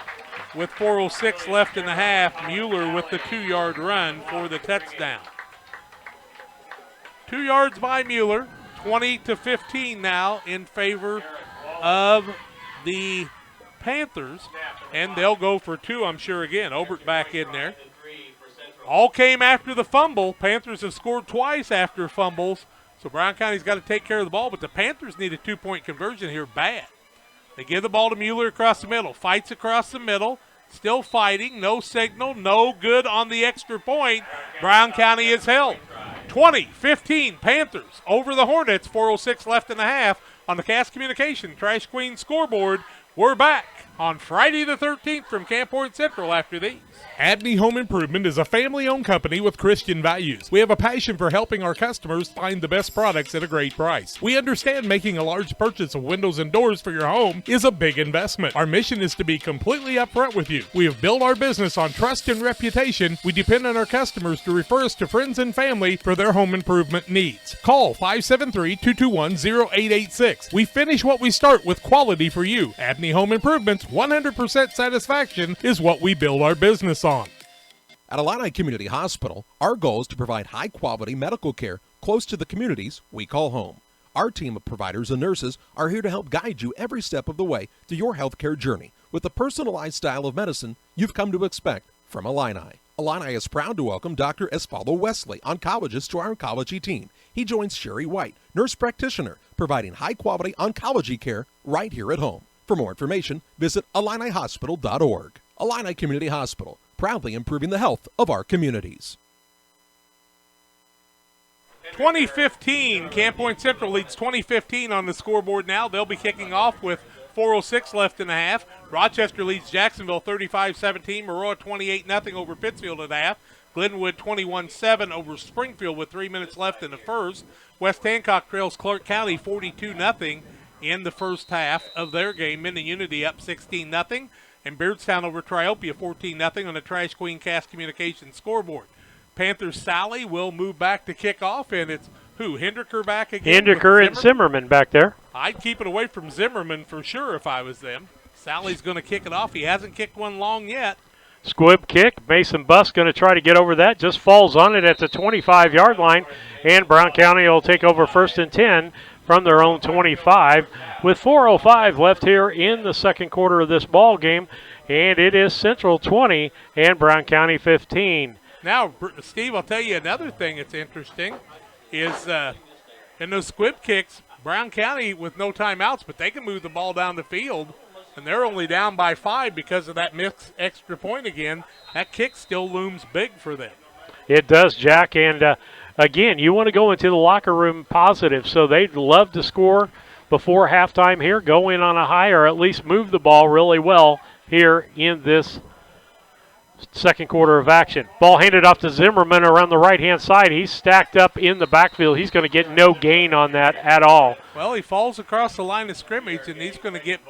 with 4:06 left in the half. Mueller with the 2-yard run for the touchdown. 2 yards by Mueller, 20-15 now in favor of the Panthers, and they'll go for 2, I'm sure, again. Obert back in there. All came after the fumble. Panthers have scored twice after fumbles, so Brown County's got to take care of the ball, but the Panthers need a 2-point conversion here bad. They give the ball to Mueller across the middle. Fights across the middle. Still fighting. No signal. No good on the extra point. Brown County is held. 20-15 Panthers over the Hornets. 4:06 left in the half on the Cass Communication Trash Queen scoreboard. We're back on Friday the 13th from Camp Point Central after these. Abney Home Improvement is a family-owned company with Christian values. We have a passion for helping our customers find the best products at a great price. We understand making a large purchase of windows and doors for your home is a big investment. Our mission is to be completely upfront with you. We have built our business on trust and reputation. We depend on our customers to refer us to friends and family for their home improvement needs. Call 573-221-0886. We finish what we start with quality for you. Abney Home Improvement's 100% satisfaction is what we build our business on. At Illini Community Hospital, our goal is to provide high-quality medical care close to the communities we call home. Our team of providers and nurses are here to help guide you every step of the way to your healthcare journey with the personalized style of medicine you've come to expect from Illini. Illini is proud to welcome Dr. Esfaldo Wesley, oncologist, to our oncology team. He joins Sherry White, nurse practitioner, providing high-quality oncology care right here at home. For more information, visit IlliniHospital.org. Illini Community Hospital, proudly improving the health of our communities. 2015, Camp Point Central leads 2015 on the scoreboard now. They'll be kicking off with 4:06 left in the half. Rochester leads Jacksonville 35-17. Maroa 28-0 over Pittsfield at half. Glenwood 21-7 over Springfield with 3 minutes left in the first. West Hancock trails Clark County 42-0 in the first half of their game. Minden Unity up 16-0. And Beardstown over Triopia 14-0 on the Trash Queen Cass Communications scoreboard. Panthers Sally will move back to kick off, and it's who? Hinderker back again? Hinderker and Zimmerman back there. I'd keep it away from Zimmerman for sure if I was them. Sally's going to kick it off. He hasn't kicked one long yet. Squib kick. Mason Buss going to try to get over that. Just falls on it at the 25-yard line, and Brown County will take over 1st and 10 from their own 25 with 4:05 left here in the second quarter of this ball game, and it is Central 20 and Brown County 15. Now, Steve, I'll tell you another thing that's interesting is in those squib kicks, Brown County with no timeouts, but they can move the ball down the field, and they're only down by 5 because of that missed extra point again. That kick still looms big for them. It does, Jack, and again, you want to go into the locker room positive, so they'd love to score before halftime here, go in on a high, or at least move the ball really well here in this second quarter of action. Ball handed off to Zimmerman around the right-hand side. He's stacked up in the backfield. He's going to get no gain on that at all. Well, he falls across the line of scrimmage, and he's going to get,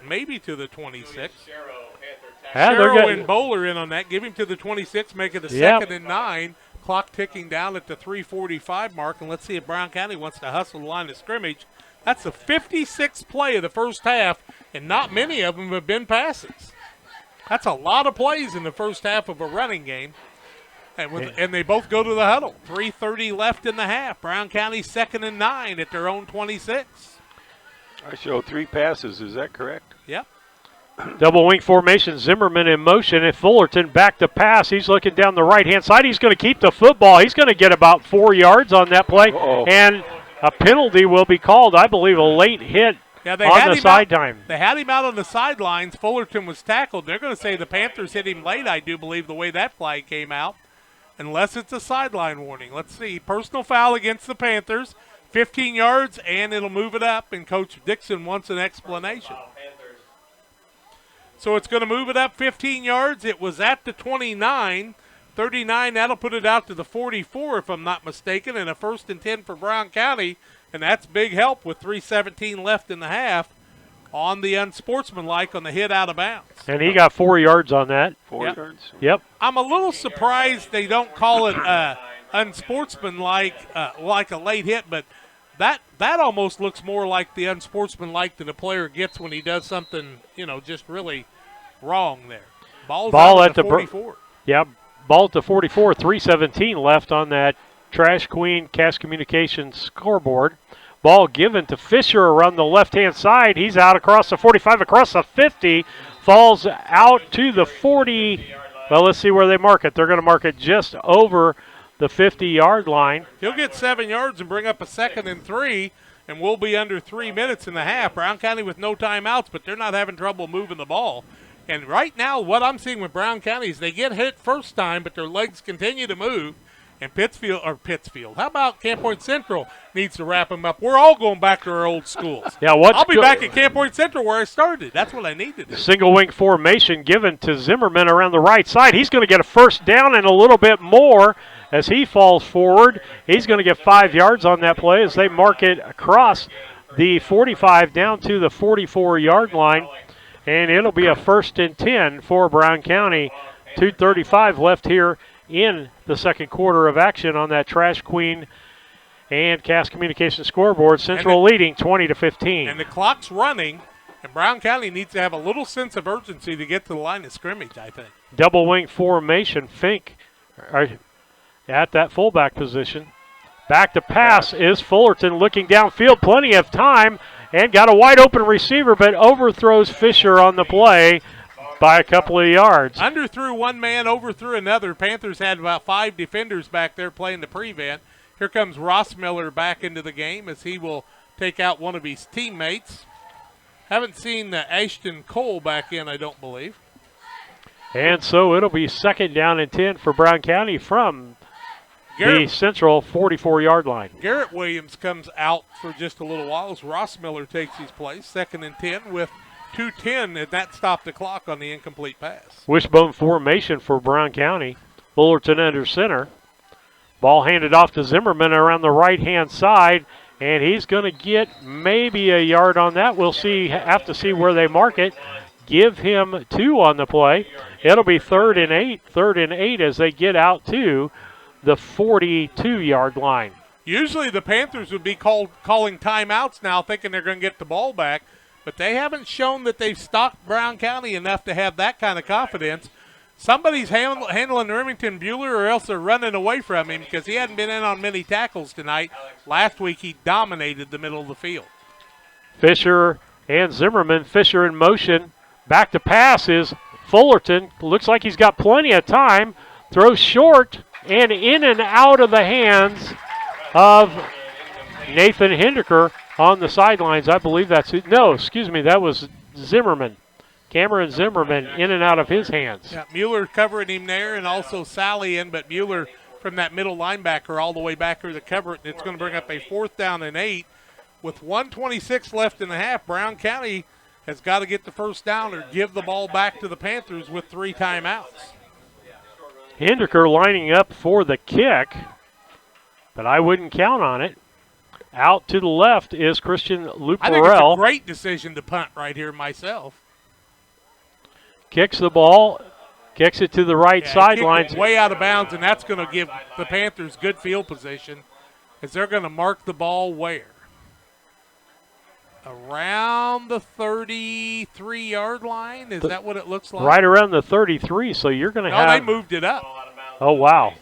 maybe to the 26. Sherrill and Bowler in on that. Give him to the 26, make it a 2nd and 9. Clock ticking down at the 3:45 mark, and let's see if Brown County wants to hustle the line of scrimmage. That's the 56th play of the first half, and not many of them have been passes. That's a lot of plays in the first half of a running game. And they both go to the huddle. 3:30 left in the half. Brown County 2nd and 9 at their own 26. I show 3 passes. Is that correct? Yep. Double wing formation, Zimmerman in motion, and Fullerton back to pass. He's looking down the right-hand side. He's going to keep the football. He's going to get about 4 yards on that play. Uh-oh. And a penalty will be called. I believe a late hit on the sideline. They had him out on the sidelines. Fullerton was tackled. They're going to say the Panthers hit him late, I do believe, the way that flag came out, unless it's a sideline warning. Let's see. Personal foul against the Panthers, 15 yards, and it'll move it up, and Coach Dixon wants an explanation. So it's going to move it up 15 yards. It was at the 29. 39, that'll put it out to the 44 if I'm not mistaken, and a 1st and 10 for Brown County, and that's big help with 3:17 left in the half on the unsportsmanlike on the hit out of bounds. And he got 4 yards on that. 4 yards? Yep. I'm a little surprised they don't call it unsportsmanlike, like a late hit, but that almost looks more like the unsportsmanlike that a player gets when he does something, just really wrong there. Ball at the 44. Ball at the 44, 3:17 left on that Trash Queen Cast Communications scoreboard. Ball given to Fisher around the left-hand side. He's out across the 45, across the 50, falls out to the 40. Well, let's see where they mark it. They're going to mark it just over the 50-yard line. He'll get 7 yards and bring up a 2nd and 3, and we'll be under 3 minutes in the half. Brown County with no timeouts, but they're not having trouble moving the ball. And right now, what I'm seeing with Brown County is they get hit first time, but their legs continue to move. And Pittsfield. How about Camp Point Central needs to wrap them up? We're all going back to our old schools. I'll be back at Camp Point Central where I started. That's what I need to do. Single wing formation given to Zimmerman around the right side. He's going to get a 1st down and a little bit more as he falls forward. He's going to get 5 yards on that play as they mark it across the 45 down to the 44-yard line. And it'll be a 1st and 10 for Brown County. 2:35 left here in the second quarter of action on that Trash Queen and Cast Communications scoreboard. Central leading 20-15. And the clock's running, and Brown County needs to have a little sense of urgency to get to the line of scrimmage, I think. Double wing formation. Fink at that fullback position. Back to pass is Fullerton looking downfield. Plenty of time and got a wide open receiver, but overthrows Fisher on the play by a couple of yards. Underthrew one man, overthrew another. Panthers had about 5 defenders back there playing the prevent. Here comes Ross Miller back into the game as he will take out one of his teammates. Haven't seen Ashton Cole back in, I don't believe. And so it'll be 2nd down and 10 for Brown County from the Central 44-yard line. Garrett Williams comes out for just a little while as Ross Miller takes his place. 2nd and 10 with 2:10, and that stopped the clock on the incomplete pass. Wishbone formation for Brown County. Fullerton under center. Ball handed off to Zimmerman around the right-hand side, and he's going to get maybe a yard on that. We'll see. Have to see where they mark it. Give him 2 on the play. It'll be 3rd and 8. 3rd and 8 as they get out to the 42-yard line. Usually the Panthers would be calling timeouts now, thinking they're going to get the ball back. But they haven't shown that they've stalked Brown County enough to have that kind of confidence. Somebody's handling Remington Bueller, or else they're running away from him because he hadn't been in on many tackles tonight. Last week he dominated the middle of the field. Fisher and Zimmerman. Fisher in motion. Back to pass is Fullerton. Looks like he's got plenty of time. Throws short and in and out of the hands of Nathan Hindeker. On the sidelines, I believe that was Zimmerman. Cameron Zimmerman in and out of his hands. Yeah, Mueller covering him there and also Sally in, but Mueller from that middle linebacker all the way back here to cover it. And it's going to bring up a 4th down and 8. With 1:26 left in the half, Brown County has got to get the 1st down or give the ball back to the Panthers with 3 timeouts. Hindeker lining up for the kick, but I wouldn't count on it. Out to the left is Christian Luperell. I think it's a great decision to punt right here myself. Kicks the ball, kicks it to the right sideline. Way out of bounds, and that's going to give the Panthers good field position as they're going to mark the ball where? around the 33-yard line. Is that what it looks like? Right around the 33, so you're going to have... No, they moved it up. Oh, wow.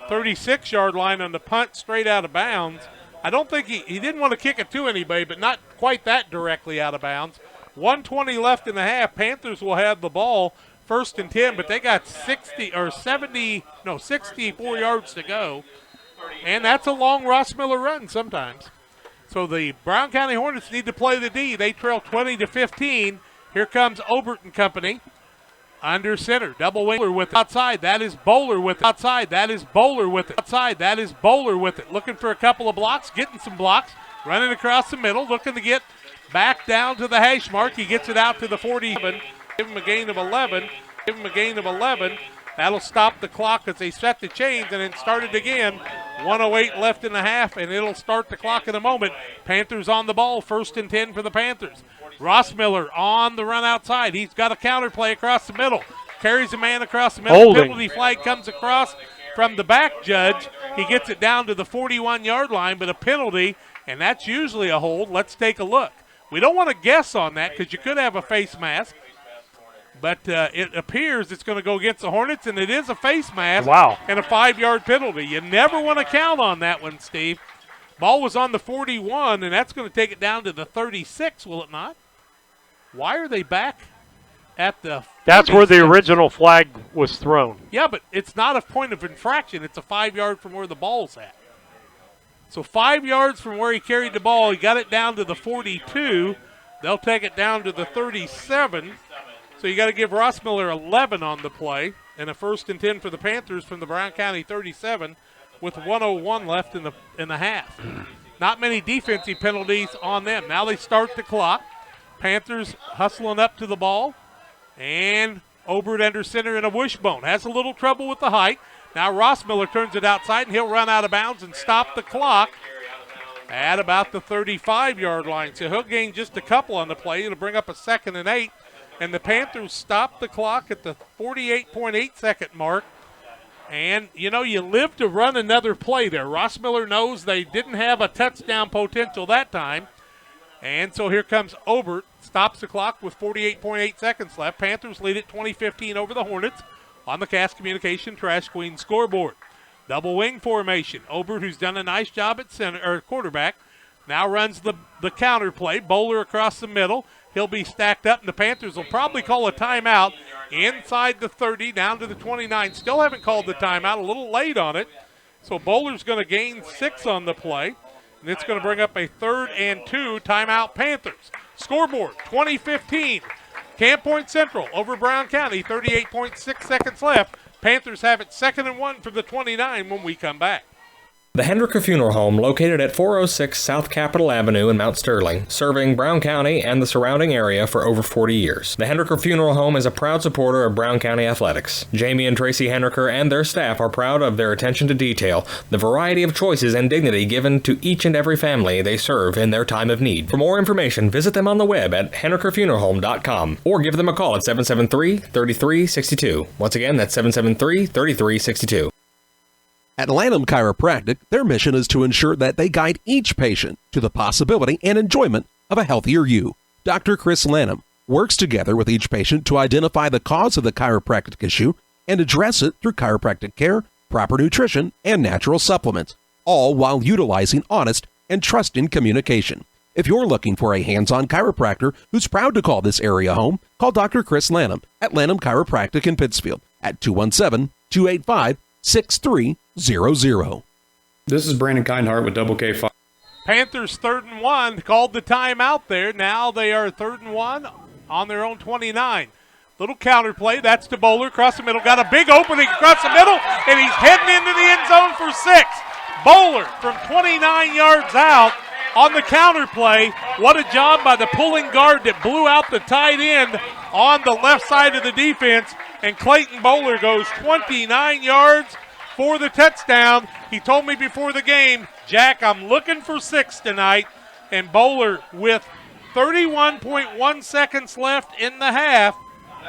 36-yard line on the punt straight out of bounds. I don't think he didn't want to kick it to anybody, but not quite that directly out of bounds. 1:20 left in the half. Panthers will have the ball 1st and 10, but they got 64 yards to go. And that's a long Ross Miller run sometimes. So the Brown County Hornets need to play the D. They trail 20-15. Here comes Obert and company. Under center, double wing with outside. That is Bowler with outside. That is Bowler with it. Outside. That is Bowler with it. Looking for a couple of blocks, getting some blocks, running across the middle, looking to get back down to the hash mark. He gets it out to the 47. Give him a gain of 11. Give him a gain of 11. That'll stop the clock as they set the chains and then start it again. 1:08 left in the half, and it'll start the clock in a moment. Panthers on the ball, 1st and 10 for the Panthers. Ross Miller on the run outside. He's got a counter play across the middle. Carries a man across the middle. Holding. Penalty flag comes across from the back judge. He gets it down to the 41-yard line, but a penalty, and that's usually a hold. Let's take a look. We don't want to guess on that because you could have a face mask. But it appears it's going to go against the Hornets, and it is a face mask. Wow. And a 5-yard penalty. You never want to count on that one, Steve. Ball was on the 41, and that's going to take it down to the 36, will it not? Why are they back at the 46? That's where the original flag was thrown. Yeah, but it's not a point of infraction. It's a 5-yard from where the ball's at. So 5 yards from where he carried the ball, he got it down to the 42. They'll take it down to the 37. So you got to give Ross Miller 11 on the play, and a 1st and 10 for the Panthers from the Brown County 37 with 1:01 left in the half. Not many defensive penalties on them. Now they start the clock. Panthers hustling up to the ball, and Obert under center in a wishbone. Has a little trouble with the height. Now Ross Miller turns it outside, and he'll run out of bounds and stop the clock at about the 35-yard line. So he'll gain just a couple on the play. It'll bring up a 2nd and 8. And the Panthers stop the clock at the 48.8-second mark. And, you live to run another play there. Ross Miller knows they didn't have a touchdown potential that time. And so here comes Obert, stops the clock with 48.8 seconds left. Panthers lead it 20-15 over the Hornets on the Cass Communication Trash Queen scoreboard. Double wing formation. Obert, who's done a nice job at quarterback, now runs the counter play. Bowler across the middle. He'll be stacked up, and the Panthers will probably call a timeout inside the 30, down to the 29. Still haven't called the timeout, a little late on it. So Bowler's going to gain 6 on the play, and it's going to bring up a 3rd and 2, timeout Panthers. Scoreboard, 20-15. Camp Point Central over Brown County, 38.6 seconds left. Panthers have it 2nd and 1 for the 29 when we come back. The Hendricker Funeral Home, located at 406 South Capitol Avenue in Mount Sterling, serving Brown County and the surrounding area for over 40 years. The Hendricker Funeral Home is a proud supporter of Brown County athletics. Jamie and Tracy Hendricker and their staff are proud of their attention to detail, the variety of choices and dignity given to each and every family they serve in their time of need. For more information, visit them on the web at HendrickerFuneralHome.com or give them a call at 773-3362. Once again, that's 773-3362. At Lanham Chiropractic, their mission is to ensure that they guide each patient to the possibility and enjoyment of a healthier you. Dr. Chris Lanham works together with each patient to identify the cause of the chiropractic issue and address it through chiropractic care, proper nutrition, and natural supplements, all while utilizing honest and trusting communication. If you're looking for a hands-on chiropractor who's proud to call this area home, call Dr. Chris Lanham at Lanham Chiropractic in Pittsfield at 217-285-6300. This is Brandon Kindhart with Double K5. Panthers 3rd and 1, called the timeout there. Now they are 3rd and 1 on their own 29. Little counter play, that's to Bowler across the middle. Got a big opening across the middle, and he's heading into the end zone for 6. Bowler from 29 yards out on the counter play. What a job by the pulling guard that blew out the tight end on the left side of the defense. And Clayton Bowler goes 29 yards for the touchdown. He told me before the game, Jack, I'm looking for 6 tonight. And Bowler, with 31.1 seconds left in the half,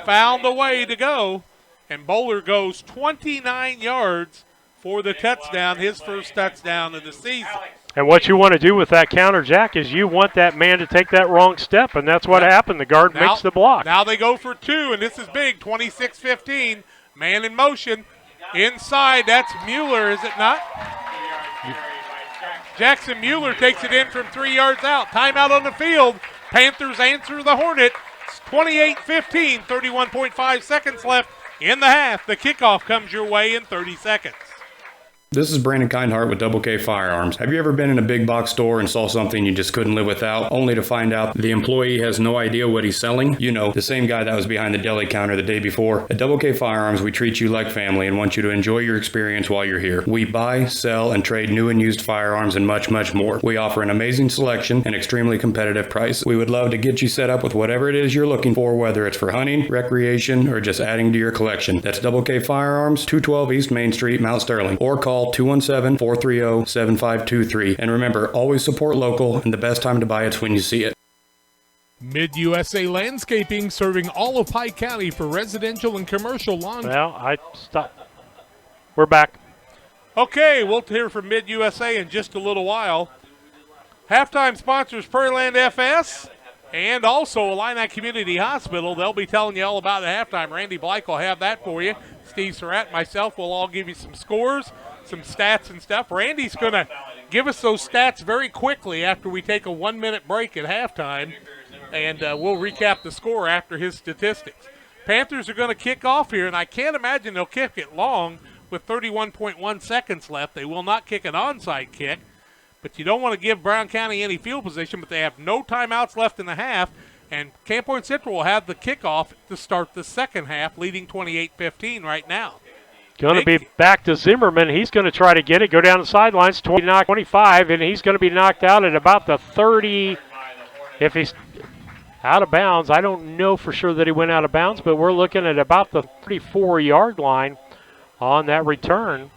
found a way to go. And Bowler goes 29 yards for the touchdown, his first touchdown of the season. And what you want to do with that counter, Jack, is you want that man to take that wrong step, and that's what happened. The guard makes the block. Now they go for two, and this is big, 26-15. Man in motion. Inside, that's Mueller, is it not? Jackson Mueller takes it in from 3 yards out. Timeout on the field. Panthers answer the Hornet. It's 28-15, 31.5 seconds left in the half. The kickoff comes your way in 30 seconds. This is Brandon Kindhart with Double K Firearms. Have you ever been in a big box store and saw something you just couldn't live without, only to find out the employee has no idea what he's selling? You know, the same guy that was behind the deli counter the day before. At Double K Firearms, we treat you like family and want you to enjoy your experience while you're here. We buy, sell, and trade new and used firearms and much, much more. We offer an amazing selection and extremely competitive price. We would love to get you set up with whatever it is you're looking for, whether it's for hunting, recreation, or just adding to your collection. That's Double K Firearms, 212 East Main Street, Mount Sterling, or call 217-430-7523. And remember, always support local, and the best time to buy it's when you see it. Mid-USA Landscaping, serving all of Pike County for residential and commercial lawn. Well, I stopped. We're back. Okay, we'll hear from Mid-USA in just a little while. Halftime sponsors Prairieland FS and also Illini Community Hospital. They'll be telling you all about it at halftime. Randy Blake will have that for you. Steve Surratt and myself will all give you some scores, some stats and stuff. Randy's going to give us those stats very quickly after we take a 1 minute break at halftime, and we'll recap the score after his statistics. Panthers are going to kick off here, and I can't imagine they'll kick it long with 31.1 seconds left. They will not kick an onside kick, but you don't want to give Brown County any field position, but they have no timeouts left in the half, and Camp Point Central will have the kickoff to start the second half, leading 28-15 right now. Going to be back to Zimmerman. He's going to try to get it, go down the sidelines, 25, and he's going to be knocked out at about the 30. If he's out of bounds, I don't know for sure that he went out of bounds, but we're looking at about the 34-yard line on that return.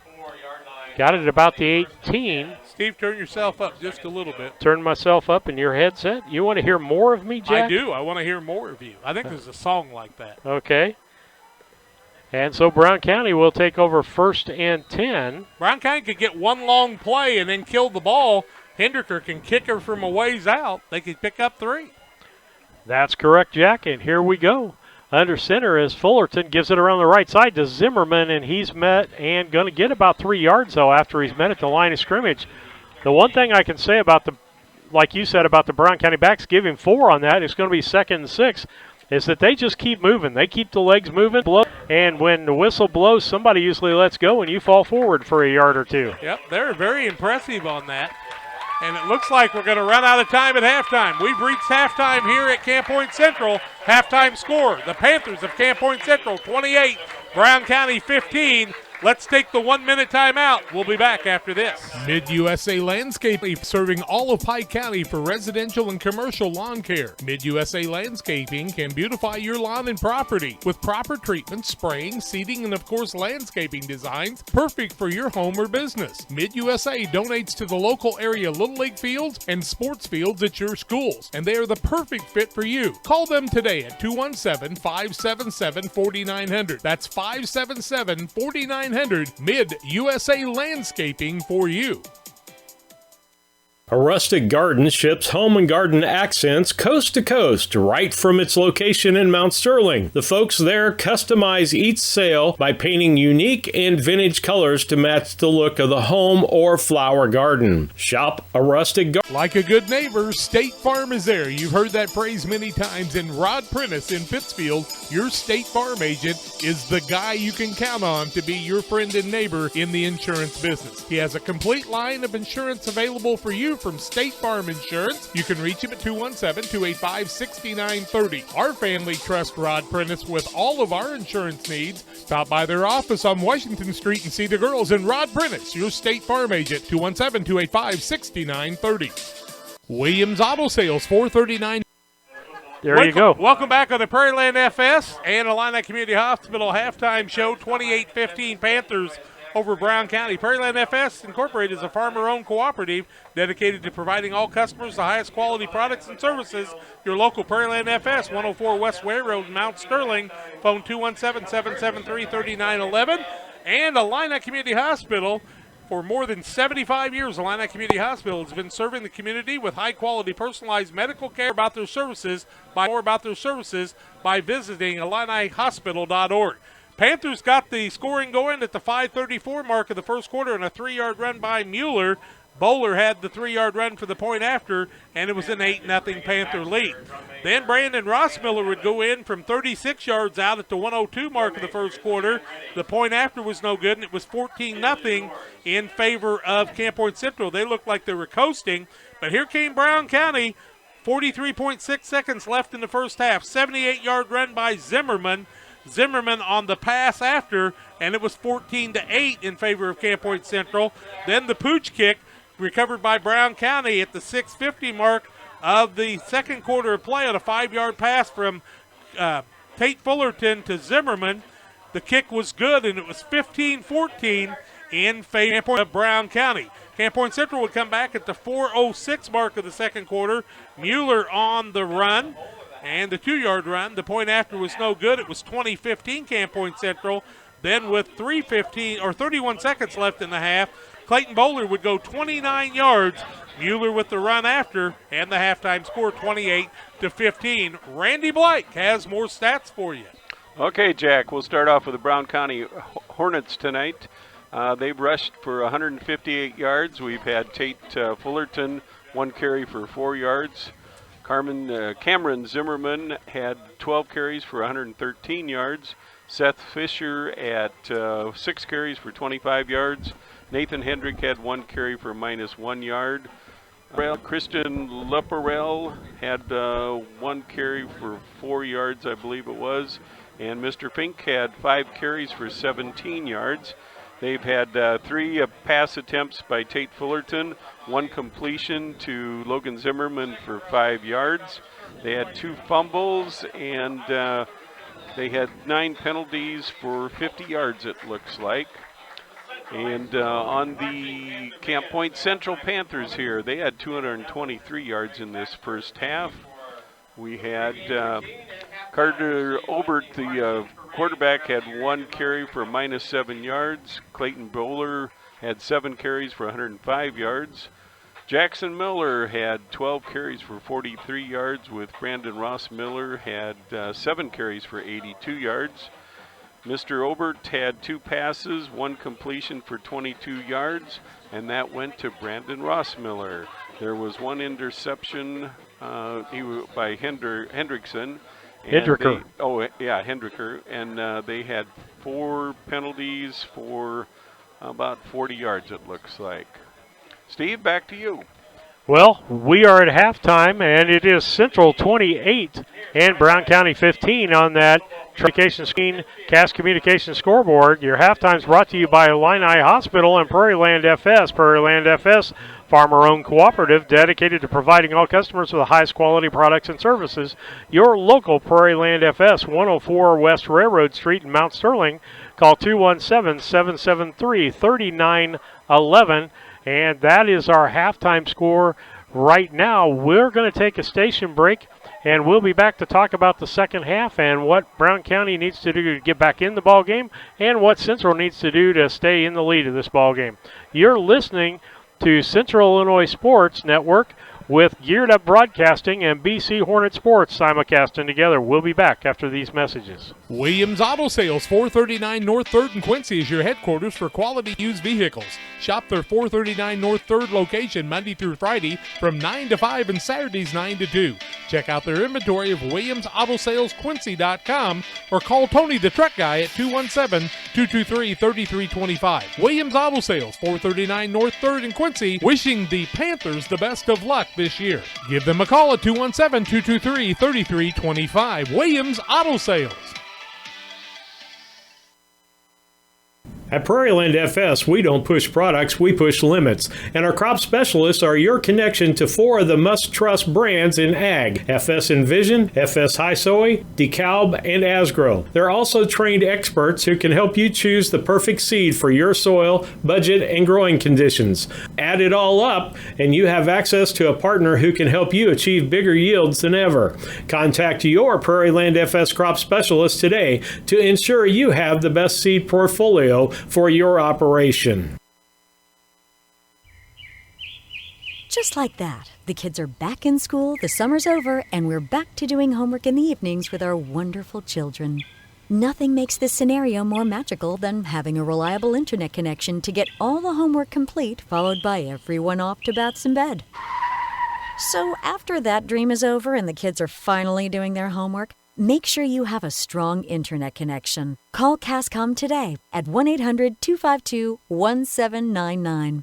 Got it at about the 18. Steve, turn yourself up just a little bit. Turn myself up in your headset. You want to hear more of me, Jack? I do. I want to hear more of you. I think there's a song like that. Okay. And so Brown County will take over 1st and 10. Brown County could get one long play and then kill the ball. Hinderker can kick her from a ways out. They could pick up 3. That's correct, Jack. And here we go. Under center is Fullerton, gives it around the right side to Zimmerman, and he's met and going to get about 3 yards, though, after he's met at the line of scrimmage. The one thing I can say about like you said about the Brown County backs, giving 4 on that, it's going to be 2nd and 6, is that they just keep moving. They keep the legs moving, and when the whistle blows, somebody usually lets go, and you fall forward for a yard or 2. Yep, they're very impressive on that. And it looks like we're going to run out of time at halftime. We've reached halftime here at Camp Point Central. Halftime score, the Panthers of Camp Point Central 28, Brown County 15. Let's take the 1 minute timeout. We'll be back after this. Mid-USA Landscaping, serving all of Pike County for residential and commercial lawn care. Mid-USA Landscaping can beautify your lawn and property with proper treatment, spraying, seeding, and of course landscaping designs perfect for your home or business. Mid-USA donates to the local area Little League fields and sports fields at your schools, and they are the perfect fit for you. Call them today at 217-577-4900. That's 577-4900. Mid-USA Landscaping for you. A Rustic Garden ships home and garden accents coast to coast, right from its location in Mount Sterling. The folks there customize each sail by painting unique and vintage colors to match the look of the home or flower garden. Shop A Rustic Garden. Like a good neighbor, State Farm is there. You've heard that phrase many times. And Rod Prentice in Pittsfield, your State Farm agent, is the guy you can count on to be your friend and neighbor in the insurance business. He has a complete line of insurance available for you from State Farm Insurance. You can reach him at 217-285-6930. Our family trusts Rod Prentice with all of our insurance needs. Stop by their office on Washington Street and see the girls. And Rod Prentice, your State Farm agent, 217-285-6930. Williams Auto Sales, 439. There you go. Welcome back on the Prairieland FS and Illini Community Hospital halftime show, 28-15 Panthers over Brown County. Prairieland FS Incorporated is a farmer-owned cooperative dedicated to providing all customers the highest quality products and services. Your local Prairieland FS, 104 West Way Road, Mount Sterling. Phone 217-773-3911. And Illini Community Hospital. For more than 75 years, Illini Community Hospital has been serving the community with high-quality personalized medical care. More about their services by visiting IlliniHospital.org. Panthers got the scoring going at the 5:34 mark of the first quarter and a 3-yard run by Mueller. Bowler had the 3-yard run for the point after, and it was an 8-0 Panther lead. Then Brandon Rossmiller would go in from 36 yards out at the 1:02 mark of the first quarter. The point after was no good, and it was 14-0 in favor of Camp Point Central. They looked like they were coasting, but here came Brown County. 43.6 seconds left in the first half. 78-yard run by Zimmerman. Zimmerman on the pass after, and it was 14-8 in favor of Camp Point Central. Then the pooch kick recovered by Brown County at the 6:50 mark of the second quarter of play on a 5-yard pass from Tate Fullerton to Zimmerman. The kick was good, and it was 15-14 in favor of Brown County. Camp Point Central would come back at the 4:06 mark of the second quarter. Mueller on the run and the 2-yard run. The point after was no good. It was 20-15 Camp Point Central. Then with 31 seconds left in the half, Clayton Bowler would go 29 yards. Mueller with the run after, and the halftime score 28-15. Randy Blake has more stats for you. Okay, Jack, we'll start off with the Brown County Hornets tonight. They've rushed for 158 yards. We've had Tate Fullerton, 1 carry for 4 yards. Cameron Zimmerman had 12 carries for 113 yards. Seth Fisher at 6 carries for 25 yards. Nathan Hendrick had 1 carry for -1 yard. Kristen Leporel had 1 carry for 4 yards, I believe it was. And Mr. Fink had 5 carries for 17 yards. They've had 3 pass attempts by Tate Fullerton, 1 completion to Logan Zimmerman for 5 yards. They had 2 fumbles, and they had 9 penalties for 50 yards, it looks like. And on the Camp Point Central Panthers here, they had 223 yards in this first half. We had Carter Obert, the quarterback, had 1 carry for -7 yards. Clayton Bowler had 7 carries for 105 yards. Jackson Miller had 12 carries for 43 yards, with Brandon Ross Miller had 7 carries for 82 yards. Mr. Obert had 2 passes, 1 completion for 22 yards, and that went to Brandon Ross Miller. There was 1 interception by Hendrickson. Hendricker. Hendricker. And they had 4 penalties for about 40 yards, it looks like. Steve, back to you. Well, we are at halftime, and it is Central 28 and Brown County 15 on that communication screen, Cast Communication scoreboard. Your halftime is brought to you by Illini Hospital and Prairie Land FS. Prairie Land FS, farmer-owned cooperative dedicated to providing all customers with the highest quality products and services. Your local Prairie Land FS, 104 West Railroad Street in Mount Sterling. Call 217-773-3911. And that is our halftime score right now. We're going to take a station break, and we'll be back to talk about the second half and what Brown County needs to do to get back in the ball game and what Central needs to do to stay in the lead of this ball game. You're listening to Central Illinois Sports Network with Geared Up Broadcasting and BC Hornet Sports simulcasting together. We'll be back after these messages. Williams Auto Sales, 439 North 3rd in Quincy is your headquarters for quality used vehicles. Shop their 439 North 3rd location Monday through Friday from 9 to 5 and Saturdays 9 to 2. Check out their inventory of WilliamsAutosalesQuincy.com or call Tony the Truck Guy at 217-223-3325. Williams Auto Sales, 439 North 3rd in Quincy, wishing the Panthers the best of luck this year. Give them a call at 217-223-3325. Williams Auto Sales. At Prairie Land FS, we don't push products, we push limits. And our crop specialists are your connection to 4 of the must-trust brands in ag: FS Envision, FS High Soy, DeKalb, and Asgrow. They're also trained experts who can help you choose the perfect seed for your soil, budget, and growing conditions. Add it all up, and you have access to a partner who can help you achieve bigger yields than ever. Contact your Prairie Land FS crop specialist today to ensure you have the best seed portfolio for your operation. Just like that, the kids are back in school, the summer's over, and we're back to doing homework in the evenings with our wonderful children. Nothing makes this scenario more magical than having a reliable internet connection to get all the homework complete, followed by everyone off to baths and bed. So after that dream is over and the kids are finally doing their homework, make sure you have a strong internet connection. Call Cascom today at 1-800-252-1799.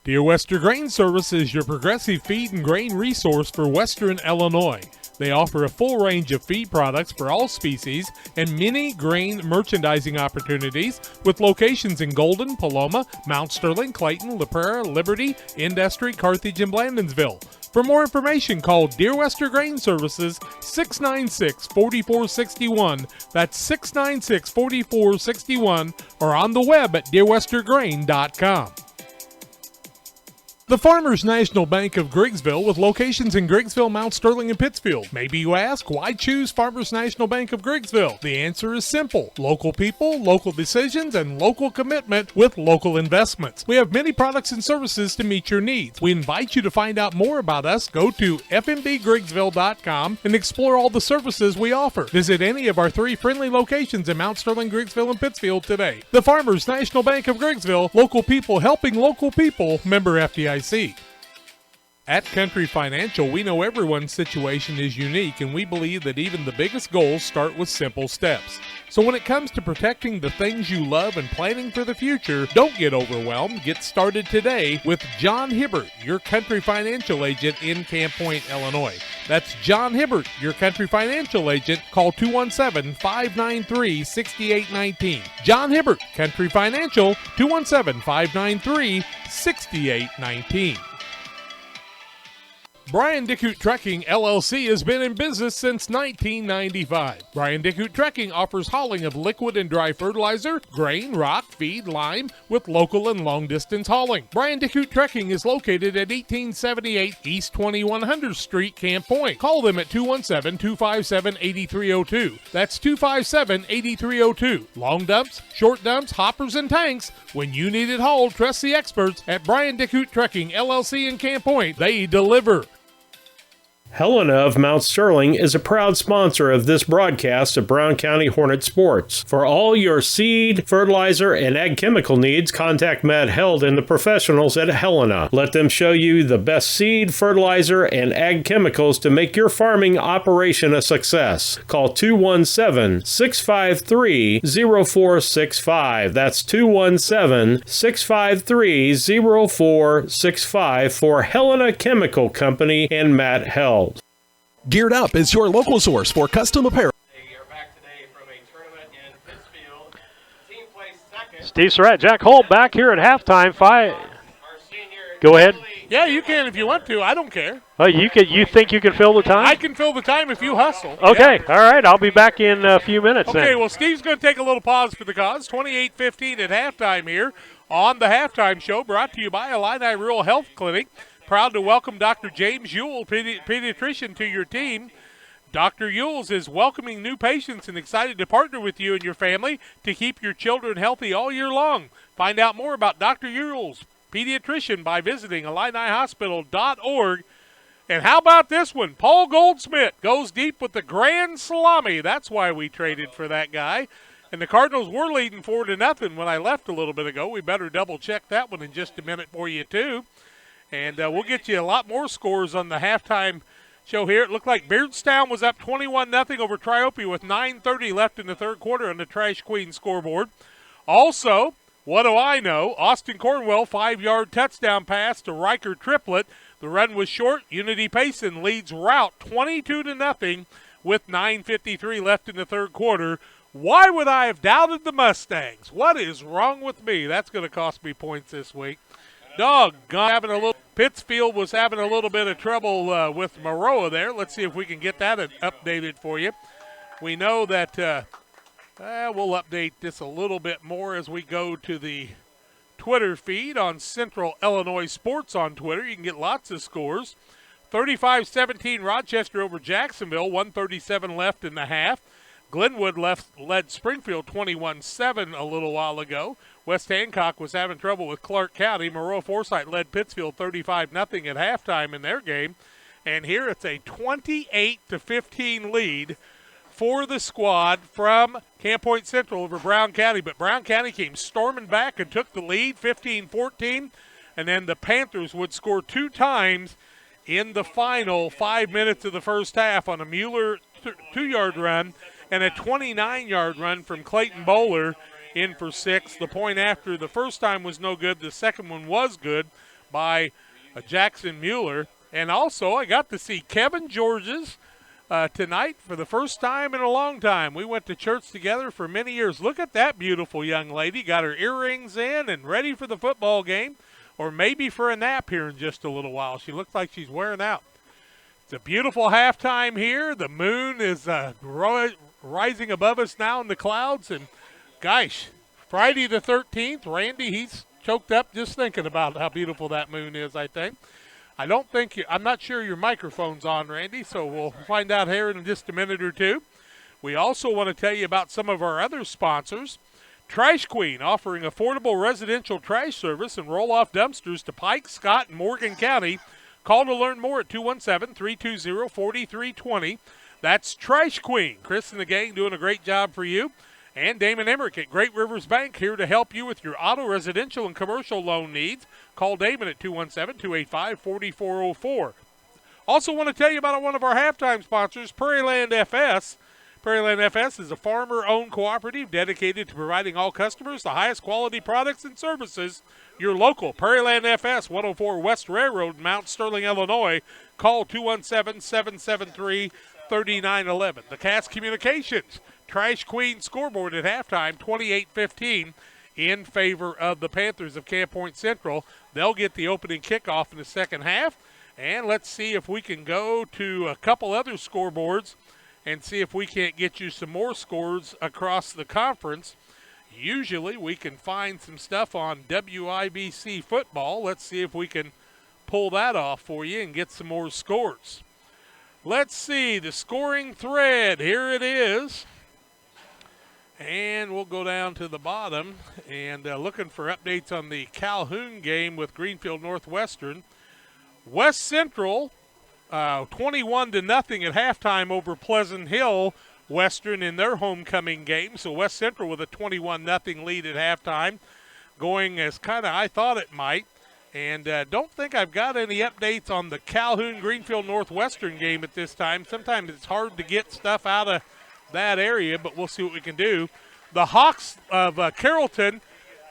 Dear Western Grain Service is your progressive feed and grain resource for Western Illinois. They offer a full range of feed products for all species and many grain merchandising opportunities with locations in Golden, Paloma, Mount Sterling, Clayton, La Prairie, Liberty, Industry, Carthage, and Blandonsville. For more information, call Dear Western Grain Services 696-4461. That's 696-4461 or on the web at dearwesterngrain.com. The Farmers National Bank of Griggsville with locations in Griggsville, Mount Sterling, and Pittsfield. Maybe you ask, why choose Farmers National Bank of Griggsville? The answer is simple. Local people, local decisions, and local commitment with local investments. We have many products and services to meet your needs. We invite you to find out more about us. Go to fmbgriggsville.com and explore all the services we offer. Visit any of our 3 friendly locations in Mount Sterling, Griggsville, and Pittsfield today. The Farmers National Bank of Griggsville, local people helping local people, member FDIC. At Country Financial, we know everyone's situation is unique, and we believe that even the biggest goals start with simple steps. So when it comes to protecting the things you love and planning for the future, don't get overwhelmed. Get started today with John Hibbert, your Country Financial agent in Camp Point, Illinois. That's John Hibbert, your Country Financial agent. Call 217-593-6819. John Hibbert, Country Financial, 217-593-6819. Brian Dickut Trucking, LLC has been in business since 1995. Brian Dickut Trucking offers hauling of liquid and dry fertilizer, grain, rock, feed, lime, with local and long-distance hauling. Brian Dickut Trucking is located at 1878 East 2100 Street, Camp Point. Call them at 217-257-8302. That's 257-8302. Long dumps, short dumps, hoppers, and tanks. When you need it hauled, trust the experts at Brian Dickut Trucking, LLC in Camp Point. They deliver. Helena of Mount Sterling is a proud sponsor of this broadcast of Brown County Hornet Sports. For all your seed, fertilizer, and ag chemical needs, contact Matt Held and the professionals at Helena. Let them show you the best seed, fertilizer, and ag chemicals to make your farming operation a success. Call 217-653-0465. That's 217-653-0465 for Helena Chemical Company and Matt Held. Geared Up is your local source for custom apparel. Steve Surratt, Jack Holt back here at halftime. Go ahead. Yeah, you can if you want to. I don't care. Oh, you think you can fill the time? I can fill the time if you hustle. Okay, yeah. All right. I'll be back in a few minutes. Okay, then. Well, Steve's going to take a little pause for the cause. 28-15 at halftime here on the Halftime Show, brought to you by Illini Rural Health Clinic. Proud to welcome Dr. James Ewell, pediatrician, to your team. Dr. Ewells is welcoming new patients and excited to partner with you and your family to keep your children healthy all year long. Find out more about Dr. Ewells, pediatrician, by visiting IlliniHospital.org. And how about this one? Paul Goldsmith goes deep with the Grand Salami. That's why we traded for that guy. And the Cardinals were leading 4-0 when I left a little bit ago. We better double-check that one in just a minute for you, too. And we'll get you a lot more scores on the halftime show here. It looked like Beardstown was up 21-0 over Triope with 9:30 left in the third quarter on the Trash Queen scoreboard. Also, what do I know? Austin Cornwell, 5-yard touchdown pass to Riker Triplett. The run was short. Unity Payson leads Route 22-0 with 9:53 left in the third quarter. Why would I have doubted the Mustangs? What is wrong with me? That's going to cost me points this week. Pittsfield was having a little bit of trouble with Maroa there. Let's see if we can get that updated for you. We know that we'll update this a little bit more as we go to the Twitter feed on Central Illinois Sports on Twitter. You can get lots of scores. 35-17 Rochester over Jacksonville, 1:37 left in the half. Glenwood led Springfield 21-7 a little while ago. West Hancock was having trouble with Clark County. Maroa Forsyth led Pittsfield 35-0 at halftime in their game. And here it's a 28-15 lead for the squad from Camp Point Central over Brown County. But Brown County came storming back and took the lead 15-14. And then the Panthers would score 2 times in the final 5 minutes of the first half on a Mueller 2-yard run and a 29-yard run from Clayton Bowler in for 6. The point after the first time was no good. The second one was good by Jackson Mueller. And also I got to see Kevin Georges tonight for the first time in a long time. We went to church together for many years. Look at that beautiful young lady. Got her earrings in and ready for the football game, or maybe for a nap here in just a little while. She looks like she's wearing out. It's a beautiful halftime here. The moon is rising above us now in the clouds. And, gosh, Friday the 13th, Randy, he's choked up just thinking about how beautiful that moon is, I think. I'm not sure your microphone's on, Randy, so we'll find out here in just a minute or two. We also want to tell you about some of our other sponsors. Trash Queen, offering affordable residential trash service and roll-off dumpsters to Pike, Scott, and Morgan County. Call to learn more at 217-320-4320. That's Trash Queen. Chris and the gang doing a great job for you. And Damon Emmerich at Great Rivers Bank here to help you with your auto, residential, and commercial loan needs. Call Damon at 217-285-4404. Also want to tell you about one of our halftime sponsors, Prairieland FS. Prairieland FS is a farmer-owned cooperative dedicated to providing all customers the highest quality products and services. Your local Prairieland FS, 104 West Railroad, Mount Sterling, Illinois. Call 217-773-3911. The Cass Communications Trash Queen scoreboard at halftime, 28-15 in favor of the Panthers of Camp Point Central. They'll get the opening kickoff in the second half. And let's see if we can go to a couple other scoreboards and see if we can't get you some more scores across the conference. Usually we can find some stuff on WIBC football. Let's see if we can pull that off for you and get some more scores. Let's see the scoring thread. Here it is. And we'll go down to the bottom and looking for updates on the Calhoun game with Greenfield Northwestern. West Central 21-0 at halftime over Pleasant Hill Western in their homecoming game. So West Central with a 21-0 lead at halftime, going as kind of I thought it might. And don't think I've got any updates on the Calhoun Greenfield Northwestern game at this time. Sometimes it's hard to get stuff out of that area, but we'll see what we can do. The Hawks of Carrollton,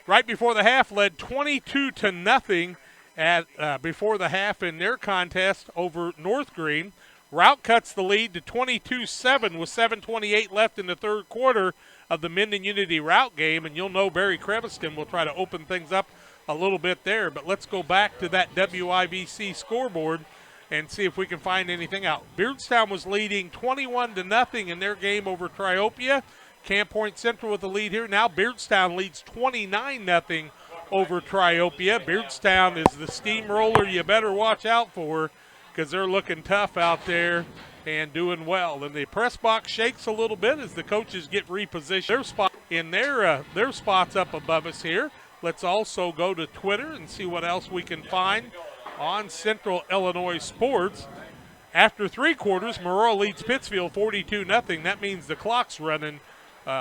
right before the half, led 22-0 at before the half in their contest over North Green. Route cuts the lead to 22-7 with 7:28 left in the third quarter of the Minden Unity Route game, and you'll know Barry Creviston will try to open things up a little bit there. But let's go back to that WIBC scoreboard and see if we can find anything out. Beardstown was leading 21-0 in their game over Triopia. Camp Point Central with the lead here. Now Beardstown leads 29-0 over Triopia. Beardstown is the steamroller you better watch out for because they're looking tough out there and doing well. And the press box shakes a little bit as the coaches get repositioned. Their spot in their spots up above us here. Let's also go to Twitter and see what else we can find on Central Illinois Sports. After 3 quarters, Maroa leads Pittsfield 42-0. That means the clock's running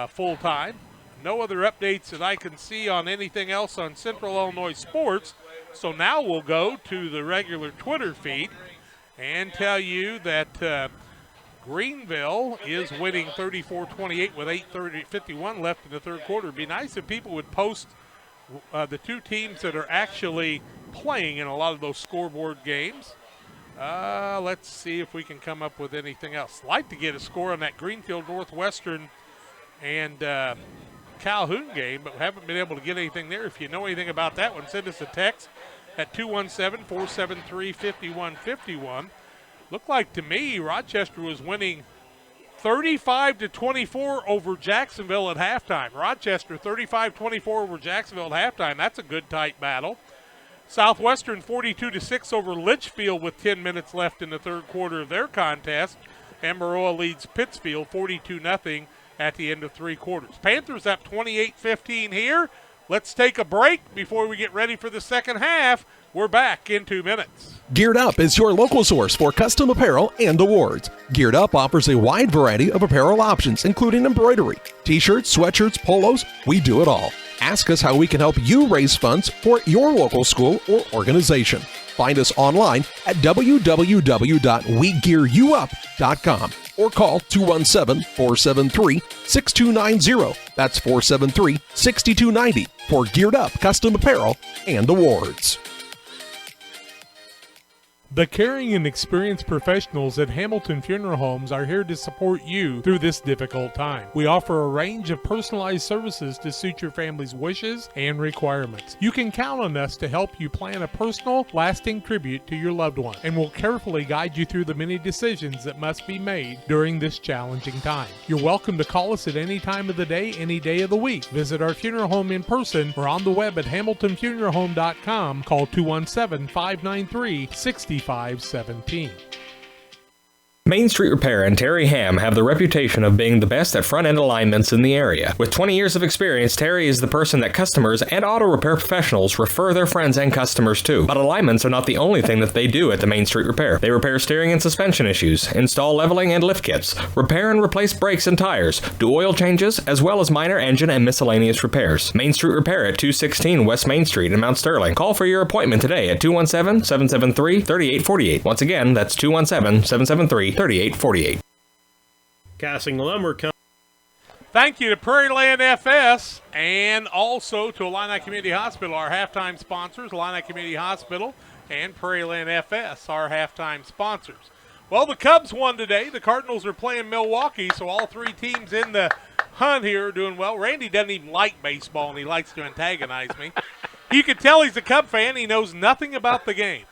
full time. No other updates that I can see on anything else on Central Illinois Sports. So now we'll go to the regular Twitter feed and tell you that Greenville is winning 34-28 with 8:51 left in the third quarter. It'd be nice if people would post the two teams that are actually playing in a lot of those scoreboard games. Let's see if we can come up with anything else. Like to get a score on that Greenfield Northwestern and Calhoun game, but haven't been able to get anything there. If you know anything about that one, send us a text at 217-473-5151. Looked like to me Rochester was winning 35-24 over Jacksonville at halftime. Rochester 35-24 over Jacksonville at halftime. That's a good tight battle. Southwestern 42-6 over Litchfield with 10 minutes left in the third quarter of their contest. And Maroa leads Pittsfield 42-0 at the end of 3 quarters. Panthers up 28-15 here. Let's take a break before we get ready for the second half. We're back in 2 minutes. Geared Up is your local source for custom apparel and awards. Geared Up offers a wide variety of apparel options, including embroidery, t-shirts, sweatshirts, polos. We do it all. Ask us how we can help you raise funds for your local school or organization. Find us online at www.wegearyouup.com or call 217-473-6290. That's 473-6290 for Geared Up custom apparel and awards. The caring and experienced professionals at Hamilton Funeral Homes are here to support you through this difficult time. We offer a range of personalized services to suit your family's wishes and requirements. You can count on us to help you plan a personal, lasting tribute to your loved one, and we'll carefully guide you through the many decisions that must be made during this challenging time. You're welcome to call us at any time of the day, any day of the week. Visit our funeral home in person or on the web at hamiltonfuneralhome.com. Call 217-593-6517. Main Street Repair and Terry Ham have the reputation of being the best at front-end alignments in the area. With 20 years of experience, Terry is the person that customers and auto repair professionals refer their friends and customers to. But alignments are not the only thing that they do at the Main Street Repair. They repair steering and suspension issues, install leveling and lift kits, repair and replace brakes and tires, do oil changes, as well as minor engine and miscellaneous repairs. Main Street Repair at 216 West Main Street in Mount Sterling. Call for your appointment today at 217-773-3848. Once again, that's 217-773-3848. Casting Lumber Company. Thank you to Prairie Land FS and also to Illini Community Hospital, our halftime sponsors. Illini Community Hospital and Prairie Land FS, our halftime sponsors. Well, the Cubs won today. The Cardinals are playing Milwaukee, so all 3 teams in the hunt here are doing well. Randy doesn't even like baseball, and he likes to antagonize me. You can tell he's a Cub fan. He knows nothing about the game.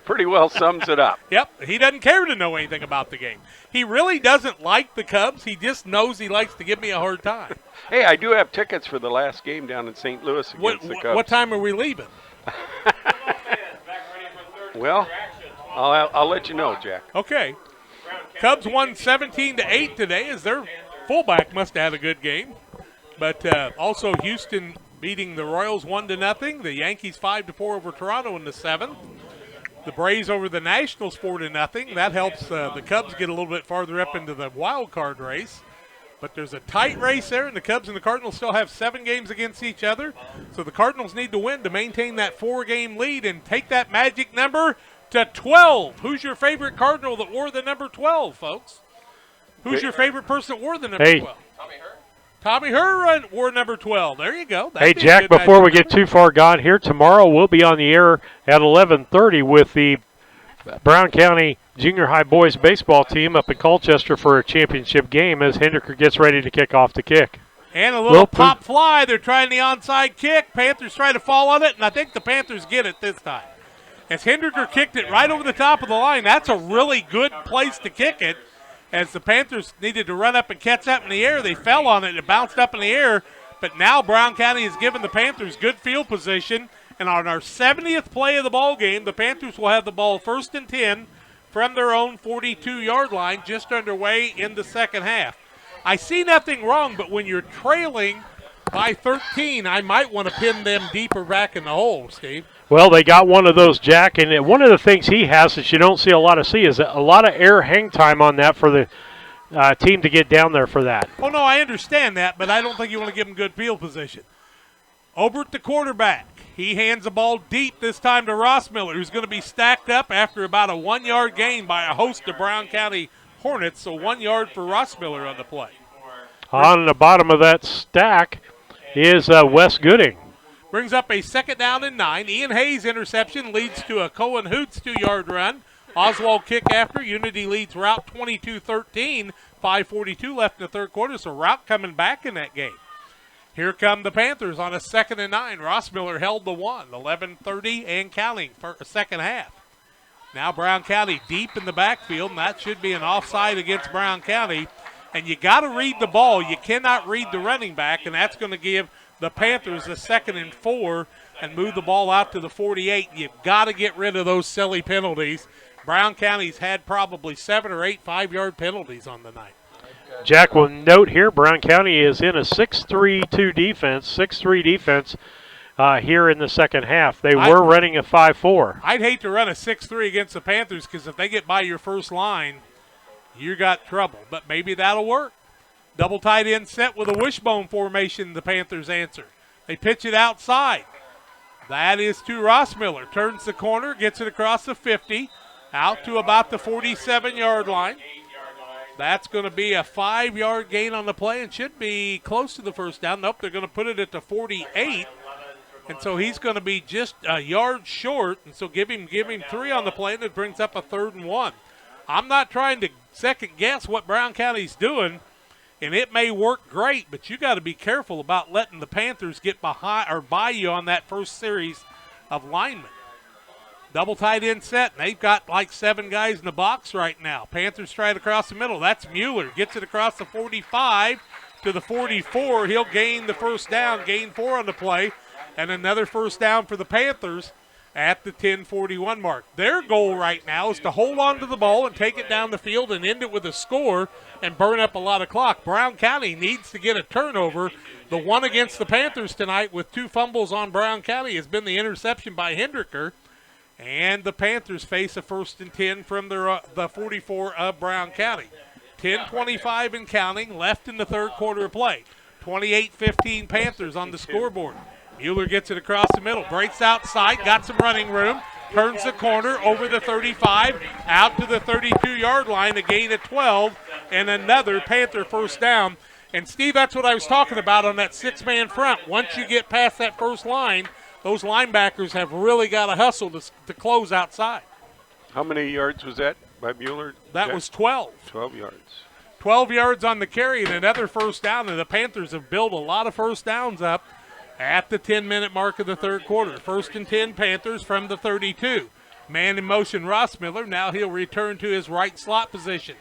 Pretty well sums it up. Yep, he doesn't care to know anything about the game. He really doesn't like the Cubs. He just knows he likes to give me a hard time. Hey, I do have tickets for the last game down in St. Louis against the Cubs. What time are we leaving? Well, I'll let you know, Jack. Okay. Cubs won 17-8 today as their fullback must have had a good game. But also Houston beating the Royals 1-0. The Yankees 5-4 over Toronto in the 7th. The Braves over the Nationals 4-0. That helps the Cubs get a little bit farther up into the wild card race. But there's a tight race there, and the Cubs and the Cardinals still have 7 games against each other. So the Cardinals need to win to maintain that 4-game lead and take that magic number to 12. Who's your favorite Cardinal that wore the number 12, folks? Who's your favorite person that wore the number 12? Tommy Herr wore number 12. There you go. Hey, Jack, before we get too far gone here, tomorrow we'll be on the air at 11:30 with the Brown County Junior High Boys baseball team up in Colchester for a championship game as Hendeker gets ready to kick off the kick. And a little pop fly. They're trying the onside kick. Panthers try to fall on it, and I think the Panthers get it this time. As Hendeker kicked it right over the top of the line, that's a really good place to kick it. As the Panthers needed to run up and catch that in the air, they fell on it and it bounced up in the air. But now Brown County has given the Panthers good field position. And on our 70th play of the ball game, the Panthers will have the ball 1st and 10 from their own 42-yard line, just underway in the second half. I see nothing wrong, but when you're trailing by 13, I might want to pin them deeper back in the hole, Steve. Well, they got one of those, Jack, and one of the things he has that you don't see a lot of is a lot of air hang time on that for the team to get down there for that. Oh, no, I understand that, but I don't think you want to give them good field position. Obert, the quarterback, he hands the ball deep this time to Rossmiller, who's going to be stacked up after about a 1-yard gain by a host of Brown County Hornets, so 1 yard for Rossmiller on the play. On the bottom of that stack is Wes Gooding. Brings up a 2nd down and 9. Ian Hayes' interception leads to a Cohen Hoots 2-yard run. Oswald kick after. Unity leads Route 22-13. 5:42 left in the third quarter, so Route coming back in that game. Here come the Panthers on a 2nd and 9. Rossmiller held the 1. 11:30 and counting for a second half. Now Brown County deep in the backfield, and that should be an offside against Brown County. And you got to read the ball. You cannot read the running back, and that's going to give the Panthers a 2nd and 4 and move the ball out to the 48. You've got to get rid of those silly penalties. Brown County's had probably 7 or 8 5-yard penalties on the night. Jack will note here, Brown County is in a 6-3-2 defense, 6-3 defense here in the second half. They were running a 5-4. I'd hate to run a 6-3 against the Panthers because if they get by your first line, you got trouble. But maybe that'll work. Double tight end set with a wishbone formation, the Panthers answer. They pitch it outside. That is to Rossmiller. Turns the corner, gets it across the 50, out to about the 47-yard line. That's going to be a 5-yard gain on the play and should be close to the first down. Nope, they're going to put it at the 48. And so he's going to be just a yard short. And so give him 3 on the play, and it brings up a 3rd and 1. I'm not trying to second guess what Brown County's doing, and it may work great, but you got to be careful about letting the Panthers get behind or by you on that first series of linemen. Double tight end set, and they've got like 7 guys in the box right now. Panthers try it across the middle. That's Mueller. Gets it across the 45 to the 44. He'll gain the first down, gain 4 on the play, and another first down for the Panthers at the 10:41 mark. Their goal right now is to hold on to the ball and take it down the field and end it with a score and burn up a lot of clock. Brown County needs to get a turnover. The one against the Panthers tonight with 2 fumbles on Brown County has been the interception by Hendricker. And the Panthers face a 1st and 10 from the 44 of Brown County. 10:25 and counting, left in the third quarter of play. 28-15 Panthers on the scoreboard. Mueller gets it across the middle, breaks outside, got some running room, turns the corner over the 35, out to the 32-yard line, a gain of 12, and another Panther first down. And, Steve, that's what I was talking about on that 6-man front. Once you get past that first line, those linebackers have really got to hustle to close outside. How many yards was that by Mueller? That was 12. 12 yards. 12 yards on the carry and another first down, and the Panthers have built a lot of first downs up at the 10-minute mark of the third quarter. 1st and 10 Panthers from the 32. Man in motion Rossmiller. Now he'll return to his right slot position.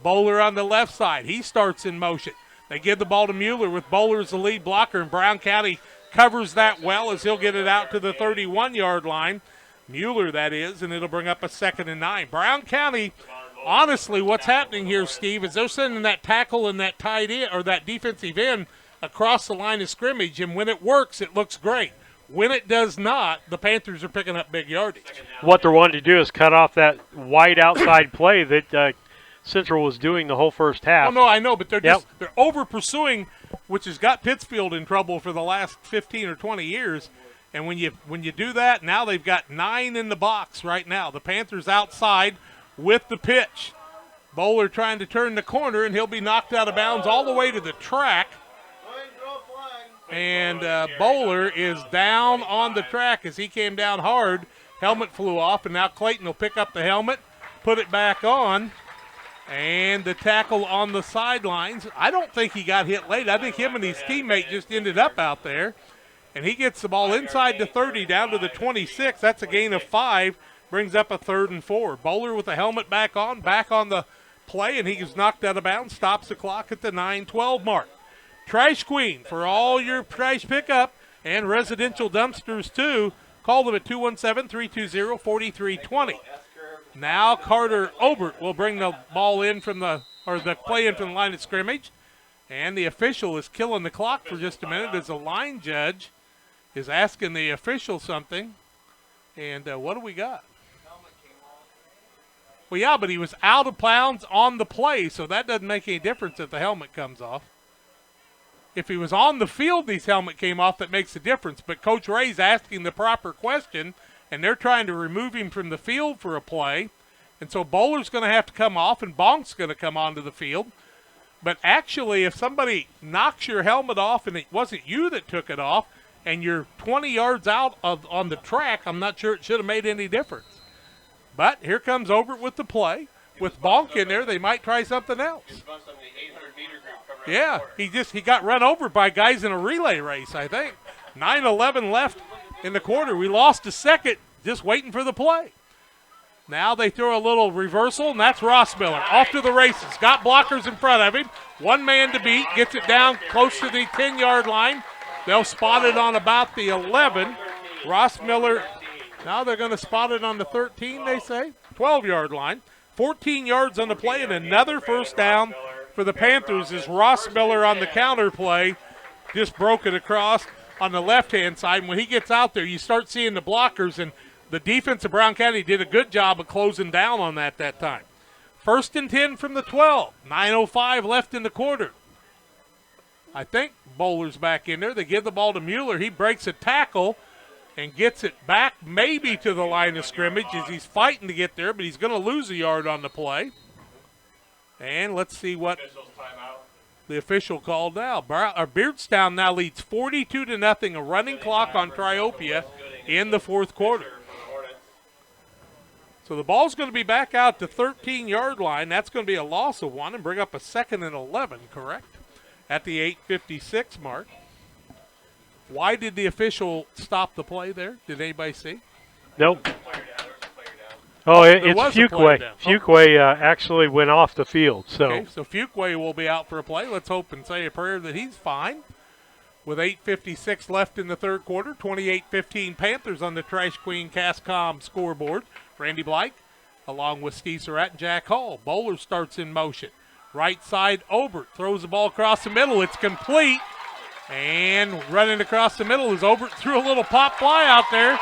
Bowler on the left side. He starts in motion. They give the ball to Mueller with Bowler as the lead blocker, and Brown County covers that well as he'll get it out to the 31-yard line. Mueller, that is, and it'll bring up a 2nd and 9. Brown County, honestly, what's happening here, Steve, is they're sending that tackle and that tight end or that defensive end across the line of scrimmage, and when it works, it looks great. When it does not, the Panthers are picking up big yardage. What they're wanting to do is cut off that wide outside play that Central was doing the whole first half. Well, no, I know, but they're over pursuing, which has got Pittsfield in trouble for the last 15 or 20 years. And when you do that, now they've got 9 in the box right now. The Panthers outside with the pitch. Bowler trying to turn the corner, and he'll be knocked out of bounds all the way to the track. And Bowler is down on the track as he came down hard. Helmet flew off, and now Clayton will pick up the helmet, put it back on. And the tackle on the sidelines. I don't think he got hit late. I think him and his teammate just ended up out there. And he gets the ball inside the 30 down to the 26. That's a gain of 5. Brings up a 3rd and 4. Bowler with the helmet back on the play, and he gets knocked out of bounds. Stops the clock at the 9:12 mark. Trash Queen for all your trash pickup and residential dumpsters too. Call them at 217-320-4320. Now Carter Obert will bring the ball in the play in from the line of scrimmage. And the official is killing the clock for just a minute as the line judge is asking the official something. And what do we got? Well, yeah, but he was out of bounds on the play, so that doesn't make any difference if the helmet comes off. If he was on the field, his helmet came off, that makes a difference. But Coach Ray's asking the proper question, and they're trying to remove him from the field for a play. And so Bowler's going to have to come off, and Bonk's going to come onto the field. But actually, if somebody knocks your helmet off and it wasn't you that took it off, and you're 20 yards out on the track, I'm not sure it should have made any difference. But here comes Obert with the play. With Bonk in there, they might try something else. Yeah, he got run over by guys in a relay race, I think. 9:11 left in the quarter. We lost a second just waiting for the play. Now they throw a little reversal, and that's Rossmiller off to the races. Got blockers in front of him. One man to beat, gets it down close to the 10-yard line. They'll spot it on about the 11. Rossmiller, now they're going to spot it on the 13, they say. 12-yard line. 14 yards on the play and another first down for the Panthers is Ross Miller on the counter play. Just broke it across on the left-hand side. And when he gets out there, you start seeing the blockers, and the defense of Brown County did a good job of closing down on that time. 1st and 10 from the 12. 9:05 left in the quarter. I think Bowler's back in there. They give the ball to Mueller. He breaks a tackle and gets it back maybe to the line of scrimmage as he's fighting to get there, but he's going to lose a yard on the play. And let's see what the official called now. Beardstown now leads 42-0, a running clock on Triopia in the 4th quarter. So the ball's going to be back out to 13-yard line. That's going to be a loss of 1 and bring up a 2nd and 11, correct? At the 8:56 mark. Why did the official stop the play there? Did anybody see? Nope. Oh, it's Fuquay. Fuquay actually went off the field. So. Okay, so Fuquay will be out for a play. Let's hope and say a prayer that he's fine. With 8:56 left in the 3rd quarter, 28-15 Panthers on the Trash Queen Cascom scoreboard. Randy Blake, along with Steve Surratt and Jack Hall. Bowler starts in motion. Right side, Obert throws the ball across the middle. It's complete. And running across the middle is Obert, threw a little pop fly out there.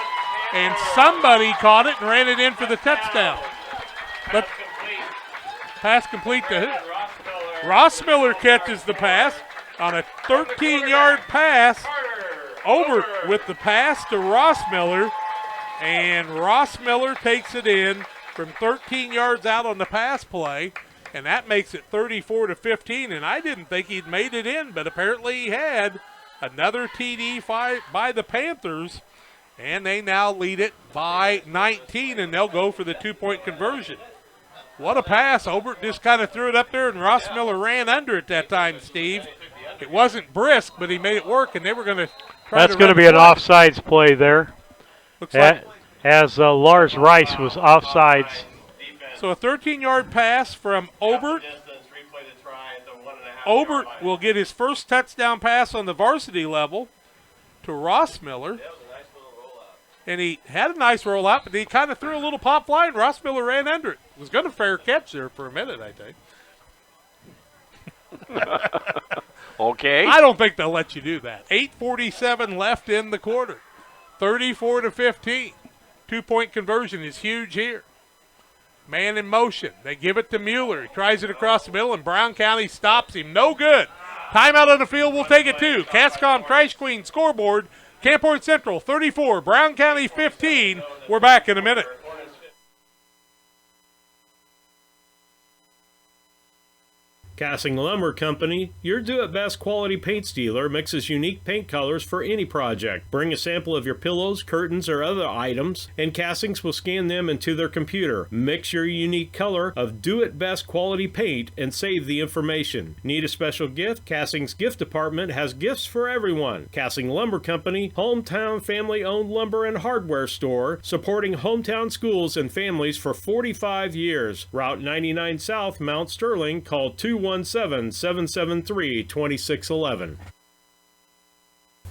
And somebody caught it and ran it in for the touchdown. But pass complete to who? Ross Miller catches the pass on a 13-yard pass. Obert with the pass to Ross Miller. And Ross Miller takes it in from 13 yards out on the pass play. And that makes it 34-15. And I didn't think he'd made it in, but apparently he had. Another TD by the Panthers. And they now lead it by 19, and they'll go for the 2-point conversion. What a pass. Obert just kind of threw it up there, and Ross Miller ran under it that time, Steve. It wasn't brisk, but he made it work, and they were going to try That's to going to be an offsides play there. Looks like as Lars Rice was offsides. So a 13-yard pass from Obert. Obert will get his first touchdown pass on the varsity level to Ross Miller. And he had a nice rollout, but he kind of threw a little pop fly, and Ross Miller ran under it. Was going to fair catch there for a minute, I think. Okay. I don't think they'll let you do that. 8:47 left in the quarter. 34-15. 2-point conversion is huge here. Man in motion. They give it to Mueller. He tries it across the middle, and Brown County stops him. No good. Timeout on the field. We'll take it too. Cascom Trash Queen scoreboard. Camp Point Central 34, Brown County 15. We're back in a minute. Cassing Lumber Company, your do-it-best quality paint dealer, mixes unique paint colors for any project. Bring a sample of your pillows, curtains, or other items, and Cassings will scan them into their computer. Mix your unique color of do-it-best quality paint and save the information. Need a special gift? Cassing's gift department has gifts for everyone. Cassing Lumber Company, hometown family-owned lumber and hardware store, supporting hometown schools and families for 45 years. Route 99 South, Mount Sterling. Call 217-773-2611.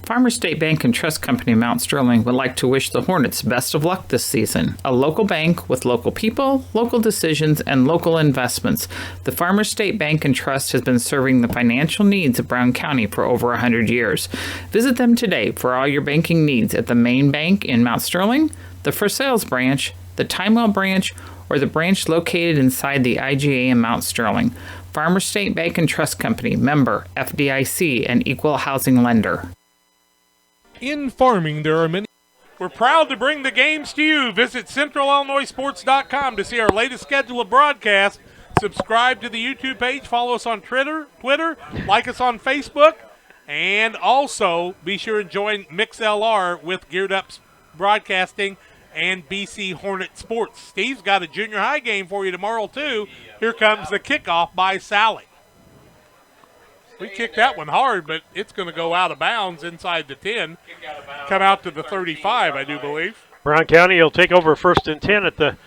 Farmers State Bank and Trust Company Mount Sterling would like to wish the Hornets best of luck this season. A local bank with local people, local decisions, and local investments, the Farmers State Bank and Trust has been serving the financial needs of Brown County for over 100 years. Visit them today for all your banking needs at the main bank in Mount Sterling, the For Sales branch, the Timewell branch, or the branch located inside the IGA in Mount Sterling. Farmers State Bank and Trust Company, member FDIC, and equal housing lender. In farming, there are many. We're proud to bring the games to you. Visit CentralIllinoisSports.com to see our latest schedule of broadcasts. Subscribe to the YouTube page. Follow us on Twitter. Like us on Facebook. And also, be sure to join MixLR with Geared Up Broadcasting and BC Hornet Sports. Steve's got a junior high game for you tomorrow, too. Here comes the kickoff by Sally. We kicked that one hard, but it's going to go out of bounds inside the 10. Come out to the 35, I do believe. Brown County will take over 1st and 10 at their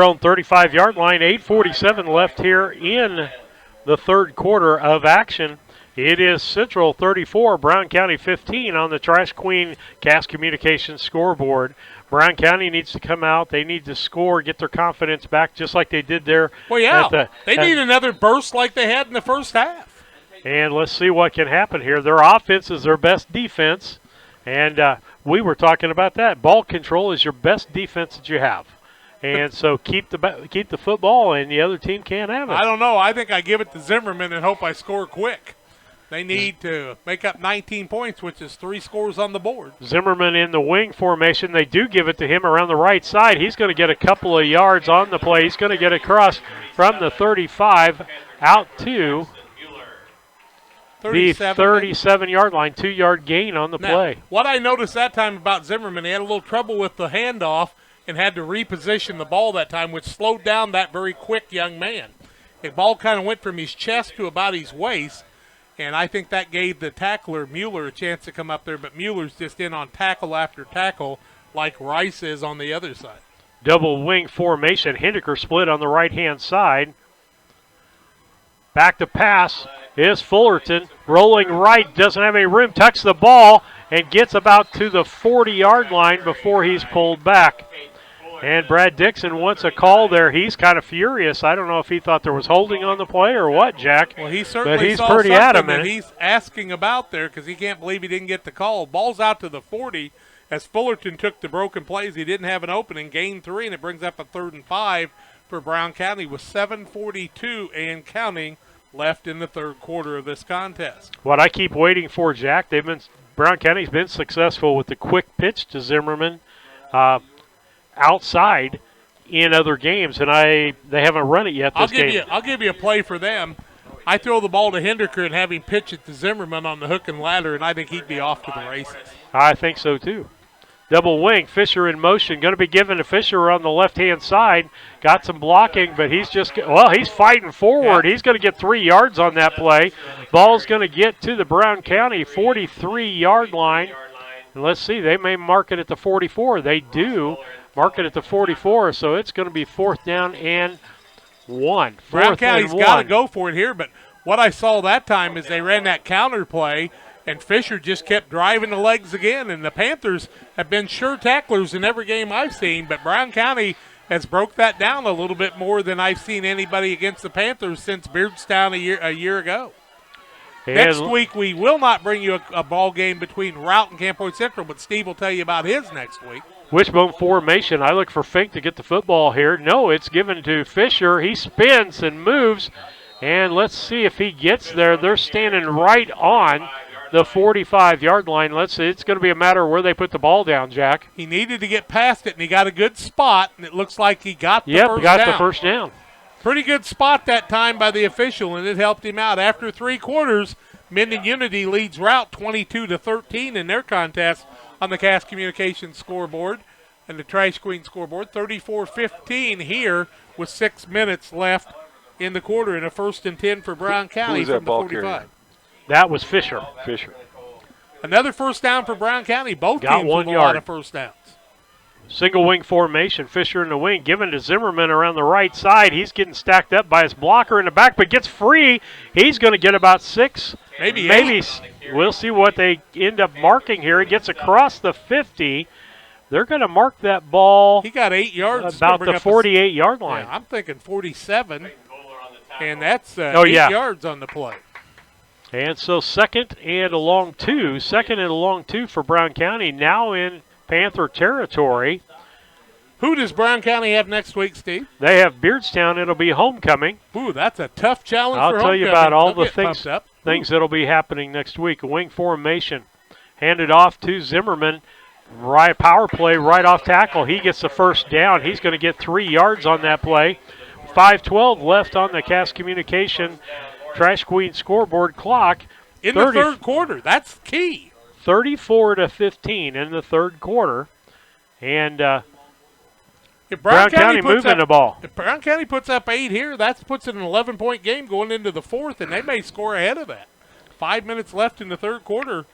own 35-yard line. 8:47 left here in the 3rd quarter of action. It is Central 34, Brown County 15 on the Trash Queen Cast Communications scoreboard. Brown County needs to come out. They need to score, get their confidence back just like they did there. Well, yeah, they need another burst like they had in the first half. And let's see what can happen here. Their offense is their best defense, and we were talking about that. Ball control is your best defense that you have. And so keep the football, and the other team can't have it. I don't know. I think I give it to Zimmerman and hope I score quick. They need to make up 19 points, which is 3 scores on the board. Zimmerman in the wing formation. They do give it to him around the right side. He's going to get a couple of yards on the play. He's going to get across from the 35 out to the 37-yard line, 2-yard gain on the play. What I noticed that time about Zimmerman, he had a little trouble with the handoff and had to reposition the ball that time, which slowed down that very quick young man. The ball kind of went from his chest to about his waist, and I think that gave the tackler, Mueller, a chance to come up there, but Mueller's just in on tackle after tackle like Rice is on the other side. Double wing formation. Hindeker split on the right-hand side. Back to pass is Fullerton. Rolling right, doesn't have any room, tucks the ball, and gets about to the 40-yard line before he's pulled back. And Brad Dixon wants a call there. He's kind of furious. I don't know if he thought there was holding on the play or what, Jack. Well, he certainly but he's saw pretty something adamant. that he's asking about there because he can't believe he didn't get the call. Ball's out to the 40 as Fullerton took the broken plays. He didn't have an opening, gained 3, and it brings up a 3rd and 5 for Brown County with 7:42 and counting left in the third quarter of this contest. What I keep waiting for, Jack, Brown County's been successful with the quick pitch to Zimmerman outside in other games, and they haven't run it yet this game. I'll give you a play for them. I throw the ball to Hindeker and have him pitch it to Zimmerman on the hook and ladder, and I think he'd be off to the races. I think so, too. Double wing, Fisher in motion. Going to be given to Fisher on the left-hand side. Got some blocking, but he's fighting forward. Yeah. He's going to get 3 yards on that play. Ball's going to get to the Brown County 43-yard line. And let's see, they may mark it at the 44. They do mark it at the 44, so it's going to be 4th down and 1. Brown County's got to go for it here, but what I saw that time is they ran that counter play, and Fisher just kept driving the legs again, and the Panthers have been sure tacklers in every game I've seen, but Brown County has broke that down a little bit more than I've seen anybody against the Panthers since Beardstown a year ago. And next week, we will not bring you a ball game between Routt and Camp Point Central, but Steve will tell you about his next week. Wishbone formation. I look for Fink to get the football here. No, it's given to Fisher. He spins and moves, and let's see if he gets there. They're standing right on the 45-yard line. Let's see. It's going to be a matter of where they put the ball down, Jack. He needed to get past it, and he got a good spot, and it looks like he got the first down. Yep, got the first down. Pretty good spot that time by the official, and it helped him out. After 3 quarters, Minden Unity leads Routt 22-13 in their contest on the Cast Communications scoreboard and the Trash Queen scoreboard. 34-15 here with 6 minutes left in the quarter, and a 1st and 10 for Brown County from the 45. That was Fisher. Another first down for Brown County. Both got teams 1 with yard. A lot of first downs. Single wing formation. Fisher in the wing, given to Zimmerman around the right side. He's getting stacked up by his blocker in the back, but gets free. He's going to get about 6. Maybe 8. We'll see what they end up marking here. He gets across the 50. They're going to mark that ball. He got 8 yards. About the 48-yard line. Yeah, I'm thinking 47, and that's 8 yards on the play. And so second and a long two for Brown County, now in Panther territory. Who does Brown County have next week, Steve? They have Beardstown. It'll be homecoming. Ooh, that's a tough challenge for homecoming. I'll tell you about all the things that'll be happening next week. A wing formation. Handed off to Zimmerman. Right power play right off tackle. He gets the first down. He's going to get 3 yards on that play. 5:12 left on the Cast Communication Trash Queen scoreboard clock. In the third quarter. That's key. 34-15 in the third quarter. And if Brown County moving the ball. If Brown County puts up 8 here, that puts it in an 11-point game going into the fourth, and they may score ahead of that. 5 minutes left in the third quarter.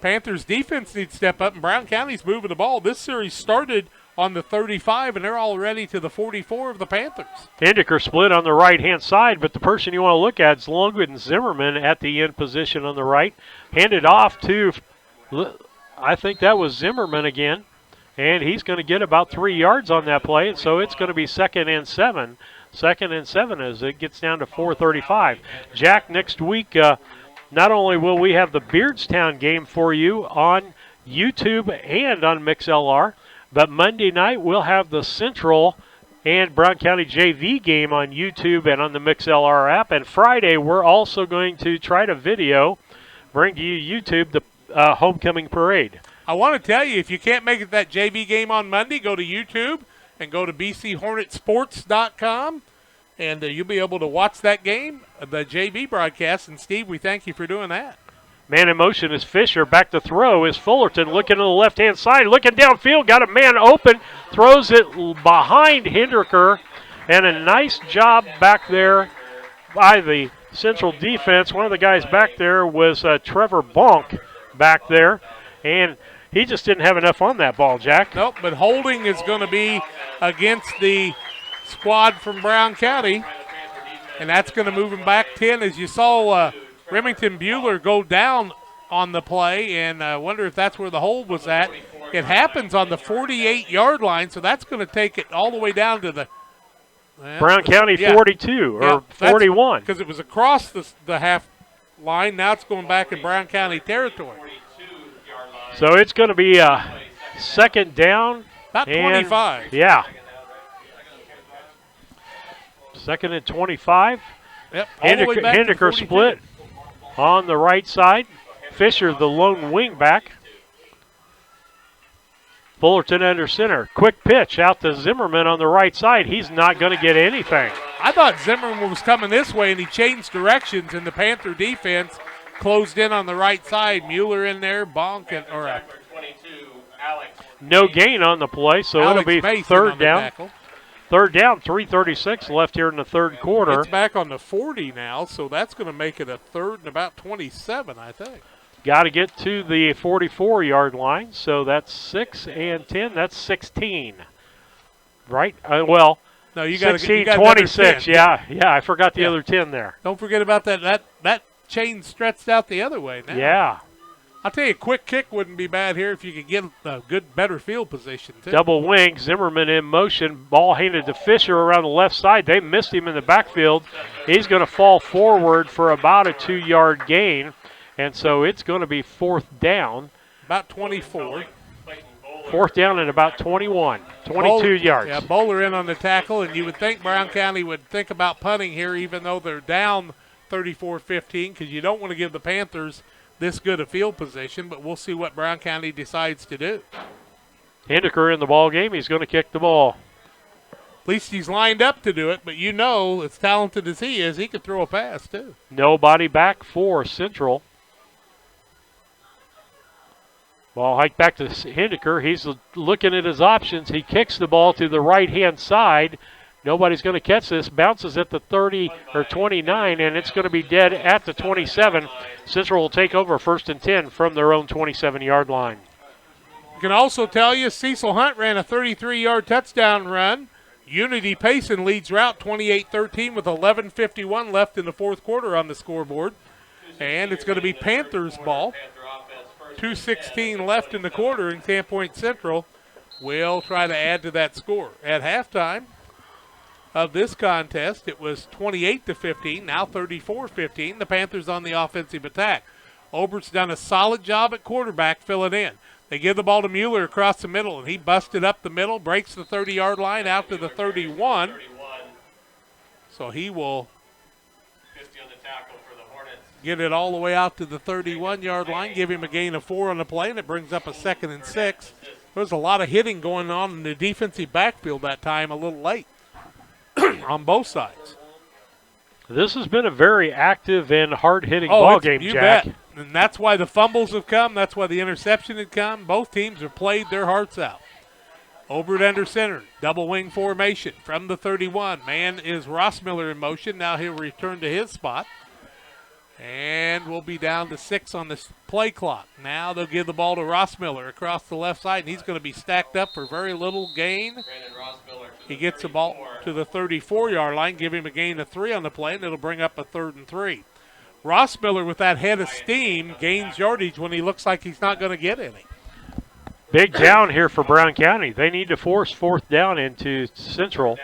Panthers defense needs to step up, and Brown County's moving the ball. This series started on the 35, and they're already to the 44 of the Panthers. Hindeker split on the right-hand side, but the person you want to look at is Longwood and Zimmerman at the end position on the right. Handed off to, I think that was Zimmerman again, and he's going to get about 3 yards on that play, and so it's going to be 2nd and 7. 2nd and 7 as it gets down to 4:35. Jack, next week, not only will we have the Beardstown game for you on YouTube and on MixLR, but Monday night we'll have the Central and Brown County JV game on YouTube and on the MixLR app. And Friday we're also going to try to bring to you YouTube the homecoming parade. I want to tell you, if you can't make it that JV game on Monday, go to YouTube and go to bchornetsports.com, and you'll be able to watch that game, the JV broadcast. And, Steve, we thank you for doing that. Man in motion is Fisher. Back to throw is Fullerton, looking to the left-hand side, looking downfield, got a man open, throws it behind Hindeker, and a nice job back there by the Central defense. One of the guys back there was Trevor Bonk back there, and he just didn't have enough on that ball, Jack. Nope, but holding is going to be against the squad from Brown County, and that's going to move him back 10. As you saw Remington Bueller go down on the play, and I wonder if that's where the hold was at. It happens on the 48-yard line, so that's going to take it all the way down to the Brown County 42 or 41. Because it was across the half line. Now it's going back in Brown County territory. So it's going to be a 2nd down. About 25. Yeah. 2nd and 25. Yep. Hindeker split on the right side. Fisher, the lone wing back. Fullerton under center. Quick pitch out to Zimmerman on the right side. He's not going to get anything. I thought Zimmerman was coming this way, and he changed directions, and the Panther defense closed in on the right side. Mueller in there, Bonk, no gain on the play, so Alex it'll be Mason 3rd down. Tackle. 3rd down, 3:36 left here in the 3rd quarter. It's back on the 40 now, so that's going to make it a 3rd and about 27, I think. Got to get to the 44-yard line, so that's 6 and 10. That's 16, right? No, you 16, got 26. Yeah, I forgot the other 10 there. Don't forget about that chain stretched out the other way now. Yeah. I'll tell you, a quick kick wouldn't be bad here if you could get a better field position, too. Double wing, Zimmerman in motion. Ball handed to Fisher around the left side. They missed him in the backfield. He's going to fall forward for about a 2-yard gain, and so it's going to be 4th down. About 24. 4th down and about 21, 22 yards. Yeah, Bowler in on the tackle, and you would think Brown County would think about punting here even though they're down 34-15 because you don't want to give the Panthers this good a field position, but we'll see what Brown County decides to do. Hindeker in the ball game. He's going to kick the ball. At least he's lined up to do it, but you know, as talented as he is, he could throw a pass too. Nobody back for Central. Ball hiked back to Hindeker. He's looking at his options. He kicks the ball to the right-hand side. Nobody's going to catch this. Bounces at the 30 or 29, and it's going to be dead at the 27. Central will take over 1st and 10 from their own 27-yard line. I can also tell you Cecil Hunt ran a 33-yard touchdown run. Unity Payson leads route 28-13 with 11:51 left in the 4th quarter on the scoreboard. And it's going to be Panthers ball. 2:16 left in the quarter, and Camp Point Central will try to add to that score. At halftime of this contest, it was 28-15, now 34-15. The Panthers on the offensive attack. Obert's done a solid job at quarterback filling in. They give the ball to Mueller across the middle, and he busted up the middle, breaks the 30-yard line out to the 31. So he will get it all the way out to the 31-yard line, give him a gain of 4 on the play, and it brings up a 2nd and 6. There's a lot of hitting going on in the defensive backfield that time, a little late on both sides. This has been a very active and hard-hitting ball game, you Jack. Bet. And that's why the fumbles have come. That's why the interception had come. Both teams have played their hearts out. Obert under center, double wing formation from the 31. Man is Rossmiller in motion. Now he'll return to his spot. And we'll be down to 6 on the play clock. Now they'll give the ball to Rossmiller across the left side, and he's going to be stacked up for very little gain. He gets the ball to the 34-yard line, give him a gain of 3 on the play, and it'll bring up a 3rd and 3. Rossmiller, with that head of steam, gains yardage when he looks like he's not going to get any. Big down here for Brown County. They need to force 4th down into Central.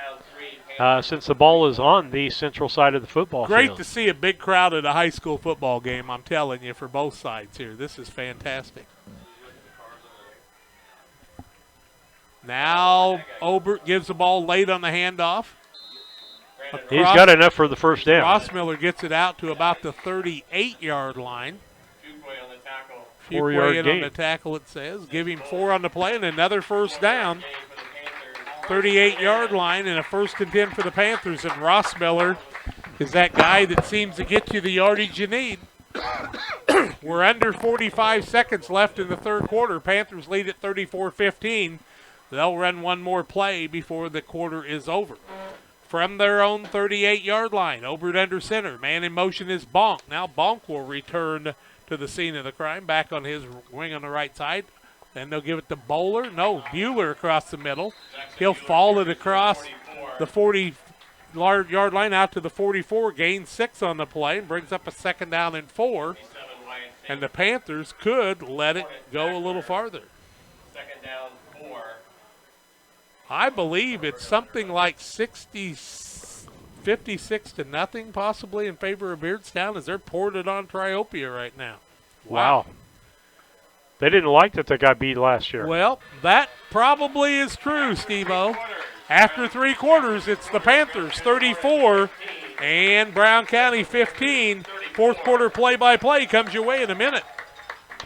Since the ball is on the Central side of the football Great field. to see a big crowd at a high school football game, I'm telling you, for both sides here. This is fantastic. Now Obert gives the ball late on the handoff. He's got enough for the first down. Rossmiller gets it out to about the 38-yard line. 4-yard in gain. on the tackle, it says. Give him 4 on the play and another first down. 38-yard line and a 1st and 10 for the Panthers. And Rossmiller is that guy that seems to get you the yardage you need. We're under 45 seconds left in the 3rd quarter. Panthers lead at 34-15. They'll run one more play before the quarter is over. From their own 38-yard line, Obert under center. Man in motion is Bonk. Now Bonk will return to the scene of the crime, back on his wing on the right side. Then they'll give it to Bowler. No, Bueller across the middle. He'll fall it across the 40-yard line out to the 44. Gains 6 on the play and brings up a 2nd down and 4. And the Panthers could let it go a little farther. 2nd down, 4. I believe it's something like 56 to nothing possibly in favor of Beardstown as they're pouring it on Triopia right now. Wow. They didn't like that they got beat last year. Well, that probably is true, Steve-O. After 3 quarters, it's the Panthers 34 and Brown County 15. 4th quarter play-by-play comes your way in a minute.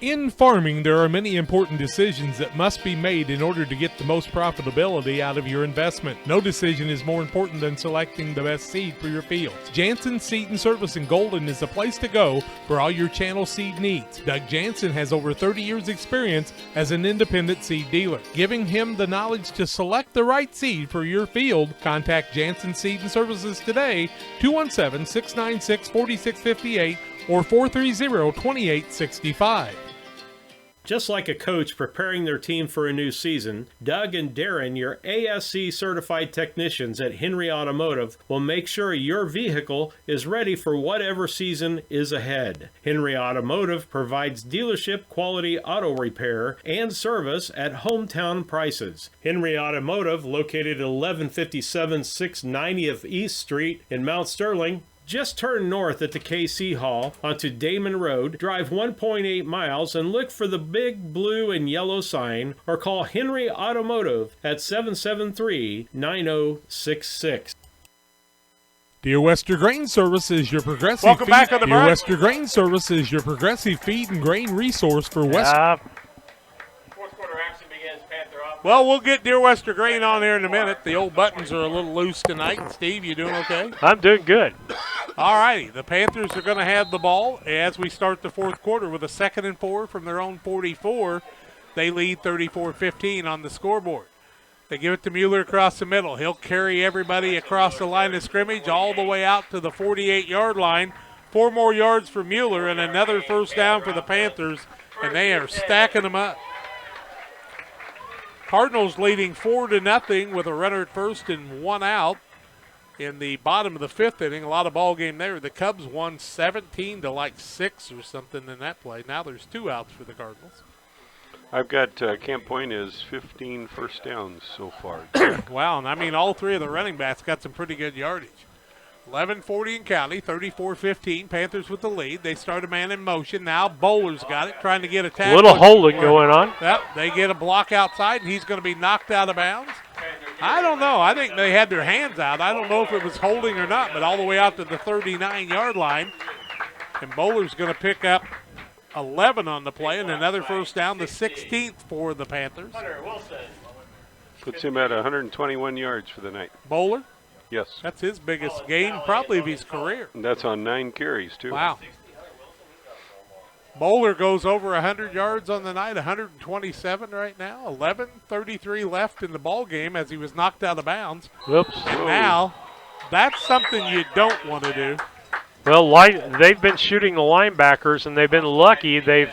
In farming, there are many important decisions that must be made in order to get the most profitability out of your investment. No decision is more important than selecting the best seed for your fields. Jansen Seed and Service in Golden is the place to go for all your channel seed needs. Doug Jansen has over 30 years experience as an independent seed dealer. Giving him the knowledge to select the right seed for your field, contact Jansen Seed and Services today, 217-696-4658 or 430-2865. Just like a coach preparing their team for a new season, Doug and Darren, your ASC certified technicians at Henry Automotive, will make sure your vehicle is ready for whatever season is ahead. Henry Automotive provides dealership quality auto repair and service at hometown prices. Henry Automotive, located at 1157 690th East Street in Mount Sterling. Just turn north at the KC Hall onto Damon Road, drive 1.8 miles, and look for the big blue and yellow sign, or call Henry Automotive at 773-9066. Dear Wester Grain Service is your progressive Welcome feed. back on the Dear break. Wester Grain Service is your progressive feed and grain resource for West. Well, we'll get Dear Wester Grain on here in a minute. The old buttons are a little loose tonight. Steve, you doing okay? I'm doing good. All righty. The Panthers are going to have the ball as we start the 4th quarter with a 2nd and 4 from their own 44. They lead 34-15 on the scoreboard. They give it to Mueller across the middle. He'll carry everybody across the line of scrimmage all the way out to the 48-yard line. 4 more yards for Mueller and another first down for the Panthers, and they are stacking them up. Cardinals leading 4-0 with a runner at first and 1 out in the bottom of the 5th inning. A lot of ball game there. The Cubs won 17-6 or something in that play. Now there's 2 outs for the Cardinals. I've got Camp Point is 15 first downs so far. Wow, and I mean all 3 of the running backs got some pretty good yardage. 11:40 in county, 34-15. Panthers with the lead. They start a man in motion. Now Bowler's got it, trying to get a tackle. A little holding going on. Yep, they get a block outside, and he's going to be knocked out of bounds. I don't know. I think they had their hands out. I don't know if it was holding or not, but all the way out to the 39-yard line. And Bowler's going to pick up 11 on the play and another first down, the 16th for the Panthers. Puts him at 121 yards for the night. Bowler? Yes. That's his biggest gain probably of his career. And that's on 9 carries, too. Wow. Bowler goes over 100 yards on the night, 127 right now. 11:33 left in the ball game as he was knocked out of bounds. Whoops. And now, that's something you don't want to do. Well, they've been shooting the linebackers, and they've been lucky. They've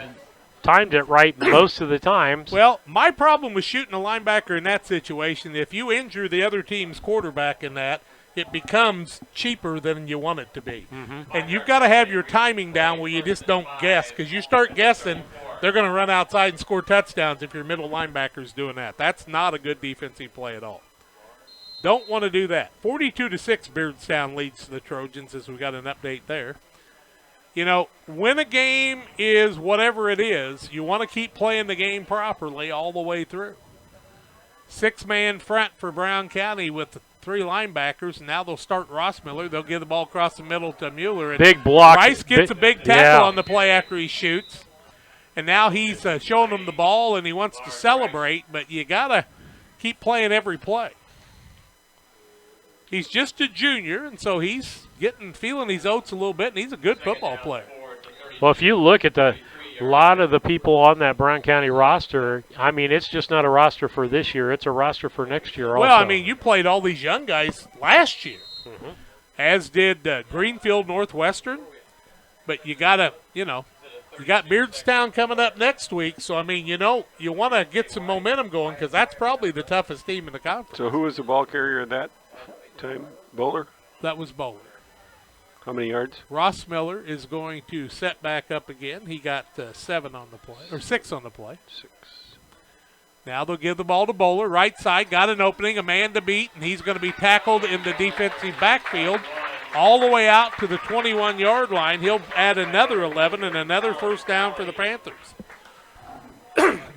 timed it right most of the times. Well, my problem with shooting a linebacker in that situation, if you injure the other team's quarterback in that, it becomes cheaper than you want it to be. And you've got to have your timing down where you just don't guess, because you start guessing, they're going to run outside and score touchdowns if your middle linebacker's doing that. That's not a good defensive play at all. Don't want to do that. 42-6, Beardstown leads the Trojans as we got an update there. You know, when a game is whatever it is, you want to keep playing the game properly all the way through. 6-man front for Brown County with 3 linebackers, and now they'll start Rossmiller. They'll give the ball across the middle to Mueller. And big block. Rice gets a big tackle on the play after he shoots. And now he's showing them the ball, and he wants to celebrate, but you got to keep playing every play. He's just a junior, and so he's feeling his oats a little bit, and he's a good football player. Well, if you look at a lot of the people on that Brown County roster, I mean, it's just not a roster for this year. It's a roster for next year also. Well, I mean, you played all these young guys last year, as did Greenfield Northwestern. But you got to, you got Beardstown coming up next week. So, I mean, you want to get some momentum going because that's probably the toughest team in the conference. So who was the ball carrier at that time? Bowler? That was Bowler. How many yards? Ross Miller is going to set back up again. He got 7 on the play, or 6 on the play. 6. Now they'll give the ball to Bowler. Right side, got an opening, a man to beat, and he's going to be tackled in the defensive backfield all the way out to the 21-yard line. He'll add another 11 and another first down for the Panthers.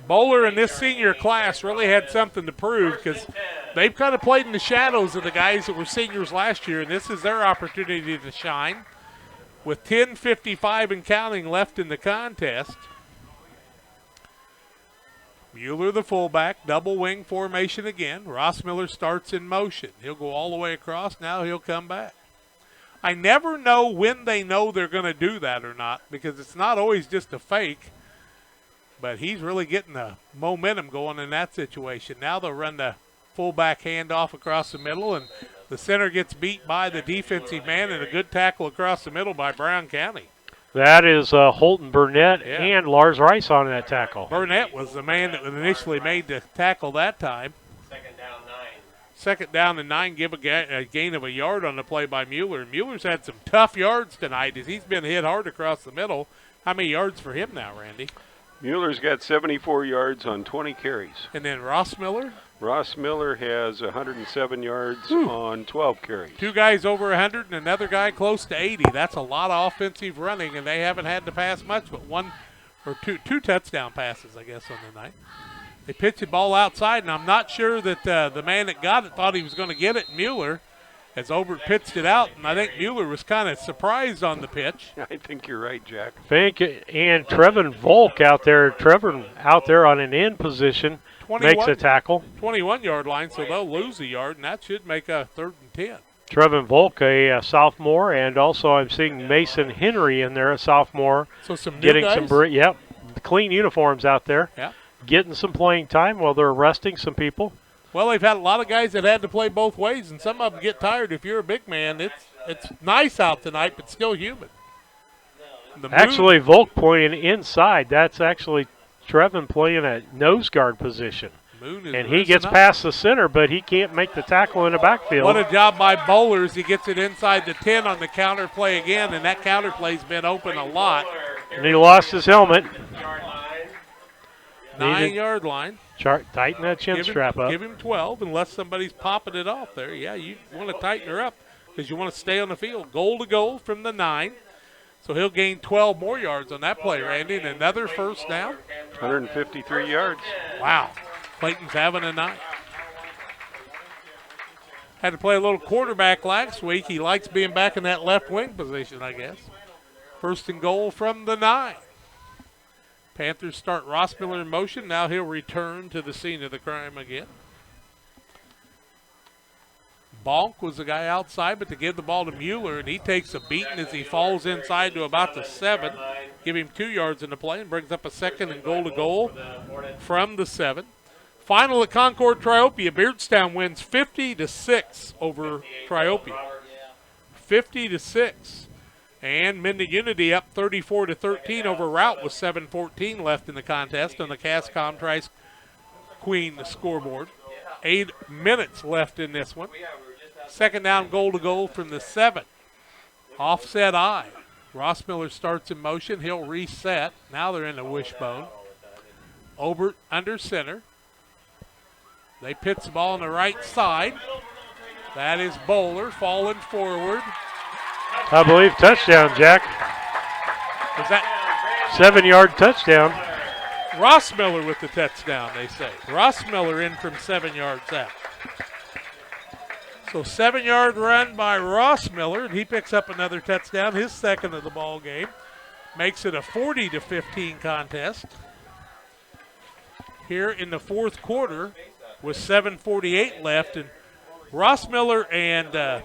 Bowler in this senior class really had something to prove because they've kind of played in the shadows of the guys that were seniors last year, and this is their opportunity to shine. With 10:55 and counting left in the contest, Mueller, the fullback, double wing formation again. Ross Miller starts in motion. He'll go all the way across. Now he'll come back. I never know when they know they're going to do that or not because it's not always just a fake. But he's really getting the momentum going in that situation. Now they'll run the fullback handoff across the middle, and the center gets beat by the defensive man, and a good tackle across the middle by Brown County. That is Holton Burnett and Lars Rice on that tackle. Burnett was the man that was initially made the tackle that time. Second down and 9, give a gain of a yard on the play by Mueller. Mueller's had some tough yards tonight as he's been hit hard across the middle. How many yards for him now, Randy? Mueller's got 74 yards on 20 carries. And then Ross Miller? Ross Miller has 107 yards on 12 carries. 2 guys over 100 and another guy close to 80. That's a lot of offensive running, and they haven't had to pass much, but two touchdown passes, I guess, on the night. They pitched the ball outside, and I'm not sure that the man that got it thought he was going to get it. Mueller has pitched it out, and I think Mueller was kind of surprised on the pitch. I think you're right, Jack. And Trevin Volk out there. Trevor out there on an end position makes a tackle. 21-yard line, so they'll lose a yard, and that should make a 3rd and 10. Trevin Volk, a sophomore, and also I'm seeing Mason Henry in there, a sophomore. So some getting new guys? some clean uniforms out there. Yeah. Getting some playing time while they're arresting some people. Well, they've had a lot of guys that had to play both ways, and some of them get tired. If you're a big man, it's nice out tonight, but still humid. Actually, Volk playing inside. That's actually Trevin playing a nose guard position. And he gets past the center, but he can't make the tackle in the backfield. What a job by Bowlers. He gets it inside the 10 on the counter play again, and that counter play's been open a lot. And he lost his helmet. 9-yard line. Tighten that chin strap up. Give him 12 unless somebody's popping it off there. Yeah, you want to tighten her up because you want to stay on the field. Goal to goal from the 9. So he'll gain 12 more yards on that play, Randy, and another first down. 153 yards. Wow. Clayton's having a night. Had to play a little quarterback last week. He likes being back in that left wing position, I guess. 1st and goal from the 9. Panthers start Ross Miller in motion. Now he'll return to the scene of the crime again. Bonk was the guy outside, but to give the ball to Mueller, and he takes a beating as he falls inside to about the 7. Give him 2 yards in the play and brings up a 2nd and goal to goal from the 7. Final at Concord Triopia. Beardstown wins 50-6 over Triopia. 50-6. And Minden Unity up 34-13 over Route with 7:14 left in the contest on the Cascom Tri-Queen scoreboard. 8 minutes left in this one. Second down, goal to goal from the 7. Offset I. Ross Miller starts in motion. He'll reset. Now they're in the wishbone. Obert under center. They pitch the ball on the right side. That is Bowler falling forward. I believe touchdown, Jack. Was that 7-yard touchdown? Ross Miller with the touchdown, they say. Ross Miller in from 7 yards out. So 7-yard run by Ross Miller, and he picks up another touchdown, his second of the ball game. Makes it a 40-15 contest. Here in the fourth quarter with 7:48 left, and Ross Miller and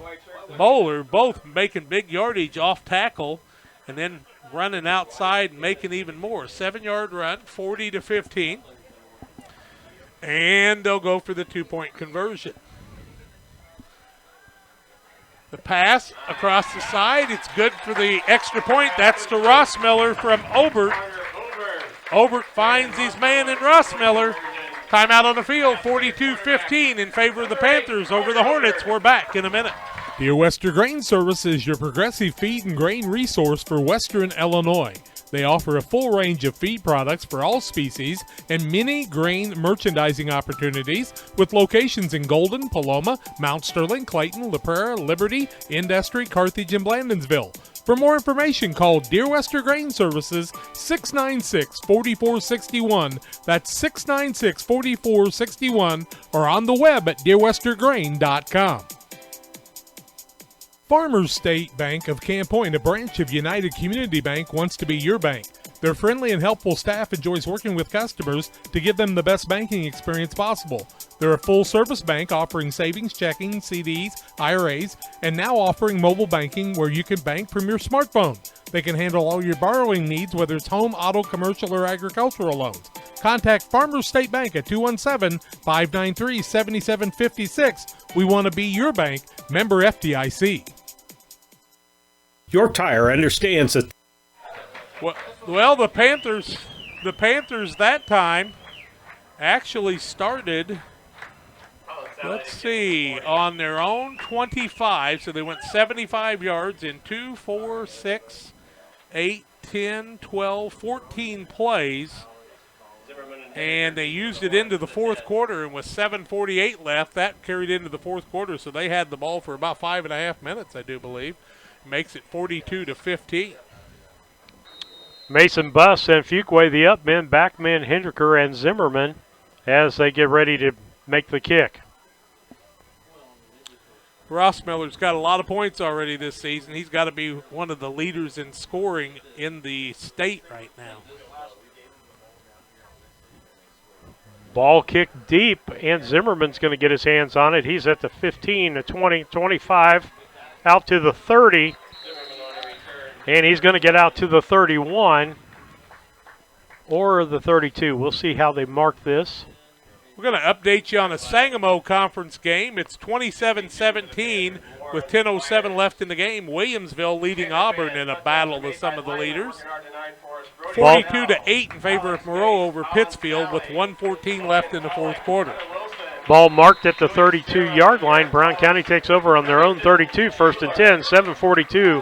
Bowler both making big yardage off tackle and then running outside and making even more. 7-yard run, 40-15. And they'll go for the 2-point conversion. The pass across the side, it's good for the extra point. That's to Ross Miller from Obert. Obert finds his man in Ross Miller. Timeout on the field, 42-15 in favor of the Panthers over the Hornets. We're back in a minute. Dear Western Grain Service is your progressive feed and grain resource for Western Illinois. They offer a full range of feed products for all species and many grain merchandising opportunities with locations in Golden, Paloma, Mount Sterling, Clayton, La Prairie, Liberty, Industry, Carthage, and Blandonsville. For more information, call Dear Western Grain Services 696-4461. That's 696-4461 or on the web at dearwesterngrain.com. Farmers State Bank of Camp Point, a branch of United Community Bank, wants to be your bank. Their friendly and helpful staff enjoys working with customers to give them the best banking experience possible. They're a full-service bank offering savings, checking, CDs, IRAs, and now offering mobile banking where you can bank from your smartphone. They can handle all your borrowing needs, whether it's home, auto, commercial, or agricultural loans. Contact Farmers State Bank at 217-593-7756. We want to be your bank. Member FDIC. York Tire understands that. Well, the Panthers that time actually started, let's see, on their own 25. So they went 75 yards in 2, 4, 6, 8, 10, 12, 14 plays. And they used it into the fourth quarter, and with 7:48 left, that carried into the fourth quarter. So they had the ball for about 5.5 minutes, I do believe. Makes it 42-15. Mason Buss and Fuquay, the up men, back men, Hendricker and Zimmerman as they get ready to make the kick. Ross Miller's got a lot of points already this season. He's got to be one of the leaders in scoring in the state right now. Ball kicked deep, and Zimmerman's going to get his hands on it. He's at the 15, the 20, 25, out to the 30, and he's going to get out to the 31 or the 32. We'll see how they mark this. We're going to update you on a Sangamo Conference game. It's 27-17 with 10:07 left in the game. Williamsville leading Auburn in a battle with some of the leaders. 42-8 in favor of Moreau over Pittsfield with 1:14 left in the fourth quarter. Ball marked at the 32-yard line. Brown County takes over on their own 32, 1st and 10, 7:42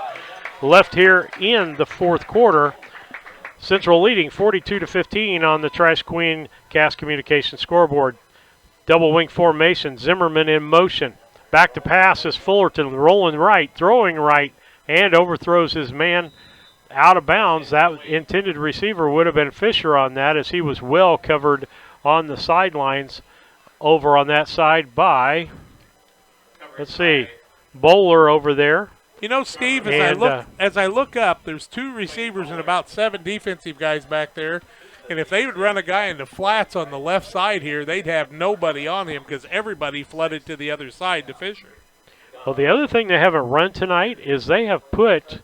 left here in the fourth quarter. Central leading 42-15 on the Trash Queen Gas Communication scoreboard. Double wing formation, Zimmerman in motion. Back to pass is Fullerton, rolling right, throwing right, and overthrows his man out of bounds. That intended receiver would have been Fisher on that, as he was well covered on the sidelines over on that side by, let's see, Bowler over there. You know, Steve, as I look up, there's 2 receivers and about 7 defensive guys back there. And if they would run a guy in the flats on the left side here, they'd have nobody on him because everybody flooded to the other side to Fisher. Well, the other thing they haven't run tonight is they have put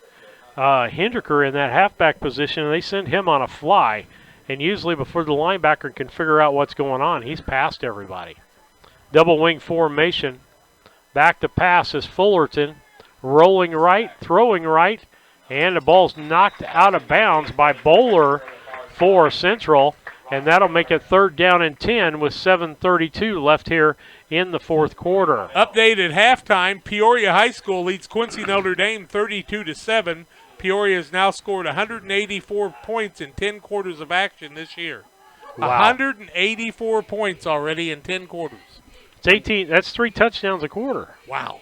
Hendricker in that halfback position, and they send him on a fly. And usually before the linebacker can figure out what's going on, he's past everybody. Double wing formation. Back to pass is Fullerton. Rolling right, throwing right, And the ball's knocked out of bounds by Bowler for Central. And that'll make it 3rd down and 10 with 7:32 left here in the 4th quarter. Update at halftime, Peoria High School leads Quincy Notre Dame 32-7. Peoria has now scored 184 points in 10 quarters of action this year. Wow. 184 points already in 10 quarters. It's 18. That's 3 touchdowns a quarter. Wow.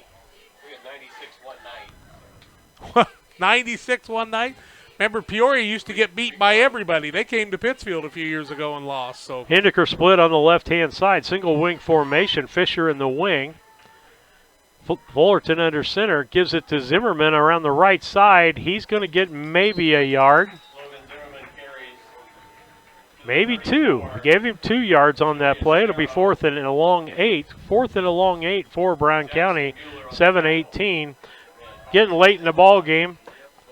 96 one night. Remember, Peoria used to get beat by everybody. They came to Pittsfield a few years ago and lost. So Hindeker split on the left-hand side. Single wing formation. Fisher in the wing. Fullerton under center. Gives it to Zimmerman around the right side. He's going to get maybe a yard. Maybe 2. Gave him 2 yards on that play. It'll be 4th and a long 8. 4th and a long 8 for Brown County. 7:18. Getting late in the ball game.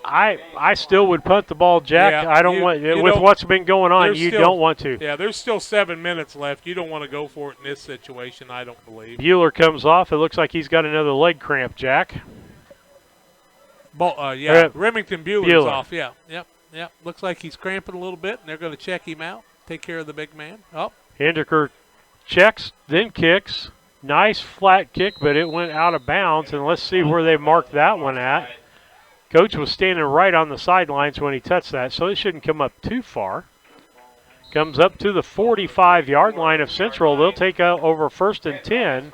I still would punt the ball, Jack. Yeah, I don't want with what's been going on. You don't want to. Yeah, there's still 7 minutes left. You don't want to go for it in this situation. I don't believe. Bueller comes off. It looks like he's got another leg cramp, Jack. Remington Bueller's off. Yeah, yep. Looks like he's cramping a little bit, and they're going to check him out. Take care of the big man. Oh, Hindeker checks, then kicks. Nice flat kick, but it went out of bounds. And let's see where they marked that one at. Coach was standing right on the sidelines when he touched that, so it shouldn't come up too far. Comes up to the 45-yard line of Central. They'll take over 1st and 10.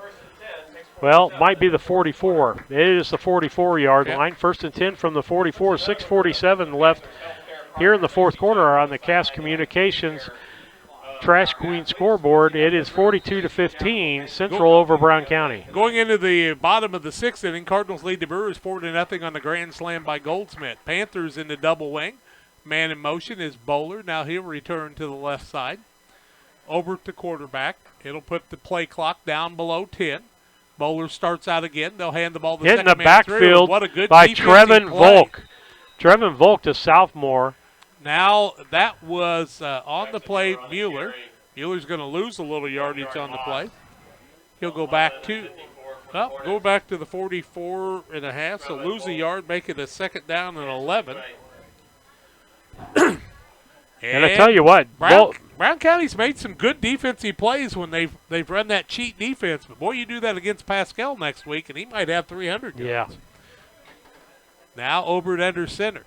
Well, might be the 44. It is the 44-yard line. 1st and 10 from the 44. 6:47 left here in the 4th quarter on the Cass Communications Trash Queen scoreboard. It is 42-15, Central over Brown County. Going into the bottom of the 6th inning, Cardinals lead the Brewers 4-0 on the grand slam by Goldsmith. Panthers in the double wing. Man in motion is Bowler. Now he'll return to the left side. Over to quarterback. It'll put the play clock down below 10. Bowler starts out again. They'll hand the ball to Hitting second the man through. backfield What a good by defensive Trevin play. Volk. Trevin Volk, the sophomore. Now that was on the play, Mueller. Mueller's going to lose a little yardage on the play. He'll go back to the 44 and a half, so lose a yard, make it a 2nd down and 11. And I tell you what, Brown County's made some good defensive plays when they've run that cheat defense. But boy, you do that against Pascal next week, and he might have 300 yards. Yeah. Now Obert under center.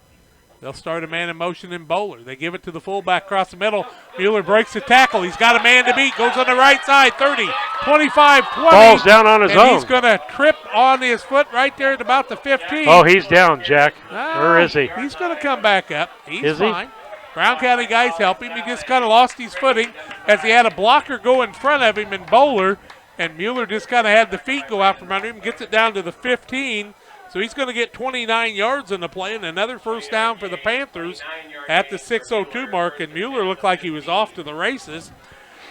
They'll start a man in motion in Bowler. They give it to the fullback across the middle. Mueller breaks the tackle. He's got a man to beat. Goes on the right side. 30, 25, 20. Ball's down on his own. He's going to trip on his foot right there at about the 15. Oh, he's down, Jack. Where is he? He's going to come back up. He's he? fine. Brown County guys help him. He just kind of lost his footing as he had a blocker go in front of him in Bowler, and Mueller just kind of had the feet go out from under him, gets it down to the 15. So he's going to get 29 yards in the play and another 1st down for the Panthers at the 6:02 mark. And Mueller looked like he was off to the races.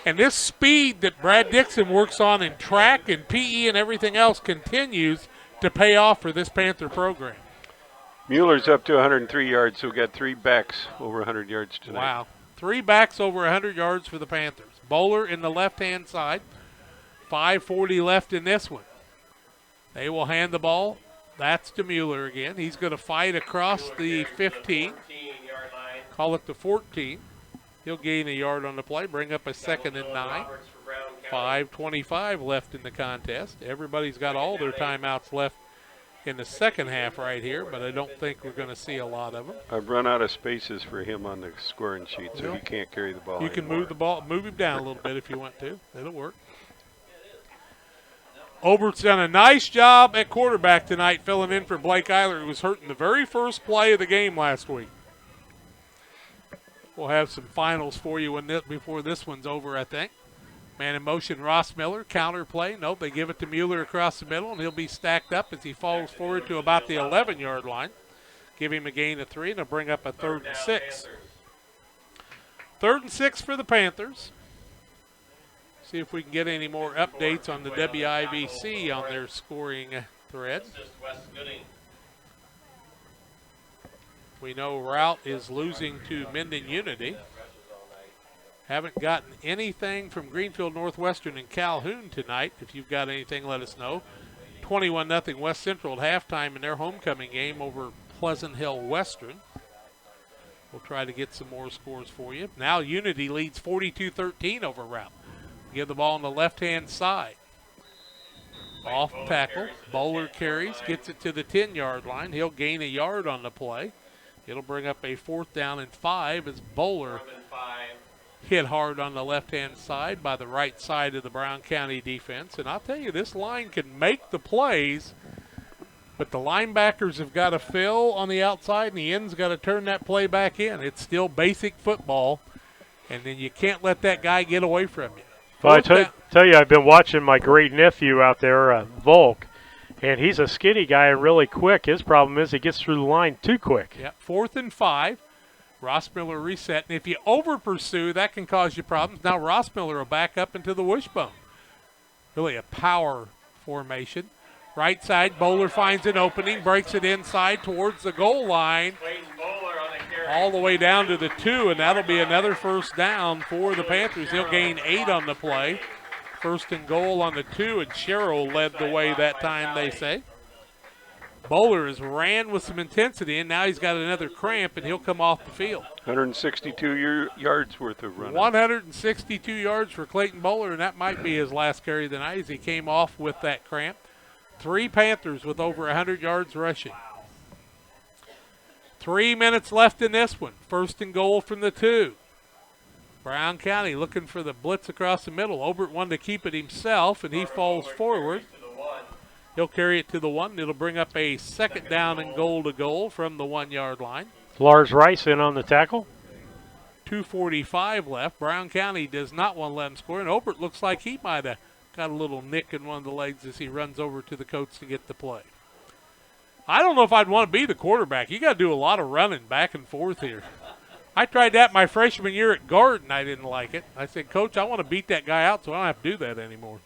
And this speed that Brad Dixon works on in track and PE and everything else continues to pay off for this Panther program. Mueller's up to 103 yards, so we got 3 backs over 100 yards tonight. Wow. 3 backs over 100 yards for the Panthers. Bowler in the left-hand side. 5:40 left in this one. They will hand the ball. That's to Mueller again. He's going to fight across the 15. Call it the 14. He'll gain a yard on the play, bring up a 2nd and 9. 5:25 left in the contest. Everybody's got all their timeouts left in the second half right here, but I don't think we're going to see a lot of them. I've run out of spaces for him on the scoring sheet, so he can't carry the ball You can anymore. move him down a little bit if you want to. It'll work. Obert's done a nice job at quarterback tonight, filling in for Blake Eiler, who was hurt in the very first play of the game last week. We'll have some finals for you before this one's over, I think. Man in motion, Ross Miller, counter play. Nope, they give it to Mueller across the middle, and he'll be stacked up as he falls forward to about the 11-yard line. Give him a gain of 3, and he'll bring up a 3rd and 6. 3rd and 6 for the Panthers. See if we can get any more updates on the WIVC on their scoring thread. We know Route is losing to Minden Unity. Haven't gotten anything from Greenfield Northwestern and Calhoun tonight. If you've got anything, let us know. 21-0 West Central at halftime in their homecoming game over Pleasant Hill Western. We'll try to get some more scores for you. Now Unity leads 42-13 over Route. Give the ball on the left-hand side. Off tackle. Bowler carries, gets it to the 10-yard line. He'll gain a yard on the play. It'll bring up a 4th down and 5 as Bowler hit hard on the left-hand side by the right side of the Brown County defense. And I'll tell you, this line can make the plays, but the linebackers have got to fill on the outside, and the end's got to turn that play back in. It's still basic football, and then you can't let that guy get away from you. Well, I tell you, I've been watching my great nephew out there, Volk, and he's a skinny guy and really quick. His problem is he gets through the line too quick. Yep, 4th and 5. Rossmiller reset, and if you over-pursue, that can cause you problems. Now Rossmiller will back up into the wishbone. Really a power formation. Right side, Bowler finds an opening, breaks it inside towards the goal line, all the way down to the 2, and that'll be another 1st down for the Panthers. He'll gain 8 on the play. 1st and goal on the 2, and Sherrill led the way that time, they say. Bowler has ran with some intensity, and now he's got another cramp, and he'll come off the field. 162 yards worth of running. 162 yards for Clayton Bowler, and that might be his last carry of the night as he came off with that cramp. 3 Panthers with over 100 yards rushing. 3 minutes left in this one. 1st and goal from the 2. Brown County looking for the blitz across the middle. Obert wanted to keep it himself, and he falls forward. He'll carry it to the 1. It'll bring up a 2nd down and goal to goal from the 1-yard line. Lars Rice in on the tackle. 2:45 left. Brown County does not want to let him score, and Obert looks like he might have got a little nick in one of the legs as he runs over to the coach to get the play. I don't know if I'd want to be the quarterback. You got to do a lot of running back and forth here. I tried that my freshman year at guard, and I didn't like it. I said, Coach, I want to beat that guy out so I don't have to do that anymore.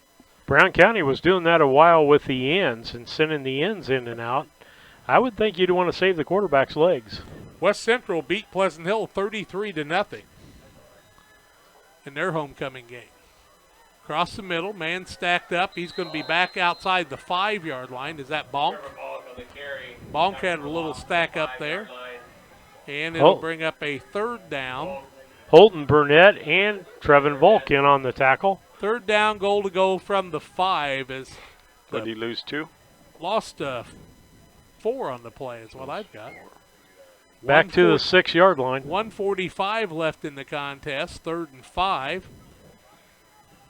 Brown County was doing that a while with the ends and sending the ends in and out. I would think you'd want to save the quarterback's legs. West Central beat Pleasant Hill 33-0 in their homecoming game. Across the middle, man stacked up. He's going to be back outside the 5-yard line. Is that Bonk? Bonk had a little stack up there. And it'll bring up a 3rd down. Holton Burnett and Trevin Volk in on the tackle. 3rd down, goal to go from the 5. As did he lose 2? Lost 4 on the play is what I've got. Back to the 6-yard line. 1:45 left in the contest, 3rd and 5.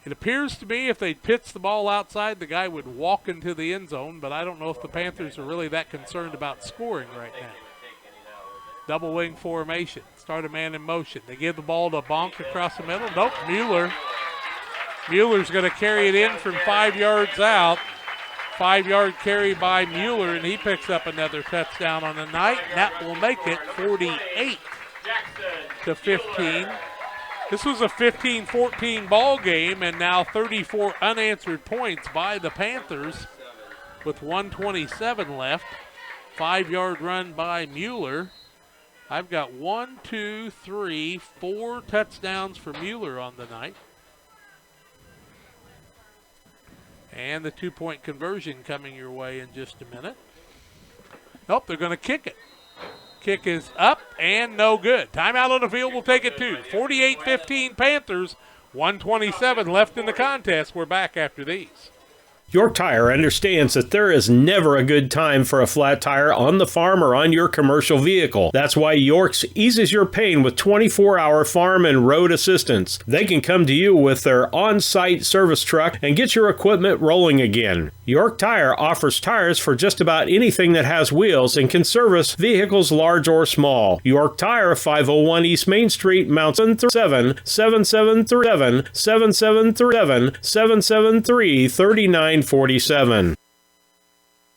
It appears to me if they pitched the ball outside, the guy would walk into the end zone, but I don't know if the Panthers are really that concerned about scoring right now. Double wing formation. Start a man in motion. They give the ball to Bonk across the middle. Nope, Mueller. Mueller's going to carry it in from 5 yards out. 5-yard carry by Mueller, and he picks up another touchdown on the night. That will make it 48-15. This was a 15-14 ball game, and now 34 unanswered points by the Panthers with 1:27 left. 5-yard run by Mueller. I've got 4 touchdowns for Mueller on the night. And the 2-point conversion coming your way in just a minute. Nope, they're going to kick it. Kick is up and no good. Timeout on the field will take it to 48-15 Panthers. 1:27 left in the contest. We're back after these. York Tire understands that there is never a good time for a flat tire on the farm or on your commercial vehicle. That's why York's eases your pain with 24-hour farm and road assistance. They can come to you with their on-site service truck and get your equipment rolling again. York Tire offers tires for just about anything that has wheels and can service vehicles large or small. York Tire, 501 East Main Street, Mount 773-773-773-3947.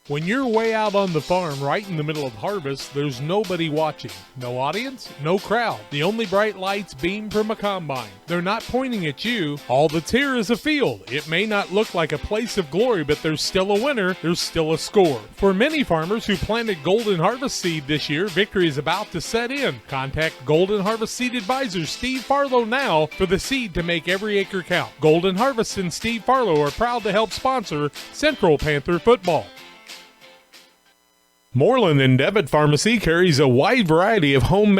When you're way out on the farm right in the middle of harvest, there's nobody watching. No audience, no crowd. The only bright lights beam from a combine. They're not pointing at you. All that's here is a field. It may not look like a place of glory, but there's still a winner. There's still a score. For many farmers who planted Golden Harvest seed this year, victory is about to set in. Contact Golden Harvest Seed Advisor Steve Farlow now for the seed to make every acre count. Golden Harvest and Steve Farlow are proud to help sponsor Central Panther football. Moreland and Devitt Pharmacy carries a wide variety of home.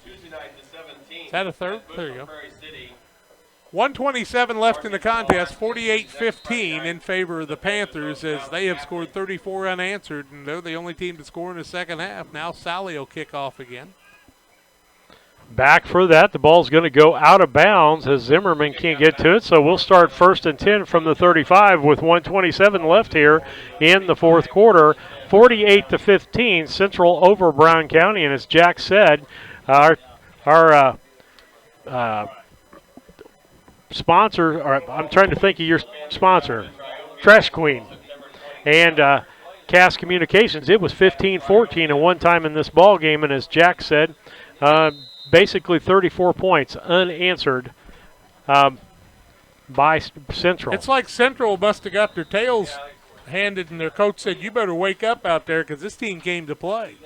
Is that a third? There you go. 127 left in the contest, 48-15 in favor of the Panthers as they have scored 34 unanswered, and they're the only team to score in the second half. Now Sally will kick off again. Back for that. The ball's going to go out of bounds as Zimmerman can't get to it, so we'll start 1st and 10 from the 35 with 127 left here in the fourth quarter. 48-15, Central over Brown County, and as Jack said, our sponsor, or I'm trying to think of your sponsor, Trash Queen, and Cass Communications. It was 15-14 at one time in this ball game, and as Jack said, basically 34 points unanswered by Central. It's like Central must have got their tails handed, and their coach said, "You better wake up out there because this team came to play."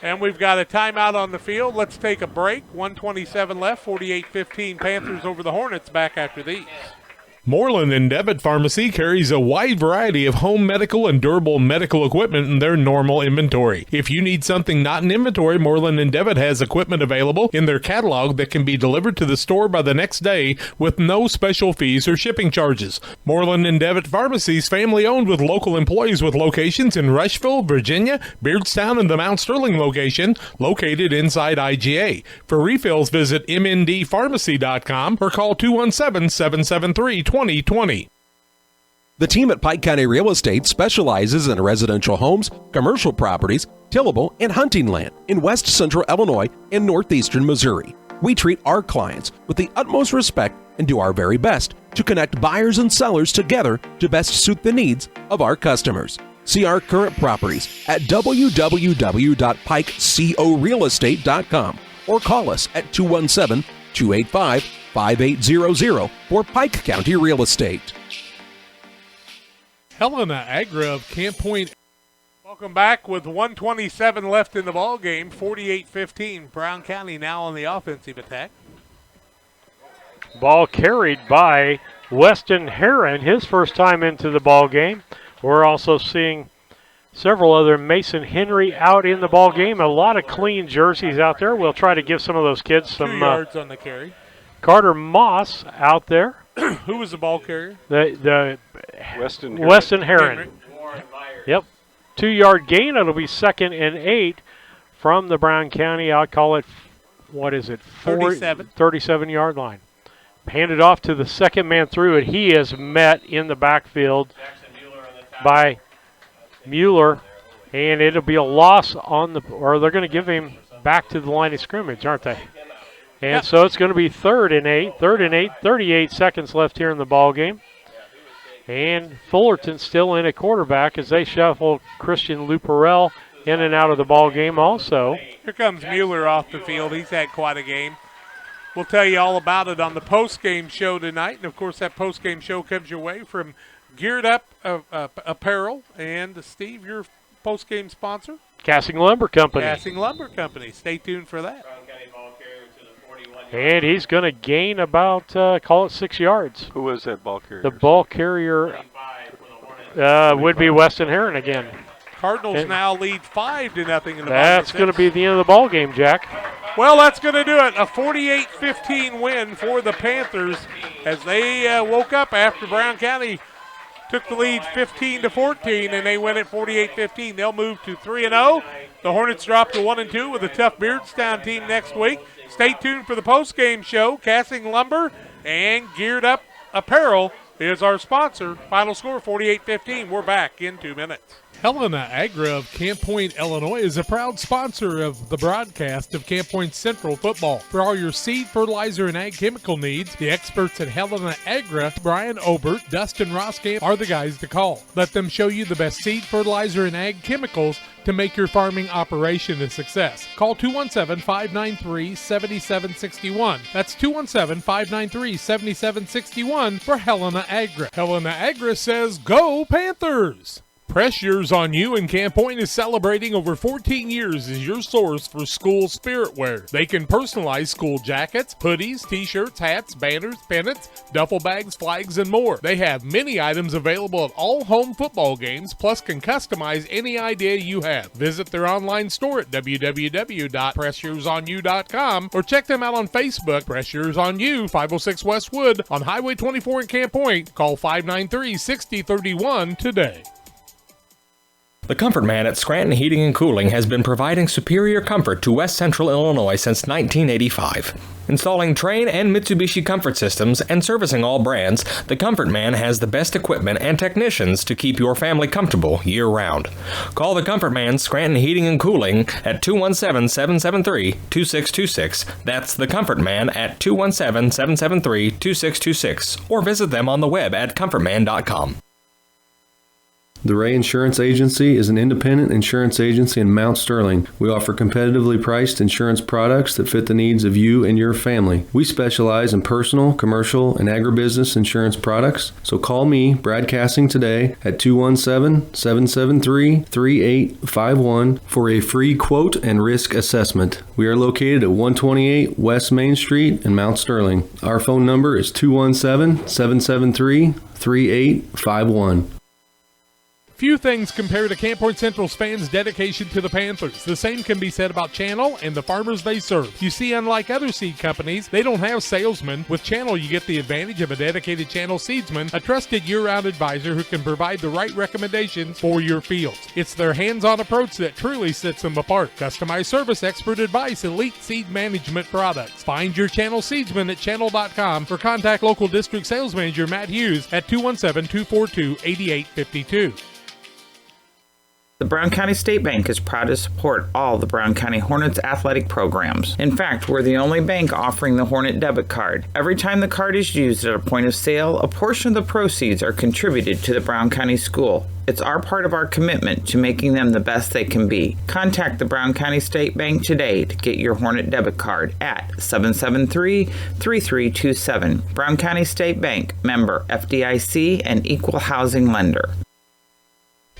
And we've got a timeout on the field. Let's take a break. 127 left, 48-15 Panthers over the Hornets. Back after these. Moreland and Devitt Pharmacy carries a wide variety of home medical and durable medical equipment in their normal inventory. If you need something not in inventory, Moreland and Devitt has equipment available in their catalog that can be delivered to the store by the next day with no special fees or shipping charges. Moreland and Devitt Pharmacies, family owned with local employees with locations in Rushville, Virginia, Beardstown, and the Mount Sterling location located inside IGA. For refills, visit mndpharmacy.com or call 217-773-2020. The team at Pike County Real Estate specializes in residential homes, commercial properties, tillable, and hunting land in west central Illinois and northeastern Missouri. We treat our clients with the utmost respect and do our very best to connect buyers and sellers together to best suit the needs of our customers. See our current properties at www.pikecorealestate.com or call us at 217-285-5800 for Pike County Real Estate. Helena Agra of Camp Point. Welcome back with 127 left in the ball game. 48-15. Brown County now on the offensive attack. Ball carried by Weston Heron, his first time into the ball game. We're also seeing several other Mason Henry out in the ball game. A lot of clean jerseys out there. We'll try to give some of those kids some 2 yards on the carry. Carter Moss out there. Who was the ball carrier? The Weston Heron. Yep. 2-yard gain. It'll be 2nd and 8 from the Brown County. I'll call it, 37-yard line. Handed off to the second man through it. He is met in the backfield by Mueller, and it'll be a loss on or they're going to give him back to the line of scrimmage, aren't they? And so it's going to be 3rd and 8, 38 seconds left here in the ball game. And Fullerton still in at quarterback as they shuffle Christian Luperell in and out of the ball game also. Here comes Mueller off the field. He's had quite a game. We'll tell you all about it on the post-game show tonight. And, of course, that post-game show comes your way from Geared Up Apparel. And, Steve, your post-game sponsor? Cassing Lumber Company. Cassing Lumber Company. Stay tuned for that. And he's going to gain about, call it 6 yards. Who was that ball carrier? The ball carrier would be Weston Heron again. Cardinals now lead 5-0 in the ball game. That's going to be the end of the ball game, Jack. Well, that's going to do it. A 48-15 win for the Panthers as they woke up after Brown County took the lead 15-14, and they win it 48-15. They'll move to 3-0. The Hornets drop to 1-2 with a tough Beardstown team next week. Stay tuned for the post-game show. Cassing Lumber and Geared Up Apparel is our sponsor. Final score 48-15. We're back in 2 minutes. Helena Agra of Camp Point, Illinois is a proud sponsor of the broadcast of Camp Point Central football. For all your seed, fertilizer, and ag chemical needs, the experts at Helena Agra, Brian Obert, Dustin Roskamp, are the guys to call. Let them show you the best seed, fertilizer, and ag chemicals to make your farming operation a success. Call 217-593-7761. That's 217-593-7761 for Helena Agra. Helena Agra says, Go Panthers! Press Yours on You in Camp Point is celebrating over 14 years as your source for school spirit wear. They can personalize school jackets, hoodies, t-shirts, hats, banners, pennants, duffel bags, flags, and more. They have many items available at all home football games, plus can customize any idea you have. Visit their online store at www.pressyoursonyou.com or check them out on Facebook. Press Yours on You, 506 West Wood on Highway 24 in Camp Point. Call 593-6031 today. The Comfort Man at Scranton Heating and Cooling has been providing superior comfort to West Central Illinois since 1985. Installing Trane and Mitsubishi comfort systems and servicing all brands, the Comfort Man has the best equipment and technicians to keep your family comfortable year-round. Call the Comfort Man Scranton Heating and Cooling at 217-773-2626. That's the Comfort Man at 217-773-2626. Or visit them on the web at comfortman.com. The Ray Insurance Agency is an independent insurance agency in Mount Sterling. We offer competitively priced insurance products that fit the needs of you and your family. We specialize in personal, commercial, and agribusiness insurance products. So call me, Brad Cassing, today at 217-773-3851 for a free quote and risk assessment. We are located at 128 West Main Street in Mount Sterling. Our phone number is 217-773-3851. Few things compare to Camp Point Central's fans' dedication to the Panthers. The same can be said about Channel and the farmers they serve. You see, unlike other seed companies, they don't have salesmen. With Channel, you get the advantage of a dedicated Channel seedsman, a trusted year-round advisor who can provide the right recommendations for your fields. It's their hands-on approach that truly sets them apart. Customized service, expert advice, elite seed management products. Find your Channel seedsman at channel.com or contact local district sales manager Matt Hughes at 217-242-8852. The Brown County State Bank is proud to support all the Brown County Hornets athletic programs. In fact, we're the only bank offering the Hornet debit card. Every time the card is used at a point of sale, a portion of the proceeds are contributed to the Brown County School. It's our part of our commitment to making them the best they can be. Contact the Brown County State Bank today to get your Hornet debit card at 773-3327. Brown County State Bank, member FDIC and equal housing lender.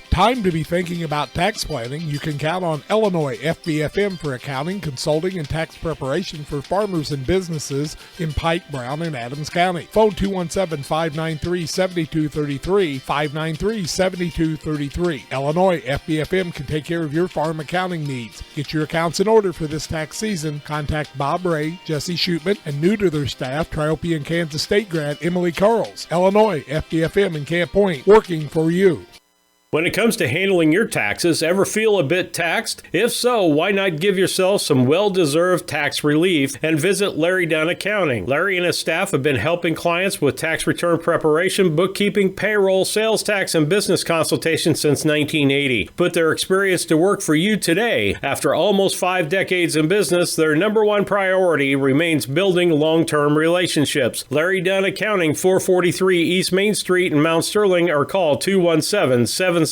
Time to be thinking about tax planning. You can count on Illinois FBFM for accounting, consulting, and tax preparation for farmers and businesses in Pike, Brown, and Adams County. Phone 217-593-7233, 593-7233. Illinois FBFM can take care of your farm accounting needs. Get your accounts in order for this tax season. Contact Bob Ray, Jesse Shootman, and new to their staff, Triope and Kansas State grad Emily Carls. Illinois FBFM in Camp Point, working for you. When it comes to handling your taxes, ever feel a bit taxed? If so, why not give yourself some well-deserved tax relief and visit Larry Dunn Accounting. Larry and his staff have been helping clients with tax return preparation, bookkeeping, payroll, sales tax, and business consultation since 1980. Put their experience to work for you today. After almost 5 decades in business, their number one priority remains building long-term relationships. Larry Dunn Accounting, 443 East Main Street in Mount Sterling, or call 217-773-3400.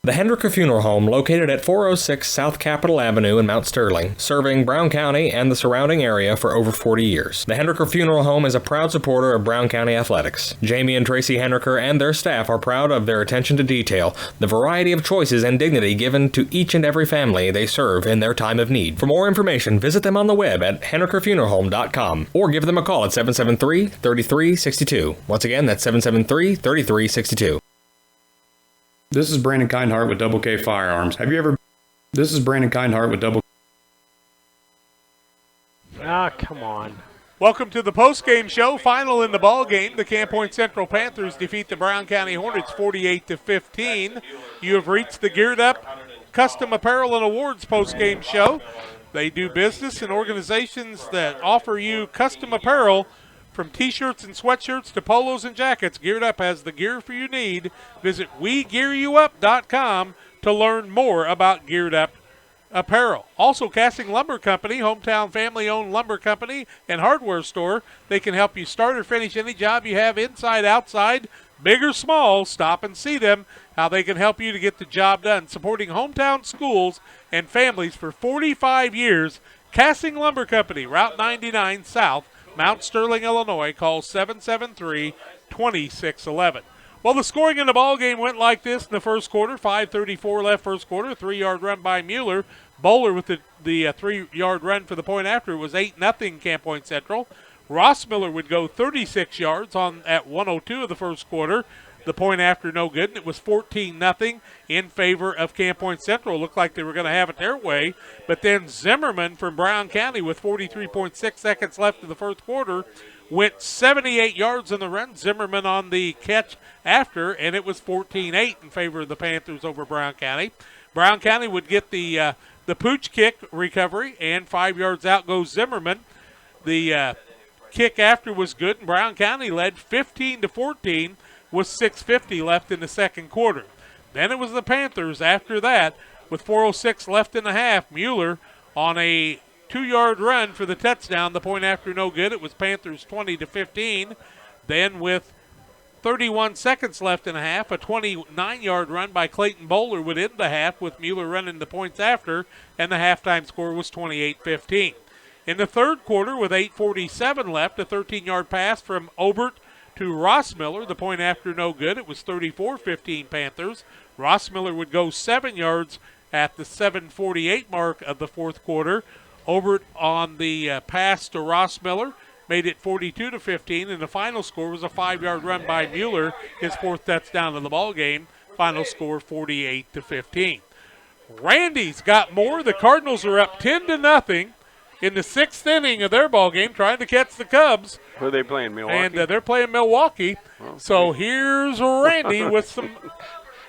The Hendricker Funeral Home, located at 406 South Capitol Avenue in Mount Sterling, serving Brown County and the surrounding area for over 40 years. The Hendricker Funeral Home is a proud supporter of Brown County athletics. Jamie and Tracy Hendricker and their staff are proud of their attention to detail, the variety of choices and dignity given to each and every family they serve in their time of need. For more information, visit them on the web at hendrickerfuneralhome.com or give them a call at 773-3362. Once again, that's 773-3362. This is Brandon Kindhart with Double K Firearms. This is Brandon Kindhart with Double. Ah, come on. Welcome to the post-game show. Final in the ball game. The Camp Point Central Panthers defeat the Brown County Hornets 48-15. You have reached the Geared Up Custom Apparel and Awards post-game show. They do business in organizations that offer you custom apparel. From T-shirts and sweatshirts to polos and jackets, Geared Up has the gear for you need. Visit WeGearYouUp.com to learn more about Geared Up apparel. Also, Casting Lumber Company, hometown family-owned lumber company and hardware store. They can help you start or finish any job you have inside, outside, big or small. Stop and see them, how they can help you to get the job done. Supporting hometown schools and families for 45 years, Casting Lumber Company, Route 99 South, Mount Sterling, Illinois. Call 773-2611. Well, the scoring in the ball game went like this in the first quarter. 5:34 left first quarter. 3-yard run by Mueller. Bowler with the 3-yard run for the point after. It was 8-0 Camp Point Central. Rossmiller would go 36 yards at 1:02 of the first quarter. The point after no good, and it was 14-0 in favor of Camp Point Central. Looked like they were going to have it their way, but then Zimmerman from Brown County with 43.6 seconds left in the first quarter went 78 yards on the run. Zimmerman on the catch after, and it was 14-8 in favor of the Panthers over Brown County. Brown County would get the pooch kick recovery, and 5 yards out goes Zimmerman. The kick after was good, and Brown County led 15-14 with 6:50 left in the second quarter. Then it was the Panthers after that with 4:06 left in the half. Mueller on a 2-yard run for the touchdown. The point after no good. It was Panthers 20-15. Then with 31 seconds left in the half, a 29-yard run by Clayton Bowler would end the half with Mueller running the points after, and the halftime score was 28-15. In the third quarter with 8:47 left, a 13-yard pass from Obert to Rossmiller. The point after no good. It was 34-15 Panthers. Rossmiller would go 7 yards at the 7:48 mark of the fourth quarter. Obert on the pass to Rossmiller made it 42-15, and the final score was a 5-yard run by Mueller, his fourth touchdown of the ball game. Final score 48-15. Randy's got more. The Cardinals are up 10-0 in the sixth inning of their ball game, trying to catch the Cubs. Who are they playing, Milwaukee? And they're playing Milwaukee. Okay. So here's Randy with some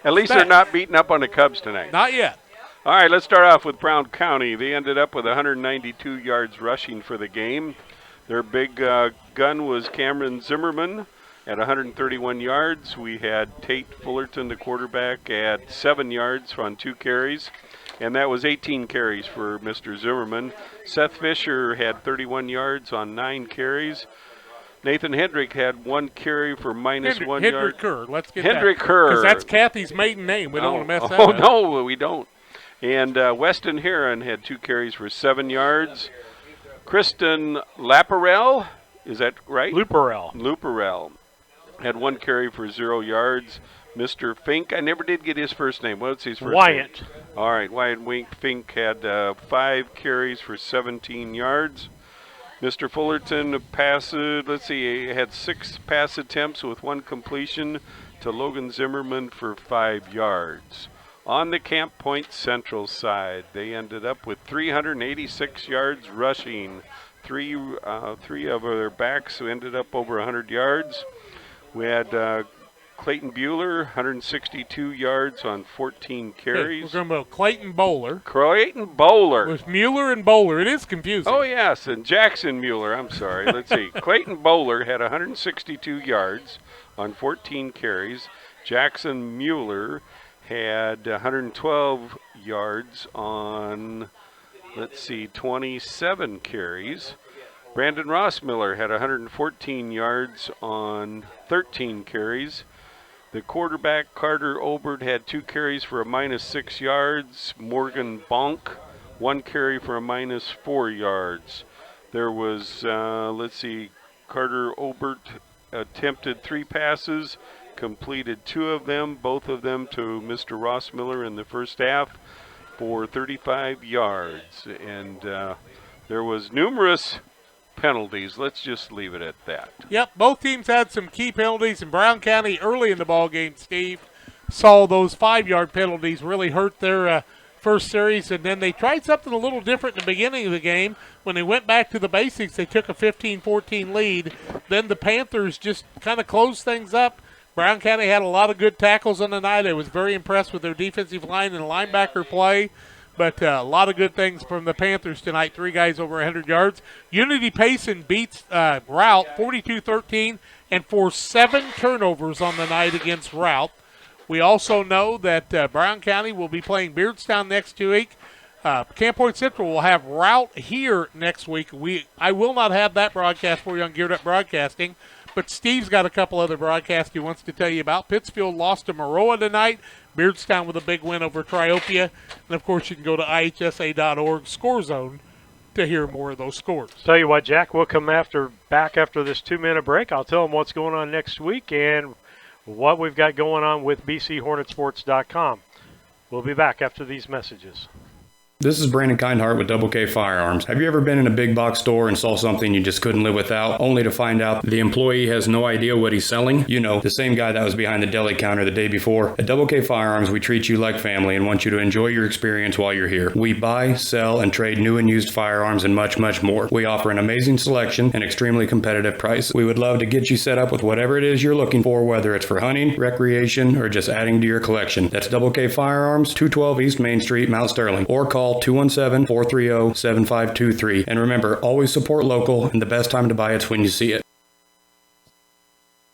At least stats. They're not beating up on the Cubs tonight. Not yet. All right, let's start off with Brown County. They ended up with 192 yards rushing for the game. Their big gun was Cameron Zimmerman at 131 yards. We had Tate Fullerton, the quarterback, at 7 yards on 2 carries. And that was 18 carries for Mr. Zimmerman. Seth Fisher had 31 yards on 9 carries. Nathan Hendrick had 1 carry for minus 1 yard. Hendrick Kerr. Let's get Hendrick Kerr. Because that's Kathy's maiden name. We don't want to mess that up. Oh, no, we don't. And Weston Heron had 2 carries for 7 yards. Kristen Laparelle, is that right? Luparelle had 1 carry for 0 yards. Mr. Fink, I never did get his first name. What's his first Wyatt. name? All right, Wyatt Fink had 5 carries for 17 yards. Mr. Fullerton had 6 pass attempts with 1 completion to Logan Zimmerman for 5 yards. On the Camp Point Central side, they ended up with 386 yards rushing. Three of their backs who ended up over 100 yards. We had Clayton Bueller, 162 yards on 14 carries. We're talking about Clayton Bowler. Clayton Bowler. With Mueller and Bowler. It is confusing. Oh, yes, and Jackson Mueller. I'm sorry. Let's see. Clayton Bowler had 162 yards on 14 carries. Jackson Mueller had 112 yards on, 27 carries. Brandon Rossmiller had 114 yards on 13 carries. The quarterback, Carter Obert, had 2 carries for a minus 6 yards. Morgan Bonk, 1 carry for a minus 4 yards. There was, Carter Obert attempted 3 passes, completed 2 of them, both of them to Mr. Rossmiller in the first half for 35 yards. And there was numerous penalties. Let's just leave it at that. Yep, both teams had some key penalties, and Brown County early in the ball game, Steve, saw those 5-yard penalties really hurt their first series, and then they tried something a little different in the beginning of the game. When they went back to the basics, they took a 15-14 lead. Then the Panthers just kind of closed things up. Brown County had a lot of good tackles on the night. I was very impressed with their defensive line and linebacker play. But a lot of good things from the Panthers tonight. 3 guys over 100 yards. Unity Payson beats Route 42-13 and forced 7 turnovers on the night against Route. We also know that Brown County will be playing Beardstown next week. Camp Point Central will have Route here next week. I will not have that broadcast for you on Geared Up Broadcasting, but Steve's got a couple other broadcasts he wants to tell you about. Pittsfield lost to Maroa tonight. Beardstown with a big win over Triopia. And, of course, you can go to ihsa.org score zone to hear more of those scores. Tell you what, Jack, we'll come back after this 2-minute break. I'll tell them what's going on next week, and what we've got going on with BCHornetsports.com. We'll be back after these messages. This is Brandon Kindhart with Double K Firearms. Have you ever been in a big box store and saw something you just couldn't live without, only to find out the employee has no idea what he's selling? You know, the same guy that was behind the deli counter the day before. At Double K Firearms, we treat you like family and want you to enjoy your experience while you're here. We buy, sell, and trade new and used firearms and much, much more. We offer an amazing selection and extremely competitive price. We would love to get you set up with whatever it is you're looking for, whether it's for hunting, recreation, or just adding to your collection. That's Double K Firearms, 212 East Main Street, Mount Sterling, or call 217-430-7523. And remember, always support local, and the best time to buy it's when you see it.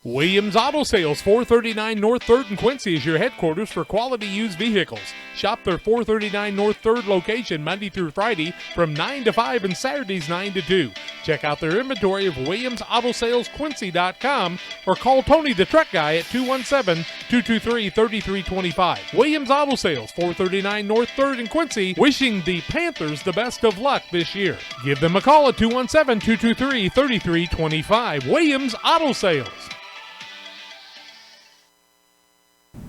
Williams Auto Sales, 439 North 3rd in Quincy is your headquarters for quality used vehicles. Shop their 439 North 3rd location Monday through Friday from 9 to 5 and Saturdays 9 to 2. Check out their inventory of WilliamsAutoSalesQuincy.com or call Tony the Truck Guy at 217-223-3325. Williams Auto Sales, 439 North 3rd in Quincy, wishing the Panthers the best of luck this year. Give them a call at 217-223-3325. Williams Auto Sales.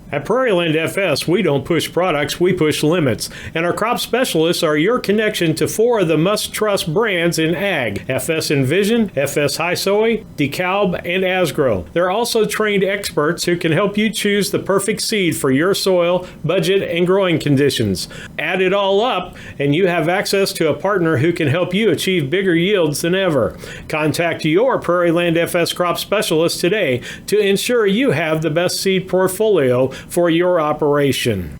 At Prairieland FS, we don't push products, we push limits. And our crop specialists are your connection to 4 of the must-trust brands in ag: FS Envision, FS High Soy, DeKalb, and Asgrow. They're also trained experts who can help you choose the perfect seed for your soil, budget, and growing conditions. Add it all up, and you have access to a partner who can help you achieve bigger yields than ever. Contact your Prairieland FS crop specialist today to ensure you have the best seed portfolio for your operation.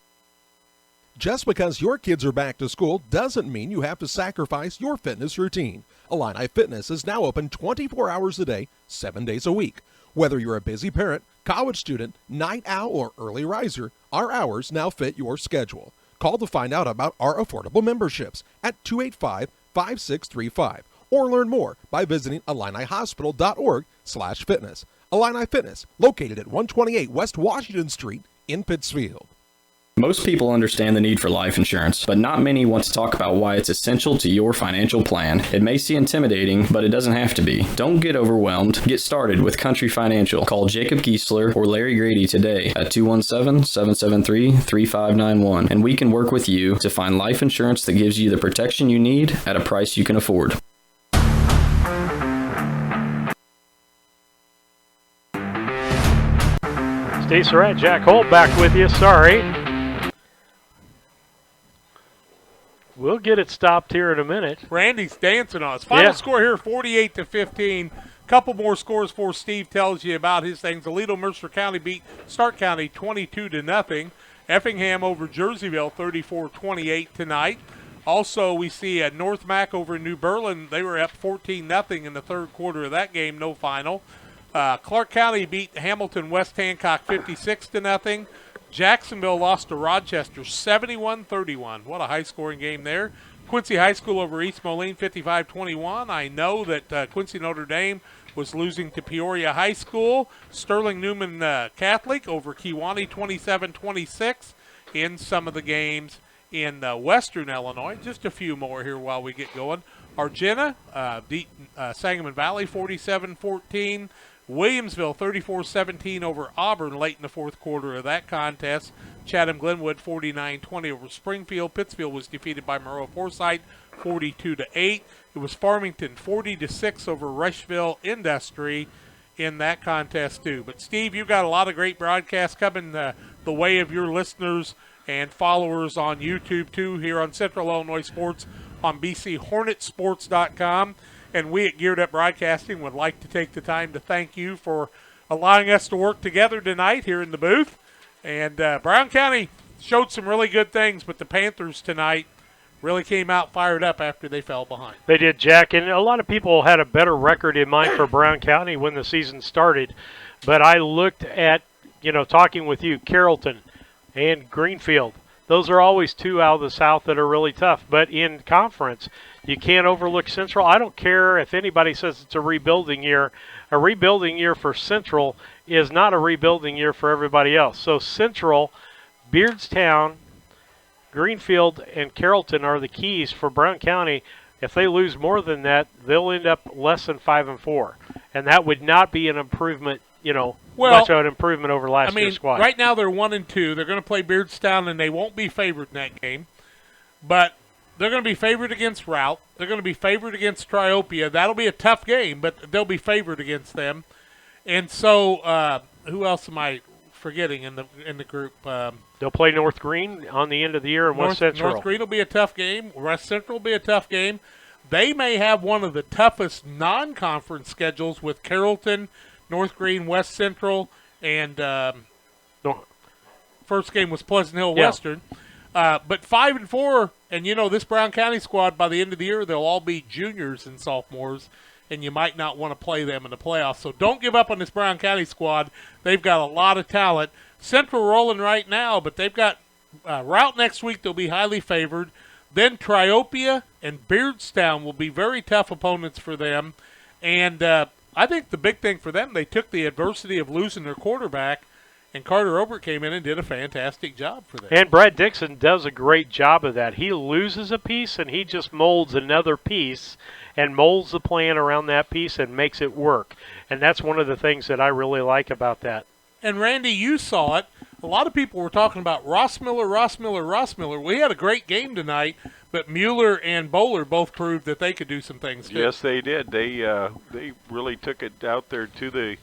Just because your kids are back to school doesn't mean you have to sacrifice your fitness routine. Illini Fitness is now open 24 hours a day, 7 days a week. Whether you're a busy parent, college student, night owl, or early riser, our hours now fit your schedule. Call to find out about our affordable memberships at 285-5635 or learn more by visiting IlliniHospital.org/fitness. Illini Fitness, located at 128 West Washington Street in Pittsfield. Most people understand the need for life insurance, but not many want to talk about why it's essential to your financial plan. It may seem intimidating, but it doesn't have to be. Don't get overwhelmed. Get started with Country Financial. Call Jacob Giesler or Larry Grady today at 217-773-3591, and we can work with you to find life insurance that gives you the protection you need at a price you can afford. Steve Surratt, Jack Holt back with you. Sorry. We'll get it stopped here in a minute. Randy's dancing on us. Final score here, 48-15. Couple more scores before Steve tells you about his things. Aledo Mercer County beat Stark County 22-0. Effingham over Jerseyville 34-28 tonight. Also, we see North Mac over New Berlin. They were up 14-0 in the third quarter of that game, no final. Clark County beat Hamilton West Hancock 56-0. Jacksonville lost to Rochester 71-31. What a high-scoring game there. Quincy High School over East Moline 55-21. I know that Quincy Notre Dame was losing to Peoria High School. Sterling Newman Catholic over Kewanee 27-26 in some of the games in western Illinois. Just a few more here while we get going. Argenta beat Sangamon Valley 47-14. Williamsville 34-17 over Auburn late in the fourth quarter of that contest. Chatham-Glenwood 49-20 over Springfield. Pittsfield was defeated by Monroe Forsyth 42-8. It was Farmington 40-6 over Rushville Industry in that contest too. But Steve, you've got a lot of great broadcasts coming the way of your listeners and followers on YouTube too, here on Central Illinois Sports on BCHornetsports.com. And we at Geared Up Broadcasting would like to take the time to thank you for allowing us to work together tonight here in the booth. And Brown County showed some really good things, but the Panthers tonight really came out fired up after they fell behind. They did, Jack, and a lot of people had a better record in mind for Brown County when the season started. But I looked at, talking with you, Carrollton and Greenfield. Those are always two out of the South that are really tough. But in conference, you can't overlook Central. I don't care if anybody says it's a rebuilding year. A rebuilding year for Central is not a rebuilding year for everybody else. So Central, Beardstown, Greenfield, and Carrollton are the keys for Brown County. If they lose more than that, they'll end up less than 5-4. And that would not be an improvement, much of an improvement over last year's squad. Right now they're 1-2. They're going to play Beardstown, and they won't be favored in that game. But they're going to be favored against Route. They're going to be favored against Triopia. That'll be a tough game, but they'll be favored against them. And so, who else am I forgetting in the group? They'll play North Green on the end of the year, and West Central. North Green will be a tough game. West Central will be a tough game. They may have one of the toughest non-conference schedules with Carrollton, North Green, West Central, and first game was Pleasant Hill Western. But 5-4, and this Brown County squad, by the end of the year, they'll all be juniors and sophomores, and you might not want to play them in the playoffs. So don't give up on this Brown County squad. They've got a lot of talent. Central rolling right now, but they've got Route next week. They'll be highly favored. Then Triopia and Beardstown will be very tough opponents for them. And I think the big thing for them, they took the adversity of losing their quarterback, and Carter Obert came in and did a fantastic job for them. And Brad Dixon does a great job of that. He loses a piece, and he just molds another piece and molds the plan around that piece and makes it work. And that's one of the things that I really like about that. And, Randy, you saw it. A lot of people were talking about Ross Miller. We had a great game tonight, but Mueller and Bowler both proved that they could do some things too. Yes, they did. They really took it out there to the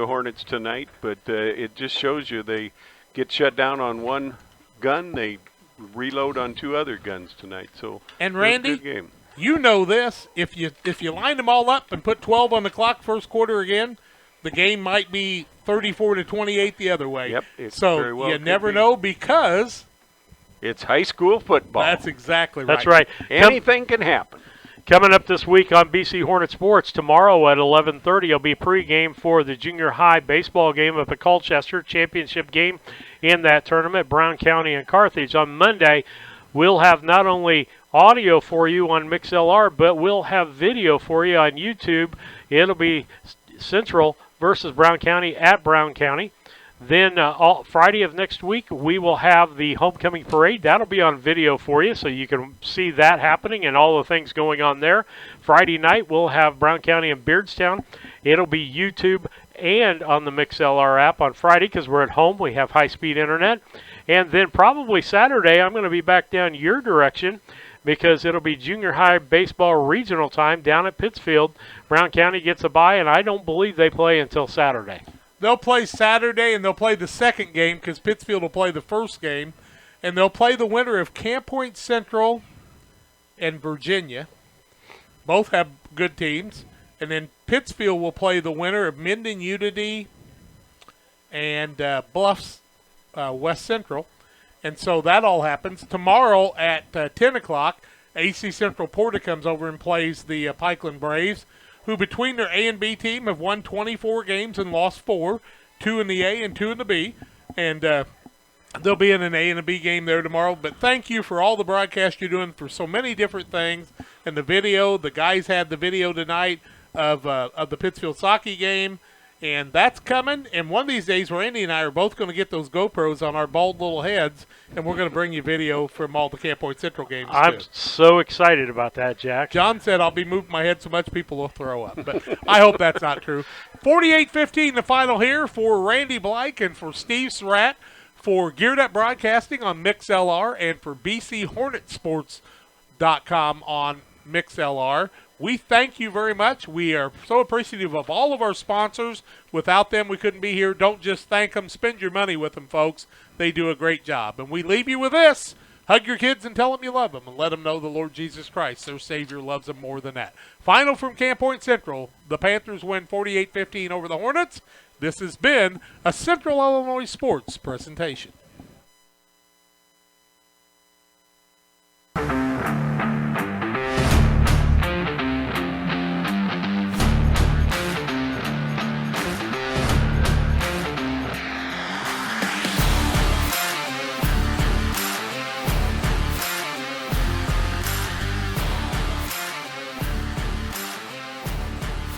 Hornets tonight, but it just shows you they get shut down on one gun, they reload on two other guns tonight. So and Randy, good game. You know this. If you line them all up and put 12 on the clock first quarter again, the game might be 34-28 the other way. Yep. So very well you never know because it's high school football. That's exactly right. That's right. Anything can happen. Coming up this week on BC Hornet Sports, tomorrow at 11:30 will be pregame for the junior high baseball game at the Colchester championship game in that tournament, Brown County and Carthage. On Monday, we'll have not only audio for you on MixLR, but we'll have video for you on YouTube. It'll be Central versus Brown County at Brown County. Then Friday of next week, we will have the homecoming parade. That'll be on video for you, so you can see that happening and all the things going on there. Friday night, we'll have Brown County and Beardstown. It'll be YouTube and on the MixLR app on Friday because we're at home. We have high-speed internet. And then probably Saturday, I'm going to be back down your direction because it'll be junior high baseball regional time down at Pittsfield. Brown County gets a bye, and I don't believe they play until Saturday. They'll play Saturday, and they'll play the second game because Pittsfield will play the first game. And they'll play the winner of Camp Point Central and Virginia. Both have good teams. And then Pittsfield will play the winner of Minden Unity and Bluffs West Central. And so that all happens. Tomorrow at 10 o'clock, AC Central Porta comes over and plays the Pikeland Braves, who between their A and B team have won 24 games and lost 4, 2 in the A and 2 in the B. And they'll be in an A and a B game there tomorrow. But thank you for all the broadcast you're doing for so many different things. And the video, the guys had the video tonight of the Pittsfield Sockeye game. And that's coming. And one of these days, Randy and I are both going to get those GoPros on our bald little heads, and we're going to bring you video from all the Camp Point Central games, I'm so excited about that, Jack. John said I'll be moving my head so much people will throw up. But I hope that's not true. 48-15 the final here for Randy Blake and for Steve Surratt for Geared Up Broadcasting on MixLR and for BCHornetSports.com on MixLR. We thank you very much. We are so appreciative of all of our sponsors. Without them, we couldn't be here. Don't just thank them. Spend your money with them, folks. They do a great job. And we leave you with this. Hug your kids and tell them you love them and let them know the Lord Jesus Christ, their Savior, loves them more than that. Final from Camp Point Central. The Panthers win 48-15 over the Hornets. This has been a Central Illinois Sports presentation.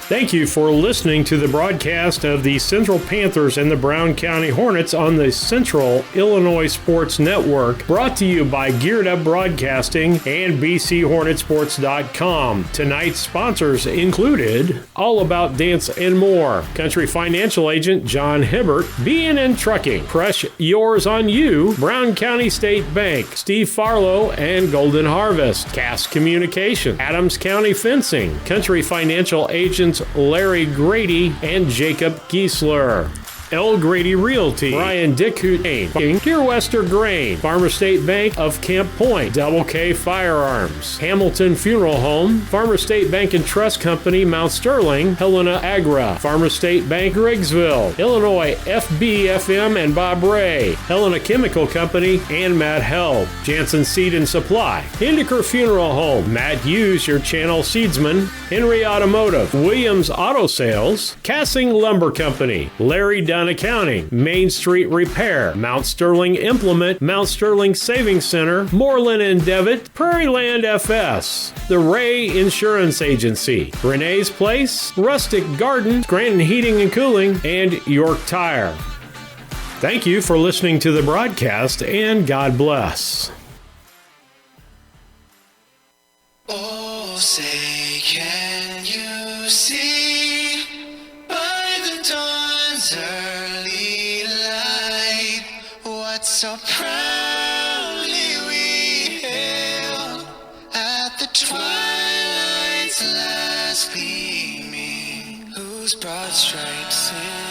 Thank you for listening to the broadcast of the Central Panthers and the Brown County Hornets on the Central Illinois Sports Network, brought to you by Geared Up Broadcasting and BCHornetsports.com. Tonight's sponsors included All About Dance and More, Country Financial Agent John Hibbert, B&N Trucking, Crush Yours on You, Brown County State Bank, Steve Farlow and Golden Harvest, Cass Communication, Adams County Fencing, Country Financial Agents Larry Grady and Jacob Giesler. L. Grady Realty, Brian Dickhute, Pure Wester Grain, Farmer State Bank of Camp Point, Double K Firearms, Hamilton Funeral Home, Farmer State Bank and Trust Company, Mount Sterling, Helena Agra, Farmer State Bank, Riggsville, Illinois FBFM and Bob Ray, Helena Chemical Company, and Matt Held, Jansen Seed and Supply, Hindeker Funeral Home, Matt Hughes, your channel seedsman, Henry Automotive, Williams Auto Sales, Cassing Lumber Company, Larry Dunn Accounting, Main Street Repair, Mount Sterling Implement, Mount Sterling Savings Center, Moreland and Devitt, Prairie Land FS, the Ray Insurance Agency, Renee's Place, Rustic Garden, Scranton Heating and Cooling, and York Tire. Thank you for listening to the broadcast, and God bless. Oh, say can you see by the dawn's early light what so proudly we hailed at the twilight's last gleaming, whose broad stripes in